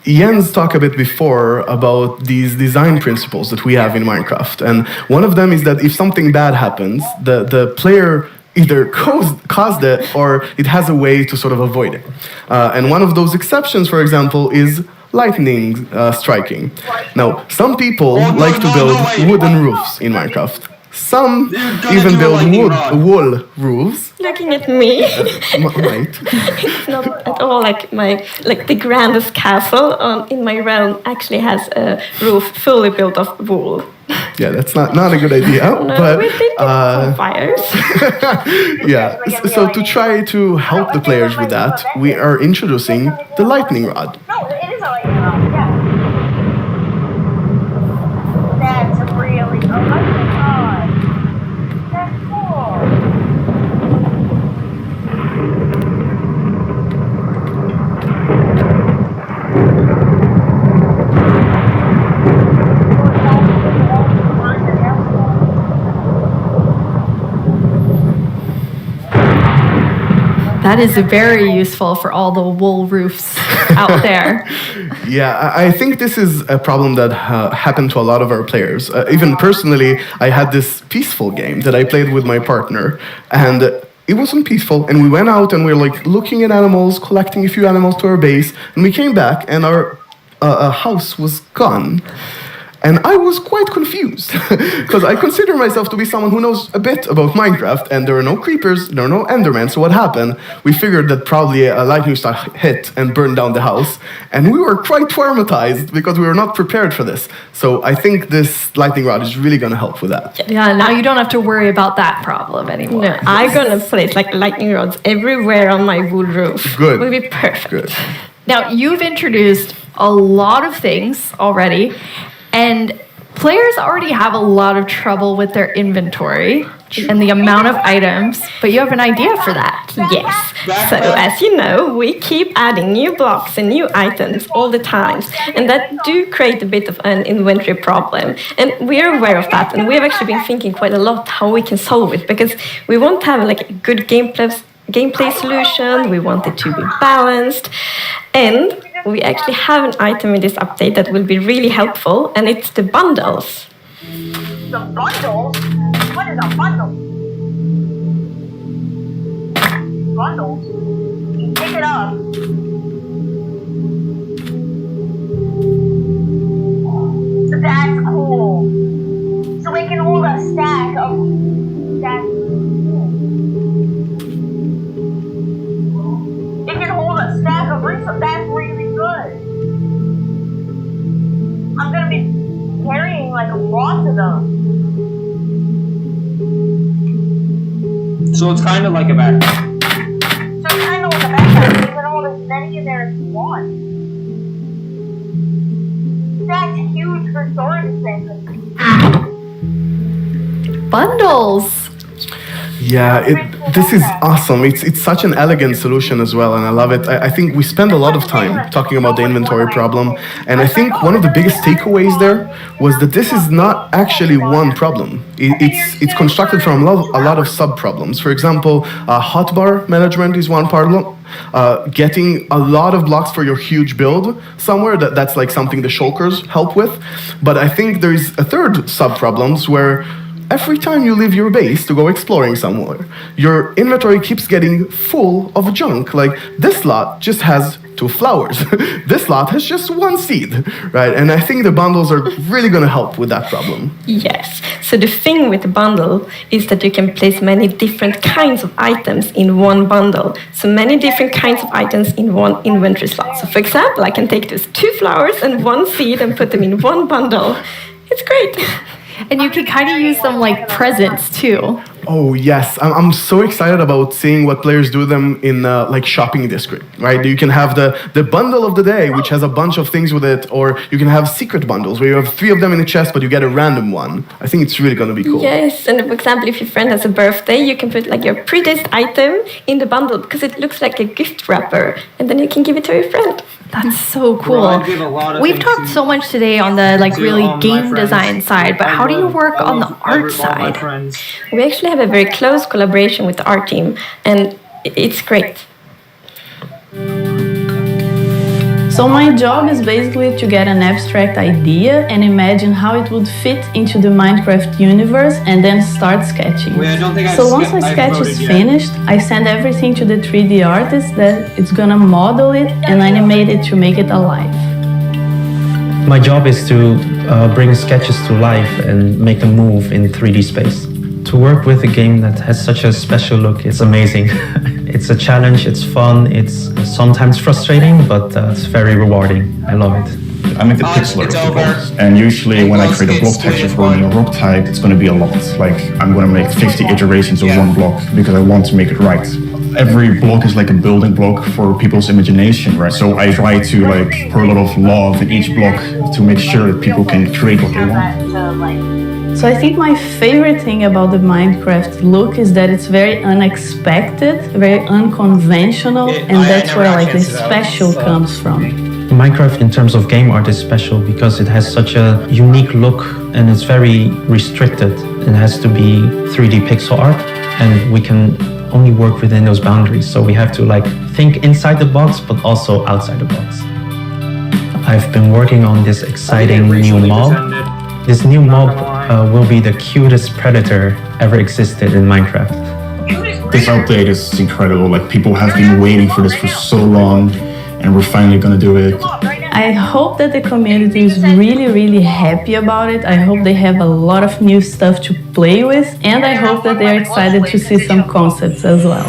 Jens talked a bit before about these design principles that we have in Minecraft, and one of them is that if something bad happens, the player either caused it or it has a way to sort of avoid it. And one of those exceptions, for example, is lightning striking. Now, some people like to build wooden roofs in Minecraft. Some Dude, even build wool roofs. Looking at me. Right. It's not at all like the grandest castle in my realm actually has a roof fully built of wool. Yeah, that's not a good idea. No, but we think it's fires. yeah. So to try to help the players with that, we are introducing the lightning rod. No, it is a lightning rod, yeah. That's really a lightning rod. That's cool. That is very useful for all the wool roofs out there. Yeah, I think this is a problem that happened to a lot of our players. Even personally, I had this peaceful game that I played with my partner, and it wasn't peaceful. And we went out and we were like looking at animals, collecting a few animals to our base, and we came back and our house was gone. And I was quite confused because I consider myself to be someone who knows a bit about Minecraft, and there are no creepers, there are no endermen. So what happened? We figured that probably a lightning strike hit and burned down the house, and we were quite traumatized because we were not prepared for this. So I think this lightning rod is really going to help with that. Yeah, now you don't have to worry about that problem anymore. No, I'm gonna place like lightning rods everywhere on my wood roof. Good. Will be perfect. Good. Now, you've introduced a lot of things already, and players already have a lot of trouble with their inventory and the amount of items, but you have an idea for that. Yes. So as you know, we keep adding new blocks and new items all the time, and that do create a bit of an inventory problem. And we are aware of that, and we have actually been thinking quite a lot how we can solve it, because we want to have like a good gameplay solution. We want it to be balanced, and we actually have an item in this update that will be really helpful, and it's the bundles. The bundles? What is a bundle? Bundles? Pick it up. That's cool. So we can hold a stack of that. It can hold a stack of resources. That's really good. I'm gonna be carrying like lots of them. So it's kind of like a backpack. So it's kind of like a backpack. You can hold as many in there as you want. That's huge for storage space. Bundles. Yeah, this is awesome. It's such an elegant solution as well, and I love it. I think we spend a lot of time talking about the inventory problem, and I think one of the biggest takeaways there was that this is not actually one problem. It's constructed from a lot of sub-problems. For example, hotbar management is one problem. Getting a lot of blocks for your huge build somewhere, that's like something the shulkers help with. But I think there is a third sub-problems where every time you leave your base to go exploring somewhere, your inventory keeps getting full of junk. Like, this lot just has 2 flowers. This lot has just 1 seed, right? And I think the bundles are really going to help with that problem. Yes. So the thing with the bundle is that you can place many different kinds of items in one bundle. So many different kinds of items in one inventory slot. So for example, I can take those 2 flowers and 1 seed and put them in one bundle. It's great. And you can kind of use them like presents too. Oh yes, I'm so excited about seeing what players do them in like shopping district, right? You can have the bundle of the day, which has a bunch of things with it, or you can have secret bundles where you have 3 of them in a chest, but you get a random one. I think it's really going to be cool. Yes, and for example, if your friend has a birthday, you can put like your prettiest item in the bundle because it looks like a gift wrapper, and then you can give it to your friend. That's so cool. We've talked so much today on the like really game design side, but how do you work on the art side? We actually have a very close collaboration with the art team, and it's great. So my job is basically to get an abstract idea and imagine how it would fit into the Minecraft universe and then start sketching. So once my sketch is finished, I send everything to the 3D artist that it's gonna model it and animate it to make it alive. My job is to bring sketches to life and make them move in 3D space. To work with a game that has such a special look, it's amazing. It's a challenge, it's fun, it's sometimes frustrating, but it's very rewarding. I love it. I'm into pixel art, of course. And usually when I create a block texture for a rock type, it's going to be a lot. Like, I'm going to make 50 iterations of one block because I want to make it right. Every block is like a building block for people's imagination, right? So I try to like pour a lot of love in each block to make sure that people can create what they want. So I think my favorite thing about the Minecraft look is that it's very unexpected, very unconventional, and that's where like the special comes from. Minecraft in terms of game art is special because it has such a unique look and it's very restricted. It has to be 3D pixel art and we can only work within those boundaries. So we have to like think inside the box but also outside the box. I've been working on this exciting new mob. This new mob will be the cutest predator ever existed in Minecraft. This update is incredible. Like, people have been waiting for this for so long. And we're finally gonna do it. I hope that the community is really, really happy about it. I hope they have a lot of new stuff to play with, and I hope that they're excited to see some concepts as well.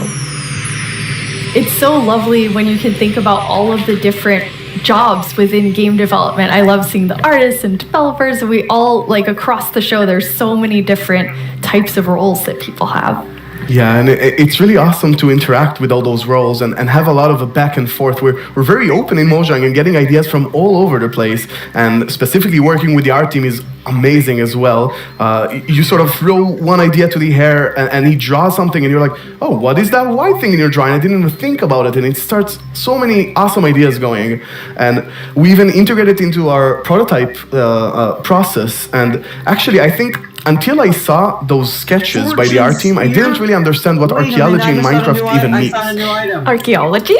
It's so lovely when you can think about all of the different jobs within game development. I love seeing the artists and developers. We all, like across the show, there's so many different types of roles that people have. Yeah, and it's really awesome to interact with all those roles and have a lot of a back and forth. We're very open in Mojang and getting ideas from all over the place, and specifically working with the art team is amazing as well. You sort of throw one idea to the air and he draws something and you're like, oh, what is that white thing in your drawing? I didn't even think about it, and it starts so many awesome ideas going. And we even integrate it into our prototype process, and actually I think until I saw those sketches by the art team, I didn't really understand what archaeology in Minecraft even means. Archaeology?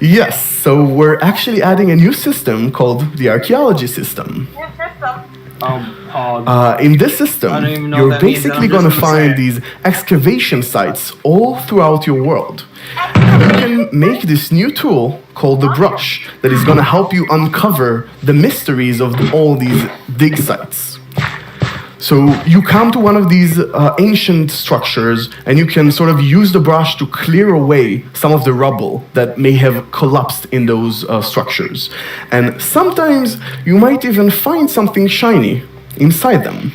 Yes, so we're actually adding a new system called the archaeology system. In this system, you're basically going to find these excavation sites all throughout your world. You can make this new tool called the brush that is going to help you uncover the mysteries of all these dig sites. So you come to one of these ancient structures and you can sort of use the brush to clear away some of the rubble that may have collapsed in those structures. And sometimes you might even find something shiny inside them.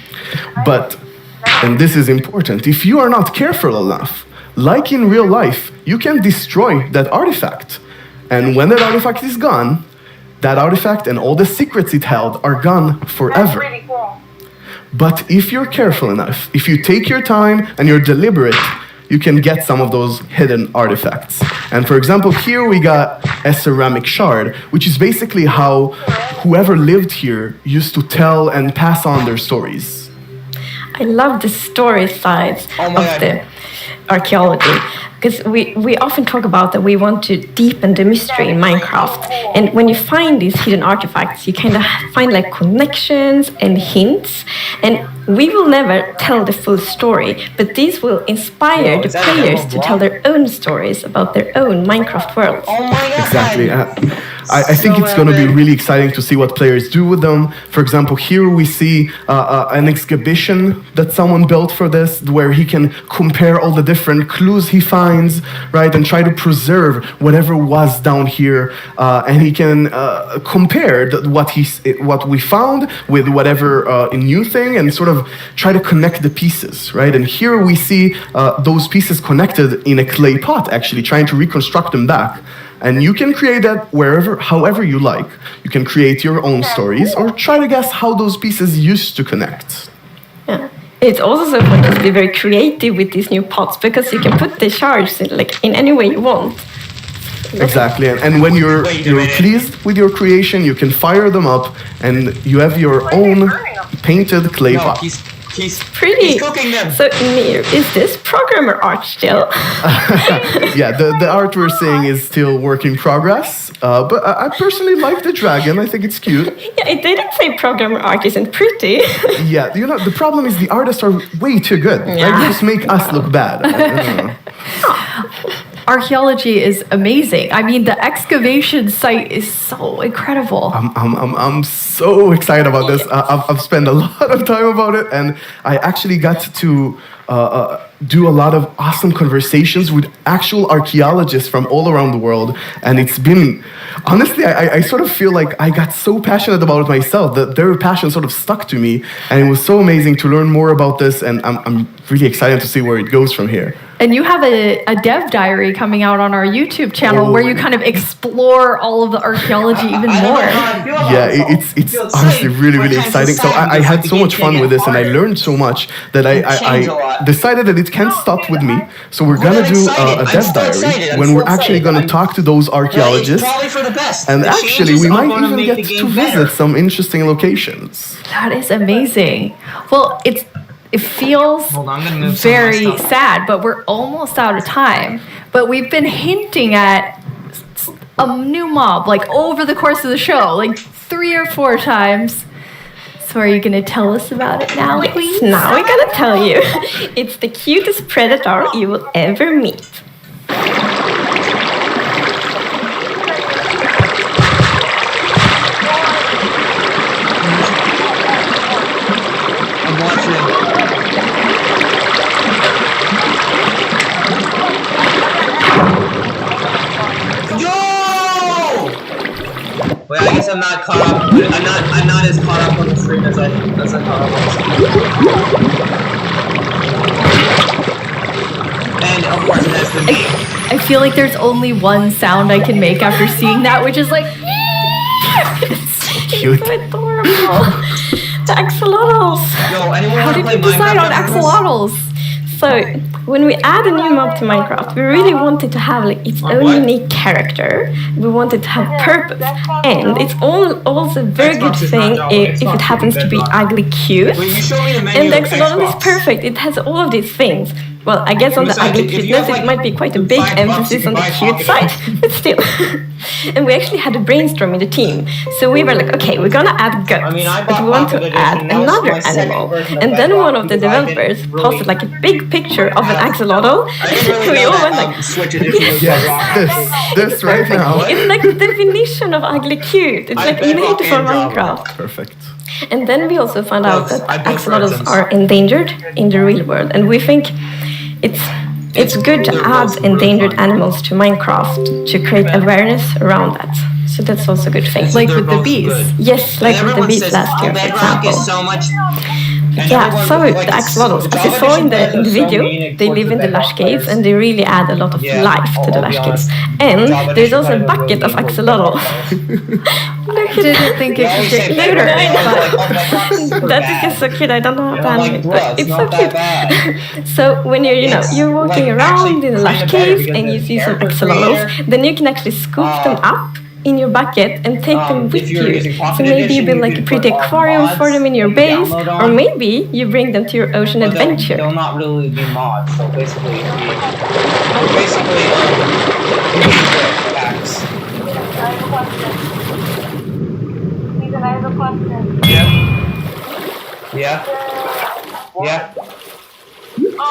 But, and this is important, if you are not careful enough, like in real life, you can destroy that artifact. And when that artifact is gone, that artifact and all the secrets it held are gone forever. That's pretty cool. But if you're careful enough, if you take your time and you're deliberate, you can get some of those hidden artifacts. And for example, here we got a ceramic shard, which is basically how whoever lived here used to tell and pass on their stories. I love the story sides of the archaeology, because we often talk about that we want to deepen the mystery in Minecraft, and when you find these hidden artifacts, you kind of find like connections and hints, and we will never tell the full story, but these will inspire the players to tell their own stories about their own Minecraft world. Exactly. I think it's going to be really exciting to see what players do with them. For example, here we see an exhibition that someone built for this, where he can compare all the different clues he finds, right, and try to preserve whatever was down here, and he can compare what we found with whatever new thing, and sort of try to connect the pieces, right? And here we see those pieces connected in a clay pot, actually trying to reconstruct them back. And you can create that however you like. You can create your own stories or try to guess how those pieces used to connect. Yeah. It's also so fun to be very creative with these new pots, because you can put the shards in any way you want. Exactly, and when you're pleased with your creation, you can fire them up, and you have your own painted clay pot. He's pretty. He's cooking them. So, Mir, is this programmer art still? Yeah, the art we're seeing is still work in progress, but I personally like the dragon. I think it's cute. Yeah, it didn't say programmer art isn't pretty. Yeah, the problem is the artists are way too good. Yeah. Right? They just make us look bad. archaeology is amazing. I mean, the excavation site is so incredible. I'm so excited about this. I've spent a lot of time about it, and I actually got to do a lot of awesome conversations with actual archaeologists from all around the world. And it's been, honestly, I sort of feel like I got so passionate about it myself that their passion sort of stuck to me. And it was so amazing to learn more about this. And I'm really excited to see where it goes from here. And you have a dev diary coming out on our YouTube channel where you kind of explore all of the archaeology even more. Yeah, it's honestly really exciting. So I had so much fun with this, and I learned so much that I decided that it can't stop with me. So we're gonna do a dev diary when we're actually gonna talk to those archaeologists. And actually, we might even get to visit some interesting locations. That is amazing. Well, it feels very sad, but we're almost out of time. But we've been hinting at a new mob, like over the course of the show, like 3 or 4 times. So are you going to tell us about it now, please? Now we're going to tell you. It's the cutest predator you will ever meet. I'm watching. Wait, I guess I'm not caught up. I'm not as caught up on the stream as I thought I was. And of course it has the name. I feel like there's only one sound I can make after seeing that, which is like It's cute. So adorable. The axolotls. Yo, anyone How want to did play you decide Minecraft on after this? axolotls? So when we add a new mob to Minecraft, we really wanted to have like its own unique character. We wanted to have purpose, and it's also a very good thing if it happens to be ugly cute. And the axolotl is perfect. It has all of these things. Well, I guess on the ugly cuteness, it might be quite a big emphasis on the cute side, but still. And we actually had a brainstorm in the team. So we were like, okay, we're gonna add goats, but we want to add another animal. And then one of the developers posted like a big picture of an axolotl. We all went like, yes, this right now. It's like the definition of ugly cute. It's like made for Minecraft. Perfect. And then we also found out that axolotls are endangered in the real world, and we think it's good to add endangered animals to Minecraft to create awareness around that. So that's also a good thing. Like with the bees. Yes, like with the bees last year, for example. So much. Yeah, so the axolotls, as you saw in the video, they live in the Lush Caves and they really add a lot of life to the Lush Caves. And there's also a bucket of axolotl. Didn't think it could get Later, cuter. that is just so cute. I don't know how to animate, but it's so cute. So when you're walking around in the Lush Caves and you see some axolotls, then you can actually scoop them up in your bucket and take them with you. So maybe you build like a pretty aquarium for them in your base, or maybe you bring them to your ocean adventure. They'll not really be mods, so basically packs. Ethan, I have a question. Yeah. I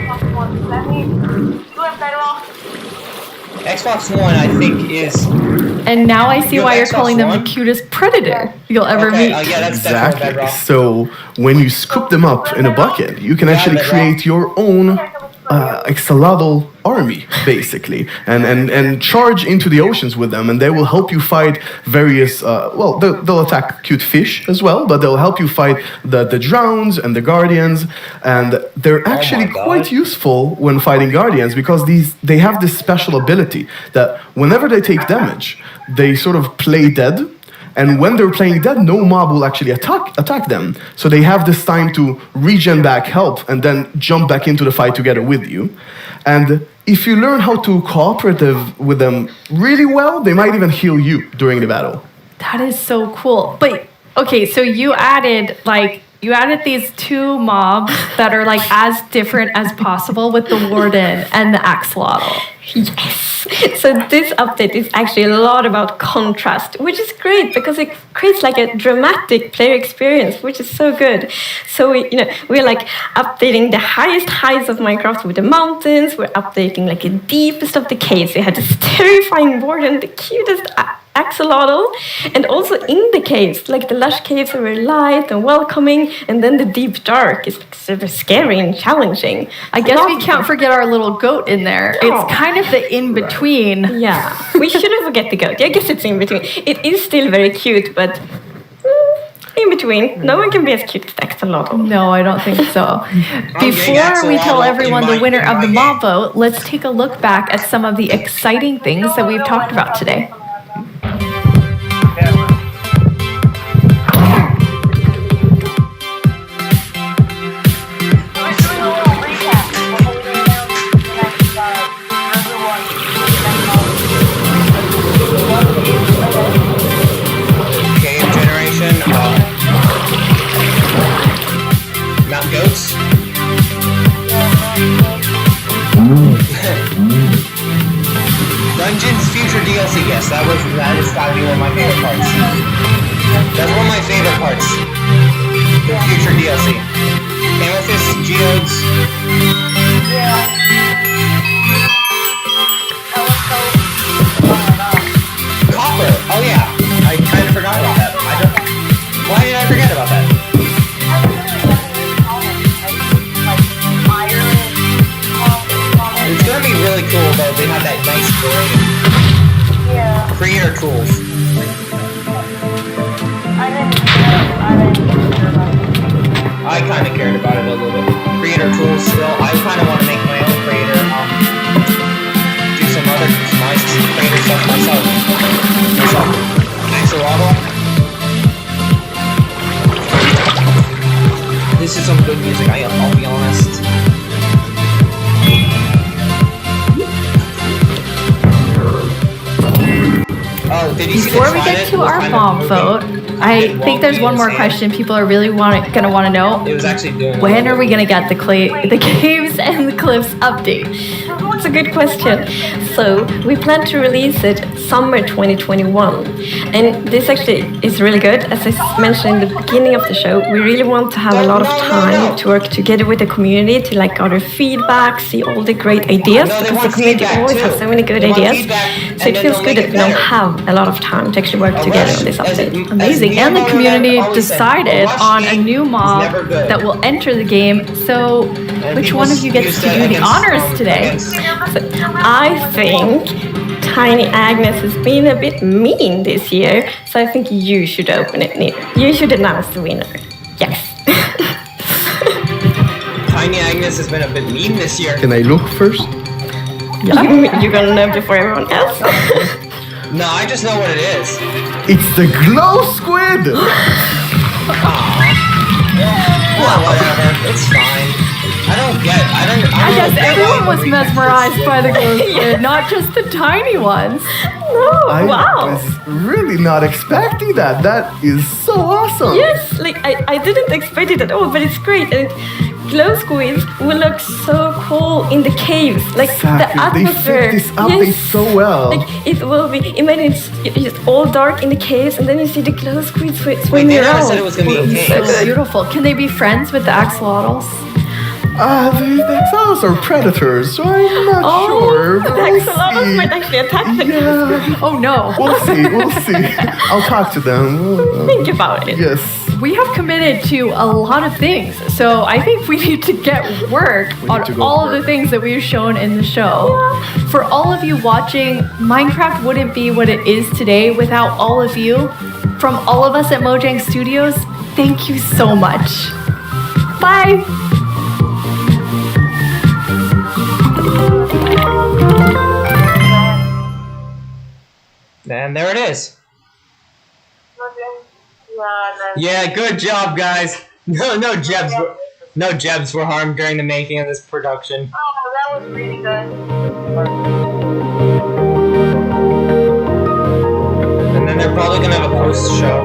have one. Let me do a better. Xbox One, I think, is. And now I see You why have you're calling them Xbox the One? cutest predator you'll ever meet. Yeah, that's definitely Exactly. Bedrock. So when you scoop them up in a bucket, you can actually create your own axolotl army, basically, and charge into the oceans with them, and they will help you fight various. They'll attack cute fish as well, but they'll help you fight the drowns and the guardians, and they're actually quite useful when fighting guardians because they have this special ability that whenever they take damage, they sort of play dead. And when they're playing dead, no mob will actually attack them. So they have this time to regen back health and then jump back into the fight together with you. And if you learn how to cooperate with them really well, they might even heal you during the battle. That is so cool. But okay, so you added these 2 mobs that are like as different as possible with the warden and the axolotl. Yes. So this update is actually a lot about contrast, which is great because it creates like a dramatic player experience, which is so good. So we're like updating the highest heights of Minecraft with the mountains. We're updating like the deepest of the caves. We had this terrifying warden, the cutest axolotl, and also in the caves, like the Lush Caves are very light and welcoming, and then the deep dark is like super scary and challenging. I guess we can't forget our little goat in there. Oh. It's kind of the in-between. Yeah, we shouldn't forget the goat. I guess it's in between. It is still very cute, but in between. No one can be as cute as axolotl. No, I don't think so. Before we tell everyone the winner of the mob vote, let's take a look back at some of the exciting things that we've talked about today. Goats. Dungeons Future DLC. Yes, that is gotta be one of my favorite parts. That's one of my favorite parts. The Future DLC. Amethyst, Geodes. Copper. Oh yeah, I kind of forgot about that. Why did I forget about that? It's gonna be really cool though, they have that nice creator tools. I kinda cared about it a little bit. Creator tools still. I kinda wanna make my own creator, do some other nice creator stuff myself. Axolotl. This is some good music, I'll be honest. Before we get to our mob vote, I think there's one more question people are really gonna want to know. It was actually doing. When are we gonna get the caves and the cliffs update? That's a good question. So we plan to release it summer 2021, and this actually is really good. As I mentioned in the beginning of the show, we really want to have a lot of time to work together with the community to like gather feedback, see all the great ideas, because the community always has so many good ideas. So it feels good that we don't have a lot of time to actually work together on this update. Amazing. And the community decided on a new mob that will enter the game. So which one of you gets to do the honors today? So I think Tiny Agnes has been a bit mean this year, so I think you should open it, Neil. You should announce the winner. Yes. Tiny Agnes has been a bit mean this year. Can I look first? You're gonna know before everyone else? No, I just know what it is. It's the glow squid! Well, whatever. It's fine. I guess everyone was mesmerized by the glow squid, not just the tiny ones. No, I wow. was really not expecting that. That is so awesome. Yes, like I didn't expect it at all, but it's great. And glow squids will look so cool in the caves. Like exactly. The atmosphere. They fit this update so well. Like it will be. Imagine it's just all dark in the caves, and then you see the glow squids swimming around. Said it was gonna be in caves. So beautiful. Can they be friends with the axolotls? The axolotls are predators, so I'm not sure. The axolotls might actually attack them. Yeah. Oh no. We'll see. I'll talk to them. Think about it. Yes. We have committed to a lot of things, so I think we need to get work on all of the things that we've shown in the show. Yeah. For all of you watching, Minecraft wouldn't be what it is today without all of you. From all of us at Mojang Studios, thank you so much. Bye! And there it is. Yeah, good job, guys. No jebs were harmed during the making of this production. Oh, that was really good. And then they're probably gonna have a post show.